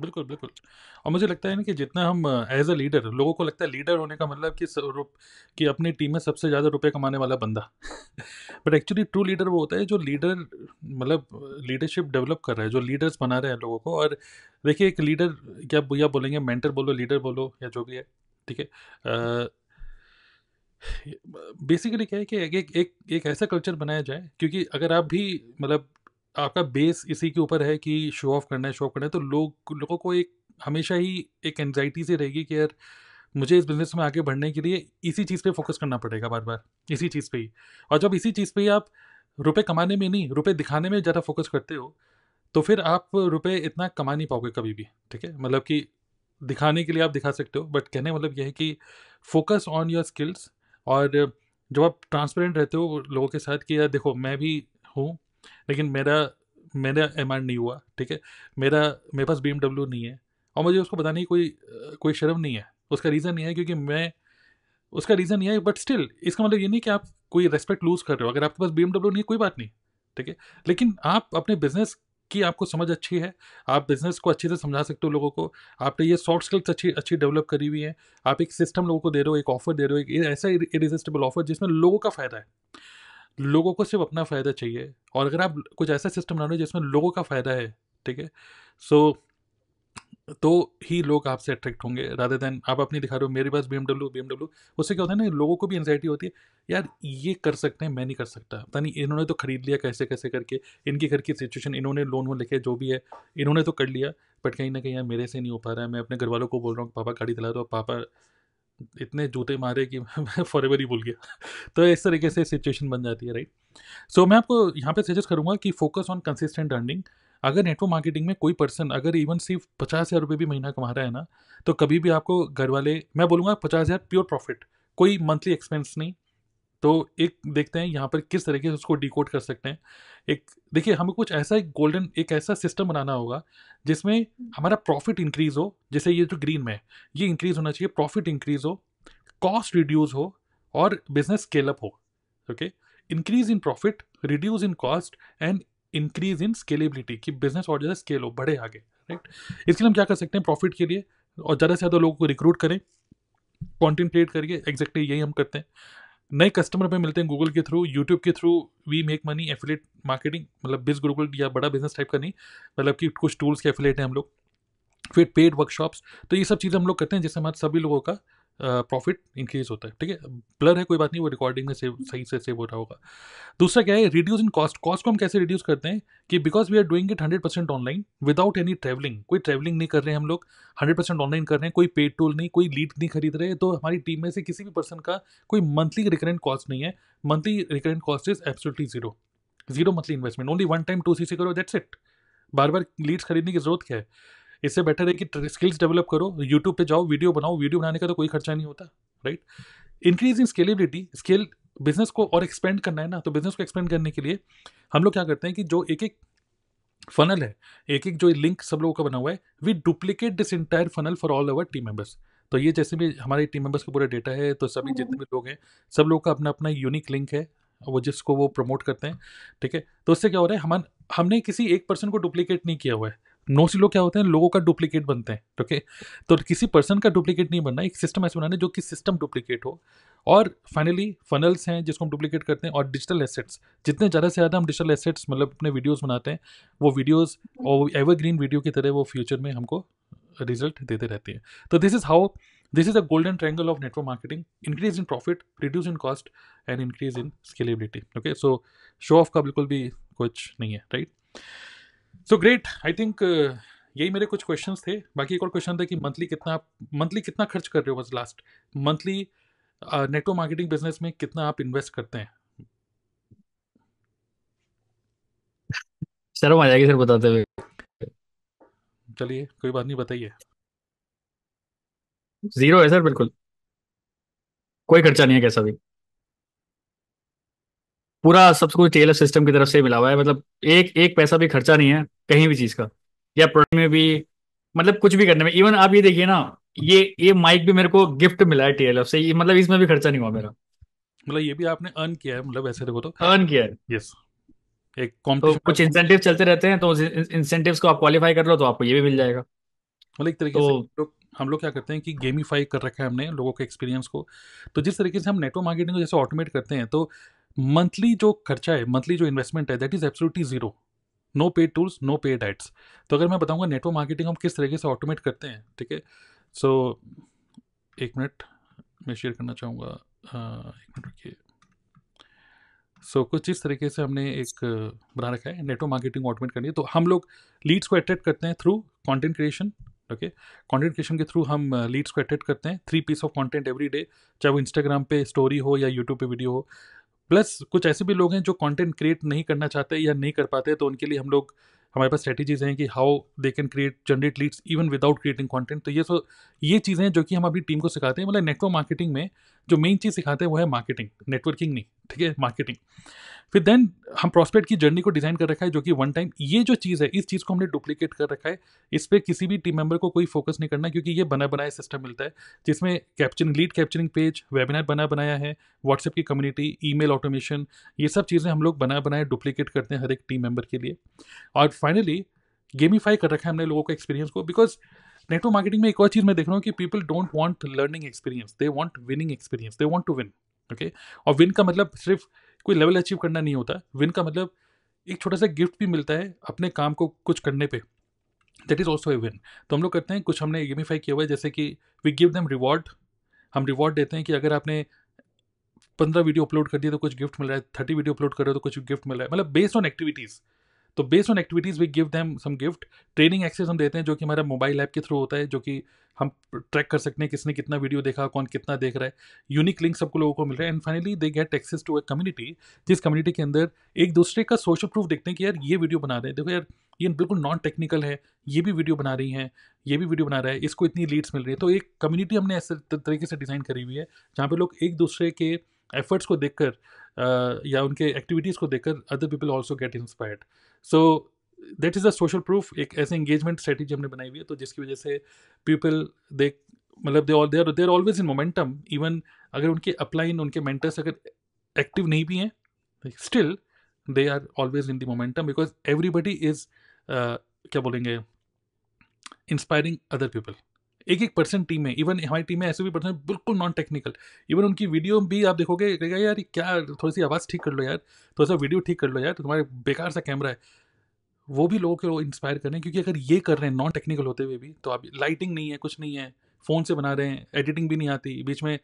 बिल्कुल, बिल्कुल। और मुझे लगता है ना कि जितना हम एज़ अ लीडर, लोगों को लगता है लीडर होने का मतलब कि अपनी टीम में सबसे ज़्यादा रुपए कमाने वाला बंदा। बट एक्चुअली ट्रू लीडर वो होता है जो लीडर, मतलब लीडरशिप डेवलप कर रहा है, जो लीडर्स बना रहे हैं लोगों को। और देखिए, एक लीडर, क्या भैया बोलेंगे, मेंटर बोलो, लीडर बोलो, या जो भी है, ठीक है। बेसिकली क्या है कि एक ऐसा कल्चर बनाया जाए, क्योंकि अगर आप भी, मतलब आपका बेस इसी के ऊपर है कि शो ऑफ करना है, शो ऑफ करना है, तो लोगों को एक हमेशा ही एक एंजाइटी से रहेगी कि यार मुझे इस बिजनेस में आगे बढ़ने के लिए इसी चीज़ पे फोकस करना पड़ेगा बार बार, इसी चीज़ पे ही। और जब इसी चीज़ पे ही आप रुपए कमाने में नहीं, रुपए दिखाने में ज़्यादा फोकस करते हो, तो फिर आप रुपए इतना कमा नहीं पाओगे कभी भी, ठीक है। मतलब कि दिखाने के लिए आप दिखा सकते हो, बट कहने का मतलब यह है कि फोकस ऑन योर स्किल्स। और जब आप ट्रांसपेरेंट रहते हो लोगों के साथ कि यार देखो मैं भी हूँ, लेकिन मेरा मेरा एम नहीं हुआ, ठीक है। मेरे पास BMW नहीं है, और मुझे उसको बताने की कोई शर्म नहीं है। उसका रीज़न नहीं है क्योंकि मैं, उसका रीज़न ये है, बट स्टिल इसका मतलब ये नहीं कि आप कोई रेस्पेक्ट लूज़ कर रहे हो। अगर आपके पास BMW नहीं है, कोई बात नहीं, ठीक है। लेकिन आप अपने बिजनेस की, आपको समझ अच्छी है, आप बिजनेस को अच्छे से समझा सकते हो लोगों को, आपने ये सॉफ्ट स्किल्स अच्छी अच्छी डेवलप करी हुई है, आप एक सिस्टम लोगों को दे रहे हो, एक ऑफर दे रहे हो, एक ऐसा इरिजिस्टिबल ऑफर जिसमें लोगों का फ़ायदा है। लोगों को सिर्फ अपना फ़ायदा चाहिए, और अगर आप कुछ ऐसा सिस्टम बना रहे हो जिसमें लोगों का फ़ायदा है, ठीक है, सो तो ही लोग आपसे अट्रैक्ट होंगे, रादर देन आप अपनी दिखा रहे हो मेरे पास BMW। उससे क्या होता है ना, लोगों को भी एंजाइटी होती है, यार ये कर सकते हैं, मैं नहीं कर सकता, पता नहीं इन्होंने तो खरीद लिया कैसे कैसे करके, इनके घर की सिचुएशन, इन्होंने लोन वोन लेके जो भी है इन्होंने तो कर लिया, बट कहीं ना कहीं यार मेरे से नहीं हो पा रहा है। मैं अपने घर वालों को बोल रहा हूँ पापा गाड़ी दिला दो, पापा इतने जूते मारे कि मैं फॉर एवर ही भूल गया। तो इस तरीके से सिचुएशन बन जाती है, राइट। सो मैं आपको यहाँ पे सजेस्ट करूँगा कि फोकस ऑन कंसिस्टेंट अर्निंग। अगर नेटवर्क मार्केटिंग में कोई पर्सन अगर इवन सिर्फ 50,000 रुपये भी महीना कमा रहा है ना, तो कभी भी आपको घर वाले, मैं बोलूँगा 50,000 प्योर प्रॉफिट, कोई मंथली एक्सपेंस नहीं। तो एक देखते हैं यहाँ पर किस तरीके से उसको डिकोड कर सकते हैं। एक देखिए, हमें कुछ ऐसा एक गोल्डन, एक ऐसा सिस्टम बनाना होगा जिसमें हमारा प्रॉफिट इंक्रीज हो, जैसे ये जो ग्रीन में है, ये इंक्रीज होना चाहिए, प्रॉफिट इंक्रीज हो, कॉस्ट रिड्यूस हो, और बिजनेस स्केल अप हो। Okay, increase in profit, reduce in cost, and increase in scalability, कि बिजनेस और ज़्यादा स्केल हो, बढ़े आगे, राइट। इसके लिए हम क्या कर सकते हैं प्रॉफिट के लिए, और ज़्यादा से ज़्यादा लोगों को रिक्रूट करें, कंटेंट क्रिएट करिए, एग्जैक्टली यही हम करते हैं। नए कस्टमर पे मिलते हैं गूगल के थ्रू, यूट्यूब के through, we make money, affiliate marketing, मतलब बिज गूगल या बड़ा बिजनेस टाइप का नहीं, मतलब कि कुछ टूल्स के एफिलेट हैं हम लोग, फिर पेड वर्कशॉप्स। तो ये सब चीज़ें हम लोग करते हैं जिससे हमारे सभी लोगों का प्रॉफिट इंक्रीज होता है, ठीक है। ब्लर है, कोई बात नहीं, वो रिकॉर्डिंग में सेव सही से सेव हो रहा होगा। दूसरा क्या है, रिड्यूस इन कॉस्ट। कॉस्ट को हम कैसे रिड्यूस करते हैं कि because we are doing it 100% online without any travelling, कोई ट्रैवलिंग नहीं कर रहे हैं हम लोग, 100% ऑनलाइन कर रहे हैं, कोई पेड टूल नहीं, कोई लीड नहीं खरीद रहे, तो हमारी टीम में से किसी भी पर्सन का कोई मंथली रिकरेंट कॉस्ट नहीं है। Monthly recurrent cost is absolutely zero, zero monthly investment, only one time 2CC करो, दैट्स इट। बार बार लीड्स खरीदने की जरूरत क्या है। इससे बेटर है कि स्किल्स डेवलप करो, यूट्यूब पे जाओ, वीडियो बनाओ, वीडियो बनाने का तो कोई खर्चा नहीं होता, right. Increase in scalability, scale, business को और एक्सपेंड करना है ना, तो बिजनेस को एक्सपेंड करने के लिए हम लोग क्या करते हैं कि जो एक एक फनल है, एक एक जो लिंक सब लोगों का बना हुआ है, we duplicate this entire funnel for all our team members. तो ये जैसे भी हमारे टीम मेंबर्स का पूरा डेटा है, तो सभी जितने भी लोग हैं, सब लोग का अपना अपना यूनिक लिंक है, वो जिसको वो प्रमोट करते हैं, ठीक है। तो उससे क्या हो रहा है, हमने किसी एक पर्सन को डुप्लीकेट नहीं किया हुआ है। मोस्टली लोग क्या होते हैं, लोगों का डुप्लीकेट बनते हैं, ठीक है। तो किसी पर्सन का डुप्लीकेट नहीं बनना, एक सिस्टम ऐसे बनाना है जो कि सिस्टम डुप्लीकेट हो। और फाइनली फनल्स हैं जिसको हम डुप्लीकेट करते हैं, और डिजिटल एसेट्स, जितने ज़्यादा से ज़्यादा हम डिजिटल एसेट्स, मतलब अपने वीडियोस बनाते हैं, वो वीडियोस और एवरग्रीन वीडियो की तरह वो फ्यूचर में हमको रिजल्ट देते रहती हैं। तो this is a golden triangle of network marketing: increase in profit, reduce in cost and increase in scalability. Okay, so show off का बिल्कुल भी कुछ नहीं है, right? So great, I think यही मेरे कुछ क्वेश्चंस थे। बाकी एक और क्वेश्चन था कि मंथली कितना खर्च कर रहे हो, बस last monthly network marketing business में कितना आप इन्वेस्ट करते हैं? शर्म आ जाएगी सर बताते हुए। चलिए कोई बात नहीं, बताइए। जीरो है सर, बिल्कुल कोई खर्चा नहीं है कैसा भी। पूरा सब कुछ टेलर सिस्टम की तरफ से मिला हुआ है, मतलब एक एक पैसा भी खर्चा नहीं है कहीं भी चीज का, या प्रोडक्ट में भी, मतलब कुछ भी करने में। इवन आप ये देखिए ना, ये माइक भी मेरे को गिफ्ट मिला है टीएलएफ से, ये मतलब इसमें भी खर्चा नहीं हुआ मेरा। मतलब ये भी आपने अर्न किया है, मतलब ऐसे देखो तो। अर्न किया है। यस, एक तो कंपटीशन में कुछ इंसेंटिव चलते रहते हैं, तो इंसेंटिव्स को आप क्वालिफाई कर लो तो आपको ये भी मिल जाएगा। मतलब एक तरीके तो से हम लोग क्या करते हैं कि गेमीफाई कर रखा है हमने लोगों के एक्सपीरियंस को। तो जिस तरीके से हम नेटवर्क मार्केटिंग को जैसे ऑटोमेट करते हैं, तो मंथली जो खर्चा है, मंथली जो इन्वेस्टमेंट है, that is absolutely zero. No paid tools, no paid ads. तो अगर मैं बताऊंगा नेटवर्क मार्केटिंग हम किस तरीके से ऑटोमेट करते हैं, ठीक है? सो एक मिनट मैं शेयर करना चाहूँगा, एक मिनट रुकिए। कुछ इस तरीके से हमने एक बना रखा है नेटवर्क मार्केटिंग ऑटोमेट करनी है। तो हम लोग लीड्स को अट्रैक्ट करते हैं through content creation. Okay, content creation के थ्रू हम लीड्स को अट्रैक्ट करते हैं, 3 piece of content every day, चाहे वो इंस्टाग्राम पे स्टोरी हो या यूट्यूब पे वीडियो हो। प्लस कुछ ऐसे भी लोग हैं जो कंटेंट क्रिएट नहीं करना चाहते या नहीं कर पाते, तो उनके लिए हमारे पास स्ट्रेटेजीज हैं कि how they can generate Leeds even without creating content. तो ये चीज़ें हैं जो कि हम अपनी टीम को सिखाते हैं। मतलब नेटवर्क मार्केटिंग में जो मेन चीज़ सिखाते हैं वो है मार्केटिंग, नेटवर्किंग नहीं, ठीक है, मार्केटिंग। फिर देन हम प्रॉस्पेक्ट की जर्नी को डिज़ाइन कर रखा है, जो कि वन टाइम ये जो चीज़ है, इस चीज़ को हमने डुप्लीकेट कर रखा है। इस पर किसी भी टीम मेंबर को कोई फोकस नहीं करना, क्योंकि ये बना बनाया सिस्टम मिलता है जिसमें लीड कैप्चरिंग पेज, वेबिनार बनाया है, व्हाट्सएप की कम्युनिटी, ईमेल ऑटोमेशन, ये सब चीज़ें हम लोग बनाए डुप्लीकेट करते हैं हर एक टीम मेंबर के लिए। और फाइनली गेमीफाई कर रखा है हमने लोगों को एक्सपीरियंस को, बिकॉज नेटवर्क मार्केटिंग में एक और चीज़ मैं देख रहा हूँ कि people don't want learning experience, they want winning experience, they want to win. Okay, और विन का मतलब सिर्फ कोई लेवल अचीव करना नहीं होता। विन का मतलब एक छोटा सा गिफ्ट भी मिलता है अपने काम को कुछ करने पे, that is also a win. तो हम लोग करते हैं, कुछ हमने गेमीफाई किया हुआ है, जैसे कि वी गिव देम रिवॉर्ड। हम रिवॉर्ड देते हैं कि अगर आपने 15 वीडियो अपलोड कर दिए तो कुछ गिफ्ट मिल रहा है, 30 वीडियो अपलोड कर रहे हो तो कुछ गिफ्ट मिल रहा है, मतलब बेस्ड ऑन एक्टिविटीज़। तो based on activities we give them some gift. Training access हम देते हैं जो कि हमारा मोबाइल ऐप के थ्रू होता है, जो कि हम ट्रैक कर सकते हैं किसने कितना वीडियो देखा, कौन कितना देख रहा है। यूनिक लिंक सबको लोगों को मिल रहा है। And finally they get access to a community, जिस कम्युनिटी के अंदर एक दूसरे का सोशल प्रूफ देखते हैं कि यार ये वीडियो बना रहे हैं, देखो यार ये बिल्कुल नॉन टेक्निकल है, ये भी वीडियो बना रही हैं, ये भी वीडियो बना रहा है, इसको इतनी लीड्स मिल रही है। तो एक कम्युनिटी हमने ऐसे तरीके से डिज़ाइन करी हुई है जहाँ पे लोग एक दूसरे के एफर्ट्स को देखकर या उनके एक्टिविटीज़ को देखकर other people also get inspired. So that is a social proof. एक ऐसे एंगेजमेंट स्ट्रेटेजी हमने बनाई हुई है, तो जिसकी वजह से पीपल दे मतलब they are always in momentum. Even अगर उनके अपलाइन, उनके मेंटर्स अगर एक्टिव नहीं भी हैं, still they are always in the momentum, because everybody is क्या बोलेंगे, इंस्पायरिंग अदर पीपल। एक एक पर्सन टीम में, इवन हमारी टीम में ऐसे भी पर्सन बिल्कुल नॉन टेक्निकल, इवन उनकी वीडियो भी आप देखोगे कहेगा यार ये क्या, थोड़ी सी आवाज़ ठीक कर लो यार, थोड़ा सा वीडियो ठीक कर लो यार, तुम्हारे बेकार सा कैमरा है। वो भी लोगों को इंस्पायर कर रहे हैं, क्योंकि अगर ये कर रहे हैं नॉन टेक्निकल होते हुए भी, तो आप लाइटिंग नहीं है, कुछ नहीं है, फ़ोन से बना रहे हैं, एडिटिंग भी नहीं आती, बीच में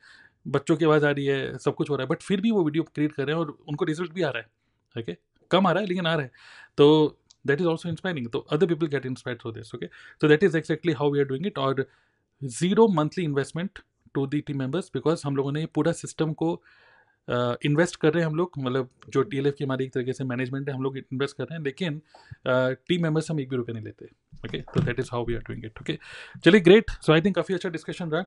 बच्चों की आवाज़ आ रही है, सब कुछ हो रहा है, बट फिर भी वो वीडियो क्रिएट कर रहे हैं और उनको रिजल्ट भी आ रहा है। ओके, कम आ रहा है लेकिन आ रहा है। तो दैट इज ऑल्सो इंस्पायरिंग, तो other people get inspired through this. Okay, तो that is exactly how we are doing it. और zero monthly investment to the team members, because हम लोगों ने पूरा सिस्टम को इन्वेस्ट कर रहे हैं हम लोग, मतलब जो टीएलएफ की हमारी एक तरीके से मैनेजमेंट है, हम लोग इन्वेस्ट कर रहे हैं, लेकिन टीम मेंबर्स हम एक भी रुपये नहीं लेते। ओके, तो that is how we are doing it. Okay, चलिए ग्रेट। सो आई थिंक काफ़ी अच्छा डिस्कशन रहा।